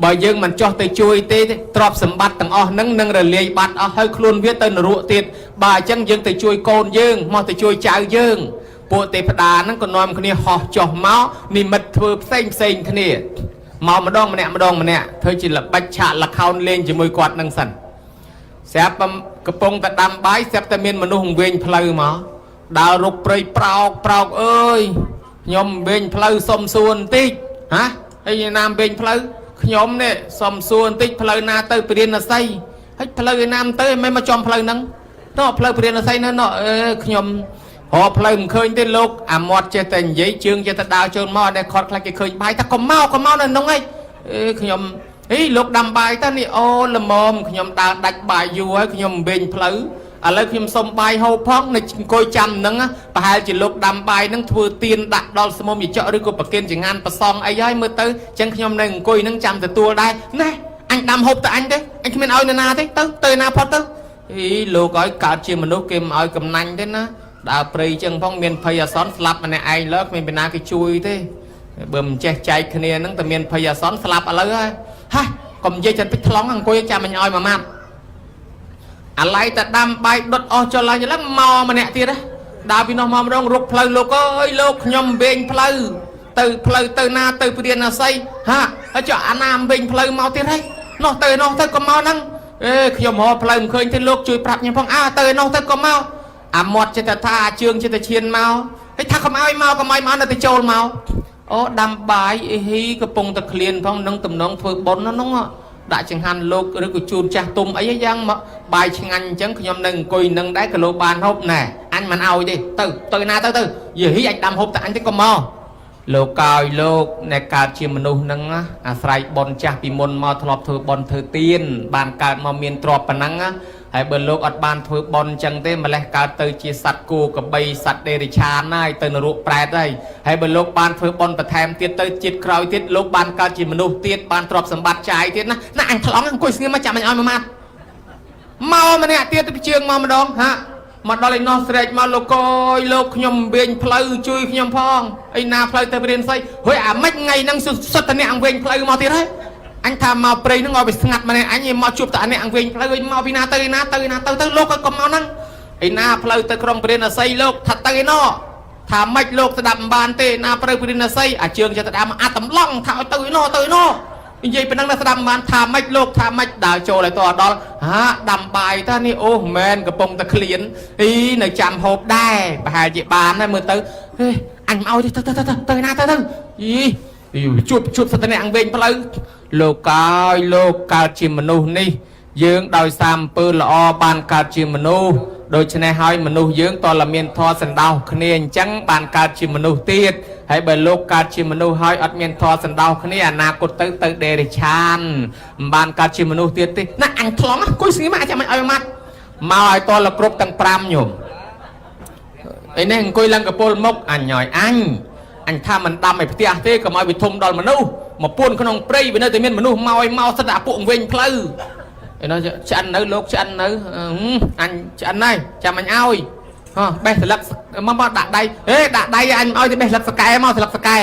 បើយើងមិនចោះទៅជួយទេទ្រព្យសម្បត្តិទាំងអស់ហ្នឹងនឹងរលាយបាត់អស់ហើយខ្លួនវាទៅនរកទៀតបើអញ្ចឹងយើងទៅជួយកូនយើងមកទៅជួយចៅយើងពួកទេវតាហ្នឹងក៏នាំគ្នាហោះចុះមកនិមិត្តធ្វើផ្សេងគ្នាមកម្ដងម្នាក់ធ្វើជាល្បិចឆាកល្ខោនលេងជាមួយគាត់នឹងសិនស្រាប់កំពុងតែដាំបាយស្រាប់តែមានមនុស្សវែងផ្លូវមកដើររុកព្រៃប្រោកអើយខ្ញុំវែងផ្លូវសុំសួរបន្តិចហ៎ហើយណាមវែងផ្លូវខ្ញុំនេះសុំសួរបន្តិចផ្លូវណាទៅព្រានសីហើយផ្លូវឯណាមទៅមិនមកចំផ្លូវហ្នឹងទៅផ្លូវព្រានសីនៅខ្ញុំរកផ្លូវមិនឃើញទេលោកអាមាត់ចេះតែនិយាយជើងចេះតែដើរចូលមកតែខត់ខ្លាចគេឃើញបាយតែកុំមកនៅក្នុងឯងខ្ញុំ ហីលោកដាំបាយតានេះអូល្មមខ្ញុំដើរដាច់បាយយូរហើយខ្ញុំវិញផ្លូវឥឡូវខ្ញុំសុំបាយហូបផងនៅអង្គុយចាំហ្នឹងប្រហែលជាលោកដាំបាយហ្នឹងធ្វើទៀនដាក់ដល់ស្មុំយចកឬក៏ប្រគិនចងានប្រសងអីហើយមើលទៅចឹងខ្ញុំនៅអង្គុយហ្នឹងចាំទទួលដែរណែអញដាំហូបទៅអញទេអញគ្មានឲ្យនរណាទេទៅណាផុតទៅហីលោកឲ្យកើតជាមនុស្សគេមិនឲ្យកំណាញ់ទេណាដើរព្រៃចឹងផងមានភ័យអាសន្នស្លាប់ម្នាក់ឯងលើគ្មានពីណាគេជួយទេបើមិនចេះចែកគ្នាហ្នឹងតែមានភ័យអាសន្នស្លាប់ឥឡូវហើយហាកុំនិយាយចិនពេចថ្លង់អង្គុយចាំអញឲ្យមួយម៉ាត់អាឡៃតែដាំបាយដុតអស់ចុះឡើងមកម្នាក់ទៀតដើរពីនោះមកម្ដងរុកផ្លូវលោកអើយលោកខ្ញុំវិញផ្លូវទៅផ្លូវទៅណាទៅព្រានអាស័យហាហើយចុះអាណាមវិញផ្លូវមកទៀតហើយនោះទៅកុំមកហ្នឹងខ្ញុំរកផ្លូវមិនឃើញទេលោកជួយប្រាប់ខ្ញុំផងទៅនោះទៅកុំមកអាមាត់ចិត្តថាអាជើងចិត្តឈានមកហើយថាកុំឲ្យមកនៅទៅចូលមកអូដាំបាយអីហ៊ីកំពុងតែឃ្លានផងនឹងតំណងធ្វើបុណ្យហ្នឹងដាក់ចង្ហាន់លោកឬក៏ជូនចាស់ទុំអីយ៉ាងមកបាយឆ្ងាញ់អញ្ចឹងខ្ញុំនឹងអង្គុយនឹងដែរក៏លោកបានហូបណែអញមិនឲ្យទេទៅណាទៅយីហ៊ីអញដាំហូបតែអញទៅកុំមកលោកកោយលោកអ្នកកើតជាមនុស្សហ្នឹងអាស្រ័យបុណ្យចាស់ពីមុនមកធ្លាប់ធ្វើបុណ្យធ្វើទានបានកើតមកមានទ្រព្យប៉ុណ្ណឹងហើយបើលោកអត់បានធ្វើបុណ្យអញ្ចឹងទេម្លេះកើតទៅជាសត្វគោក្របីសត្វដេរិឆានហើយទៅនរកប្រែតហើយបើលោកបានធ្វើបុណ្យបន្ថែមទៀតទៅជាតិក្រោយទៀតលោកបានកើតជាមនុស្សទៀតបានទ្រព្យសម្បត្តិចាយទៀតណាអញថ្លង់អង្គុយស្ងៀមមកចាំអញឲ្យមួយម៉ាត់មកម្នាក់ទៀតទៅជើងមកម្ដងមកដល់ឯណោះស្រែកមកលោកអើយលោកខ្ញុំវិញផ្លូវជួយខ្ញុំផងឯណាផ្លូវទៅព្រានស័យហួយអាម៉េចថ្ងៃហ្នឹងសុទ្ធតែអ្នកអង្គវិញផ្លូវមកទៀតហើយអញថាមកព្រៃហ្នឹងឲ្យវាស្ងាត់ម្នាក់អញមកជួបតែអ្នកអង្គវិញផ្លូវមកពីណាទៅណាទៅលោកក៏កុំមកហ្នឹងឯណាផ្លូវទៅក្រុងព្រានស័យលោកថាទៅឯណោះថាម៉េចលោកស្ដាប់មិនបានទេណាព្រៃព្រានស័យអាជើងចិត្តតាមអាតំឡងថាឲ្យទៅឯណោះនិយាយប៉ុណ្ណឹងស្ដាប់មិនបានថាម៉េចលោកថាម៉េចដើរចូលឲ្យតដល់ដាំបាយតានេះអូមែនកំពុងតែឃ្លាននៅចាំហូបដែរប្រហែលជាបានហើយមើលទៅអញមកឲ្យទៅណាទៅជួបសត្វអ្នកអង្គវិញផ្លូវលោកកោយលោកកើតជាមនុស្សនេះយើងដោយសារអំពើល្អបានកើតជាមនុស្សដូច្នេះហើយមនុស្សយើងតើមានធម៌សណ្ដោសគ្នាអញ្ចឹងបានកើតជាមនុស្សទៀតហើយបើលោកកើតជាមនុស្សហើយអត់មានធម៌សណ្ដោសគ្នាអនាគតទៅដេរិឆានមិនបានកើតជាមនុស្សទៀតទេណាអញខ្លងគួយស្ងៀមអាចមិនឲ្យម៉ាត់មកឲ្យតលគ្រប់ទាំង5ញោមឯនេះអង្គុយឡើងកពុលមុខអញញយអញថាមិនដាំឲ្យផ្ទះទេកុំឲ្យវាធំដល់មនុស្សមកពួនក្នុងព្រៃវានៅតែមានមនុស្សមកសិតតែពួកវិញផ្លូវឯនោះឆ្អិននៅលោកឆ្អិននៅអញឆ្អិនហើយចាំអញឲ្យបេះស្លឹកមកដាក់ដៃដាក់ដៃអញឲ្យទៅបេះស្លឹកសកែមកស្លឹកសកែ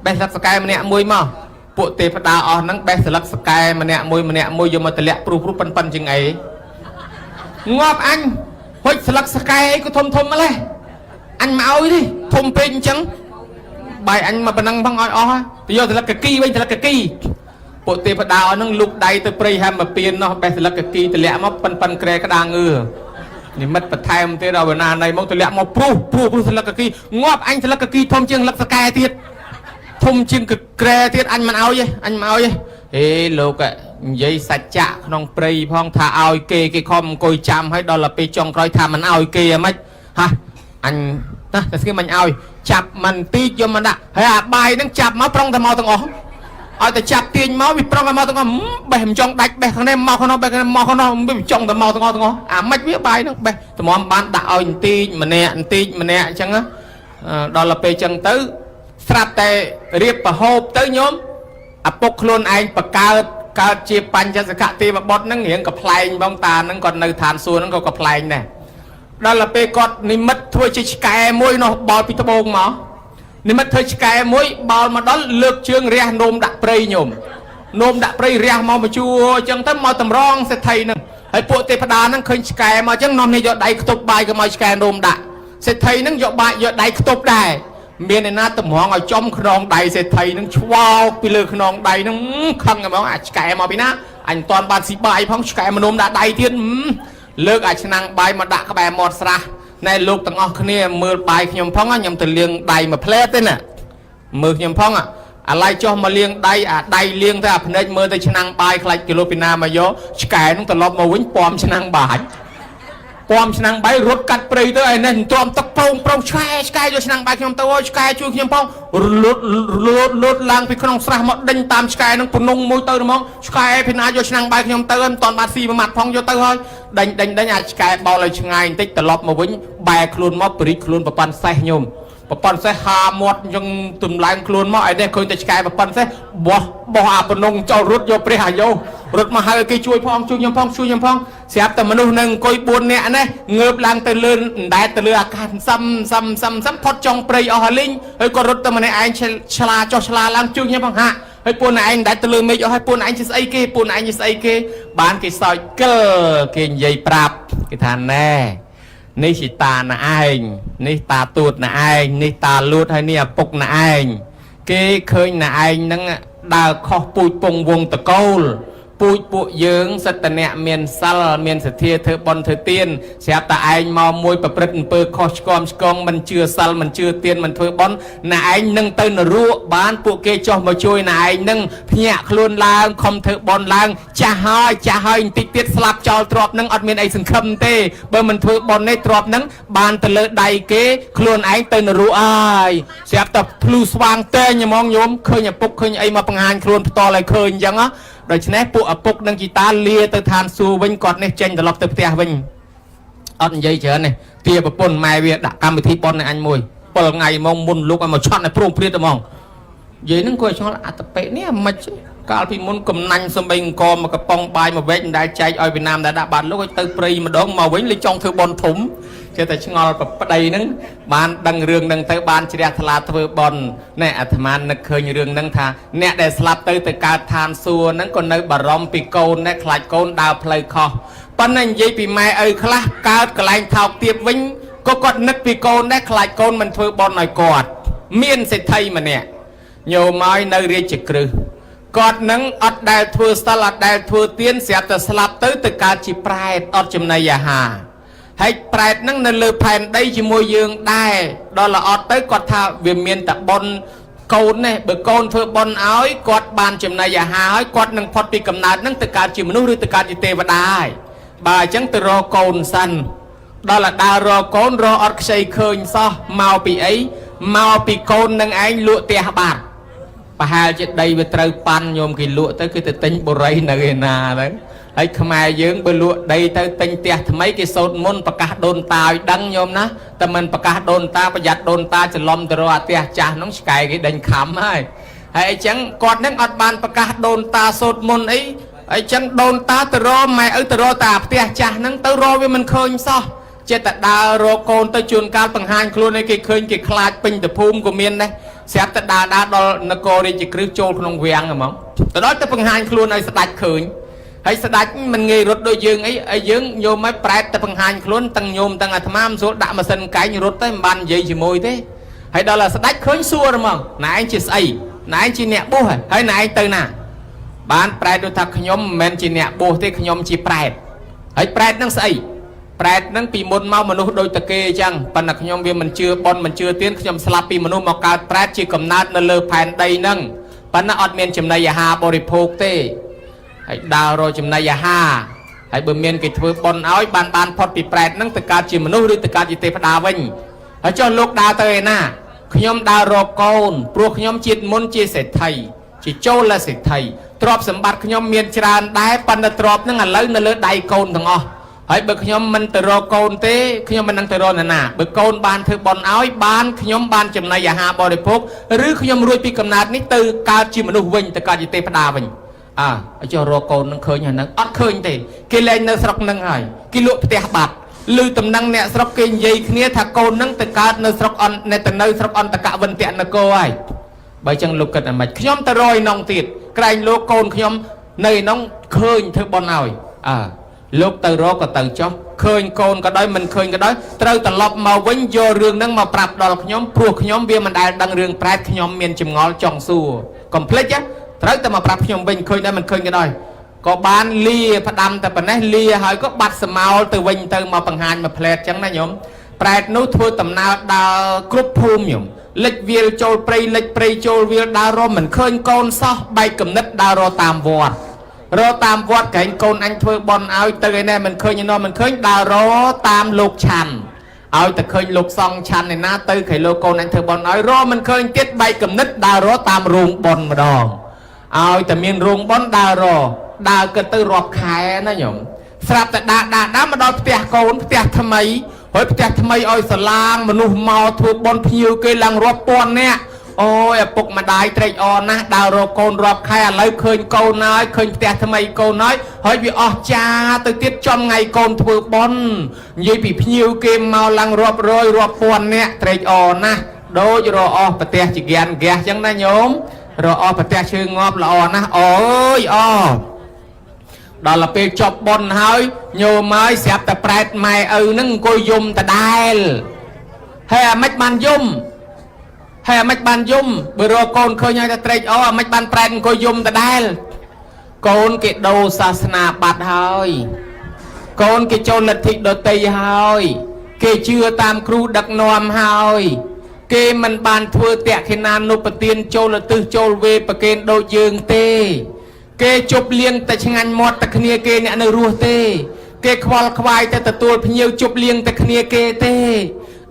បេះស្លឹកសកែម្នាក់មួយមកពួកទេវតាអស់ហ្នឹងបេះស្លឹកសកែម្នាក់មួយយកមកតម្លាក់ព្រុសប៉ិនជាងអីងាប់អញហុចស្លឹកសកែអីក៏ធំម្លេះអញមកឲ្យទេធំពេកអញ្ចឹងបាយអញមកប៉ុណ្ណឹងផងឲ្យអស់ទៅយកស្លឹកកគីវិញស្លឹកកគីពួកទេវតាអស់ហ្នឹងលុកដៃទៅព្រៃហាមពៀននោះបេះស្លឹកកគីតម្លាក់មកប៉ិនក្រែក្តាងនិមិត្តបន្ថែមទៀតដល់វណ្ណាណៃមកតម្លាក់មកព្រុសស្លឹកកគីងាប់អញស្លឹកកគីធំជាងស្លឹកសកែទៀតធំជាងក្រែទៀតអញមិនឲ្យទេលោកនិយាយសច្ចៈក្នុងព្រៃផងថាឲ្យគេខំអង្គុយចាំឲ្យដល់ពេលចុងក្រោយថាមិនឲ្យគេហ្មងអញតែស្គីមិនឲ្យចាប់មិនទីយកមកដាក់ហើយអាបាយហ្នឹងចាប់មកប្រុងតែមកទាំងអស់ឲ្យតែចាប់ទាញមកវាប្រុងតែមកទាំងអស់បេះមិនចង់ដាច់បេះខាងនេះមកខាងនោះបេះខាងនេះមកខាងនោះវាចង់តែមកទាំងអស់អាម៉េចវាបាយហ្នឹងបេះតម្រាំបានដាក់ឲ្យបន្តិចម្នាក់អញ្ចឹងដល់ពេលអញ្ចឹងទៅស្រាប់តែរៀបប្រហូបទៅញោមឪពុកខ្លួនឯងបកើតជាបញ្ចសកទេវបុត្រហ្នឹងរៀងកំ pl ែងបងតាហ្នឹងគាត់នៅឋានសួគ៌ហ្នឹងក៏កំ pl ែងដែរដល់ពេលគាត់និមិត្តធ្វើជាឆ្កែមួយនោះបោលពីត្បូងមកនិមិត្តធ្វើឆ្កែមួយបោលមកដល់លើកជើងរះនោមដាក់ព្រៃញោមនោមដាក់ព្រៃរះមកបញ្ជួអញ្ចឹងទៅមកតម្រង់សេដ្ឋីហ្នឹងហើយពួកទេវតាហ្នឹងឃើញឆ្កែមកអញ្ចឹងនាំនេះយកដៃខ្ទប់បាយក៏មកឆ្កែនោមដាក់សេដ្ឋីហ្នឹងយកបាយយកដៃខ្ទប់ដែរមានឯណាតម្រង់ឲ្យចំខ្នងដៃសេដ្ឋីហ្នឹងឆ្វោកពីលើខ្នងដៃហ្នឹងខឹងហ្មងអាឆ្កែមកពីណាអញមិនតាន់បានស៊ីបាយផងឆ្កែមកនោមដាក់ដៃទៀតលើកអាឆ្នាំងបាយមកដាក់ក្បែរមាត់ស្រះណែលោកទាំងអស់គ្នាមើលបាយខ្ញុំផងខ្ញុំទៅលាងដៃមួយផ្លែទេណាមើលខ្ញុំផងអាឡៃចុះមកលាងដៃអាដៃលាងទៅអាភ្នែកមើលទៅឆ្នាំងបាយខ្លាច់គីឡូពីណាមកយកឆ្កែនឹងត្រឡប់មកវិញពំឆ្នាំងបាយ ปอมชนังใบรถกัดปรีตัวไอ้นั่นตัวมตะโปรงแช่โดยชนังใบขยมตัวแช่ช่วยขยมพองรถลางไปขนมสระหมดดินตามแช่นั่งปุ่นนงมวยตัวมองแช่พินาโยชนังใบขยมตัวตอนมาซีมาหมัดพองโยตัวเฮ้ยดินอาจแช่บอลเลยช่างไงติดตลบมาวิ่งใบคลุนมอปริคลุนประปันใส่ยมประปันใส่หาหมดยังตุ่มลายคลุนมอไอ้เนี่ยเคยแต่แช่ประปันใส่บ่อาปนงเจ้ารถโยปริหายโยรถมาให้กี่ช่วยพองช่วยยมพองเสียบแต่มนุษย์หนึ่งกอยบุญเนี่ยนะเงือบลางตะลืนได้ตะลืออาการซ้ำพอดจงปรีเอาหลิงเฮ้ยก็รถแต่มันในไอ้ชลาจอชลาลางช่วยยมพองฮะเฮ้ยปูนไอ้ได้ตะลือไม่เอาให้ปูนไอ้จะใส่เกปูนไอ้จะใส่เกบ้านกี่ซอยเกลเกยใหญ่ปรับกี่ทานแน่นี่สิตาหน้าไอ้นี่ตาตูดหน้าไอ้นี่ตาลูดให้เนี่ยปกหน้าไอ้เกเคยหน้าไอ้นั่งดาวขอปุยปงวงตะโกลปุยปุยยืงสัตเนะเมียนซัลเมียนสเทียเธอบอลเธอเตียนเสียตาไอ้มอมวยประพฤติเปิดคอสกอมสกองมันเชื่อซัลมันเชื่อเตียนมันเธอบอลนายไอ้นั่งเตือนรู้บ้านปุกเกจอมาช่วยนายนั่งเพียคลุนลางคอมเธอบอลลางจะหอยติดเตียสลับจอลตรอบนั่งอัดเมียนไอ้สังคมเต้เบอร์มันเธอบอลในตรอบนั่งบ้านตะเลไดเกคลุนไอ้เตือนรู้ไอ้เสียตาพลูสว่างเต้ยมองโยมเคยปุกเคยไอ้มาปังงานคลุนต่ออะไรเคยยังอ่ะโดยเฉพาะปุกนังกีตาเลียตัวทานสูวิ่งกอดในเจนตลอดตัวเตียวิ่งอันใหญ่เฉินเนี่ยเตียปนไม่เวียดกรรมวิธีปนในอันมวยปนไงมองมุนลุกมาช็อตในพรุ่งพรีดมองยัยนั่งคุยช็อตอัตเปเนี่ยมันกาลพิมุนกำนันสมัยกอมากระปองใบมาเวทได้ใจอ้อยเวียดนามได้ดับบานลูกไอ้ตือปรีมาดองมาวิ่งเลยจองเธอบอลถุงเจ้าแต่ชงอลแบบประเดี๋ยวนั้นบ้านดังเรื่องดังเตอบ้านเชียร์ทลาเธอบอลในอัธมานนักเคยเรื่องนั้นท่าเนี่ยได้สลับเตอแต่การทานซัวนั้นก็ในบารมปีโกนในคลายโกนดาวเพลย์คอปันนั้นยี่ปีไม้คลาการกลายเท้าเตียบวิ่งก็กดนึกปีโกนได้คลายโกนมันเธอบอลหน่อยกอดเมียนเศรษฐีมันเนี่ยโยมไม้ในเรียจิกรือกอดนังอัดได้เธอสลัดได้เธอเตียนเสียแต่สลับเตอแต่การจีปลายอัดจำนายหาให้แปรนั่งในเลือแผ่นได้จมวยยืงได้ดอลลาร์เต้กอดท่าเวียนเมียนตะบอลโกนเนี่ยเบอร์โกนเพื่อบอลเอาไอ้กอดบานจำนายหาไอ้กอดนั่งพอดปีกำนัดนั่งตะการจิมนุษย์หรือตะการจิเตวได้บ่ายจังตะรอโกนสันดอลลาร์ดารอโกนรออัดใช้เคยซอมาปีไอ้มาปีโกนนั่งไอ้ลุเตียบาดปะหาจะได้ไปเตยปันโยมกินลุเต้คือจะติงบุไรนาเกนาเลยไอ้ขมายยืงไปลุได้เตยติงเตียทำไมกิโซนมุนประกาศโดนตายดังโยมนะแต่มันประกาศโดนตาประหยัดโดนตาจะล้อมตรอเตียจ่าน้องสกายกิดังขำให้ไอ้จังกอดนั่งอัดบานประกาศโดนตาโซนมุนไอ้จังโดนตาตรอไม่ตรอตาเตียจ่านั่งตรอวิมันเคยซอเจตดาโรโกนตะจุนการปังหานครูในกิเคยกิคลาดปิงตะภูมิกุเมียนนะเสียตดาดอลนโกริจิกริโจขนมเวียงอะมั้งแต่น้อยตะปังหานครูในสตัดเคยให้สตัดมันเงยรถโดยยืงไอ้ยืงโยมไม่แปรตะปังหานครูตั้งโยมตั้งอัตมามสุดดามาสันไก่รถเต้บันยี่จิมวยเต้ให้ดอลสตัดเคยซัวอะมั้งนายจิไอนายจิเนี่ยบุ้ให้นายเตยน่ะบ้านแปรดูทักขยมเมนจิเนี่ยบุ้ที่ขยมจิแปรให้แปรนั่งไอแปรนั่งปีมนเมามนุษย์โดยตะเกจังปนักขยมเวียมันเชื่อบอลมันเชื่อเตี้ยนขยมสลับปีมนุษย์มาการแปรจีกำนัดนั่นเลยแผ่นใดนั่งปนักอดเมียนจำนายหาบริโภคเต้ให้ดาวโรจำนายหาให้เบอร์เมียนกิจบอลเอาบานพอดปีแปรนั่งตะการจีมนุษย์หรือตะการจีเตพดาวิญให้เจ้าลูกดาวเตยน่ะขยมดาวโรโกนปลุกขยมจิตมนจีเศรษฐีจีโจและเศรษฐีตรอบสมบัติขยมเมียนจรานได้ปันตรอบนั่งอันเลยนั่นเลยได้โกนทั้งอ๋อให้เบิกขยมมันตรอโกนเต้ขยมมันนั่งตรอน่ะเบิกโกนบานเธอบอลเอาบานขยมบานจำนายหาบริโภคหรือขยมรวยปีกำนัดนี่ตือการจิมนุษย์วิญตะการจิเตพดาวิญเจ้ารอโกนนั่งเคยอย่างนั้นอัดเคยเต้กิเลนนั่งสระนั่งไงกิลุปเตะบัดลือตำนังเนี่ยสระเกยยัยเนี้ยถ้าโกนนั่งตะการนั่งสระอันในแต่นั่งสระอันตะกะวันเตะนั่งโกยใบจังลูกกันอะไรขยมตะรอยน้องติดไกลโลโกนขยมในน้องเคยเธอบอลเอาลูกเตอร์โรก็เตอร์จ๊อกเคยโกนก็ได้มันเคยก็ได้เตอร์ตลบมาวิ่งโยเรื่องนั่งมาปรับดอลขยมพวกขยมเบี้ยมันได้ดังเรื่องแปรขยมเมียนจิมงอลจองสู้คอมเพล็กซ์จ้ะเตอร์แต่มาปรับขยมวิ่งเคยได้มันเคยก็ได้ก็บ้านเลียพดำแต่ปนนี้เลียหายก็บัดสมาลเตอร์วิ่งเตอร์มาปังหานมาเพลทจังนะโยมแปรนู้ทัวตำนาดาวกรุ๊ปภูมิโยมเล็กเวียลโจลเปรย์เล็กเปรย์โจลเวียลดาวโรเหมือนเคยโกนซอใบกำนัดดาวโรตามวอด รอตามวัดแข่งโกนอันเพื่อบอลเอาแต่ไงเนี่ยมันเคยยังนอนมันเคยดาวรอตามลูกชันเอาแต่เคยลูกซองชันในหน้าตื้อไข่โลโกนอันเธอบอลเอารอมันเคยเก็ตใบกับนิดดาวรอตามรูงบอลมาดองเอาแต่มีรูงบอลดาวรอดาวก็ตื้อรอบขายนะโยมสลับแต่ด่ามาดองเปียโกนเปียทำไมเฮ้ยเปียทำไมอ้อยสลางมนุษย์เมาถูกบอลพิวเกลังรอบปอนเนี่ยโอ้ยปุกมาได้เตะออนนะดาวโรโกนรอบใครอะไรเคยโกนน้อยเคยแต่ทำไมโกนน้อยเฮ้ยวิออกจ้าตัวติดจอมไงโกนถือบอลยี่ปีพิวเกมเมาลังรอบโรยรอบปวนเนี่ยเตะออนนะโดยรอออกประเทศจิเกียนแกจังนะโยมรอออกประเทศชื่องอบละออนนะโอ้ยอ้อดอลไปจบบอลเฮ้ยโยมไม้เสียบแต่แปรดไม่นั่งกุยยมแต่ได้เฮ้ยไม่มันยุ่มให้ไม่บานยุ่มเบอร์โกนเคยยังจะเตะอ๋อไม่บานแปลงก็ยุ่มแต่ได้โกนกิโดศาสนาบัดเฮ้ยโกนกิโจลทิโดตีเฮ้ยเกเชื่อตามครูดักนอมเฮ้ยเกมันบานทัวเตะขนานุปเตียนโจลตึโจลเวปเกนโดยืงเตเกจบเลี้ยงแต่ชงานหมดแต่ขเนียเกเนี่ยในรัวเตเกควอลควายแต่ตัวพเนียวจบเลี้ยงแต่ขเนียเกเต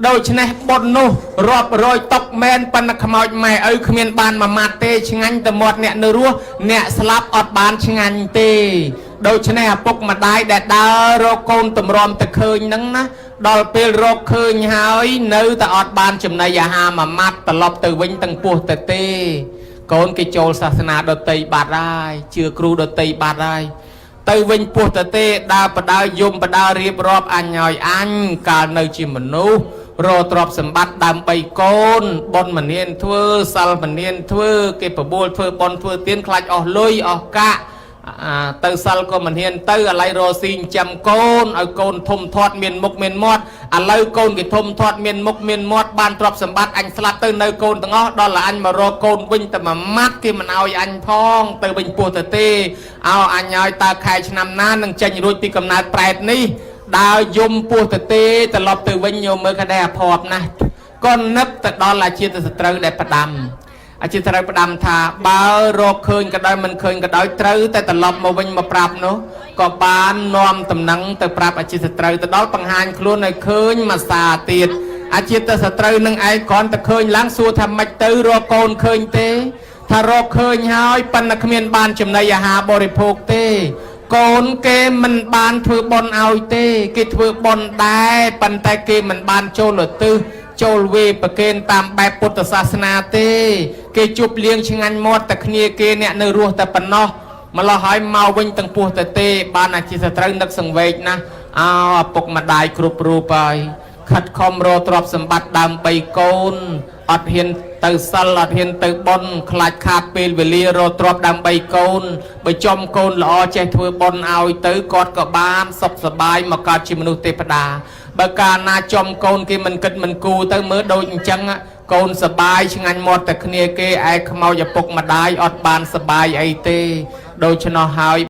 โดยชนะบอลนู้รอบรอยตกแมนปันขมอยไม่ขมิ้นบานมาเตชงันแต่หมดเนี่ยเนื้อรัวเนี่ยสลับอดบานชงันเตโดยชนะปกมาได้แดดดาวโรโกนตุ่มรอมตะเคยนั่งนะดอลเปลโรเคยหายเนื้อแต่อดบานจำนายหามามัดตลบตะวิ่งตั้งปูตะเตโกนกิโจศาสนาโดยตีบาดได้เชื่อครูโดยตีบาดได้ตะวิ่งปูตะเตดาวประดาวยมประดาวเรียบรอบอันย่อยอันการในจิมนุรอตรอบสมบัติดำไปโกนบอลมันเนียนทั่วซัลมันเนียนทั่วเก็บปูลทั่วบอลทั่วเตียนคลายออกลุยออกกะเตอซัลก็มันเนียนเตออะไรโรซิงจำโกนเอาโกนทมทอดเมียนมุกเมียนมอดอะไรโกนกี่ทมทอดเมียนมุกเมียนมอดบานตรอบสมบัติอันสลัดเตอในโกนตั้งอ้อดอลละอันมารอโกนวิ่งแต่มามัดที่มันเอาอันพองเตอเป็นปูตะเตเอาอันย่อยตาใครชนำน้านังจันรุ่ยปีกำนาดแปดนี้ดาวยมปูตะเตตลบตือวิญโยมเมื่อกระแดพอบนะก้อนนับแต่ดอลลาชีตสตร์ได้ประดำอาชีตสตร์ประดำท่าบ่าวโรคเคยกระได้มันเคยกระได้ตร์แต่ตลบมาวิญมาปรับเนาะก็บานนอมตำหนังแต่ปรับอาชีตสตร์แต่ดอลปังหานคล้วนในเคยมาสาติดอาชีตสตร์นั่งไอก่อนแต่เคยล้างสู้ทำไม่ตื้อโรโกนเคยเตถ้าโรคเคยหายปันนักเมียนบานจำนายหาบริโภคเตโกนเกมมันบานถือบอลเอาเต้เกถือบอลได้ปันแต่เกมมันบานโจลตื้อโจลเวปเกนตามแบบพุทธศาสนาเต้เกจุบเลี้ยงชงันหมดแต่ขเนียเกเนี่ยในรัวแต่ปนเนาะมาละหายเมาวิ่งตั้งปูแต่เต้บานอาชีพสตรีนักสังเวชนะเอาปกมาได้ครุบรูไปขัดคอมโรตรอบสมบัติดำไปโกนอัดเห็นตือซัลอัดเห็นตือบอลคลาดขาดเปลเวลีโรตรอบดำใบโกนใบจอมโกนละอใจถือบอลเอาตือกอดกับบานสบสบายมากาชิมนุเตปดาบการนาจอมโกนกีมันกิดมันกูตือเมื่อโดยจังโกนสบายชงันหมดแต่เนียเกไอขมเอาอย่าปกมาได้อดบานสบายไอเตโดยชนะหาย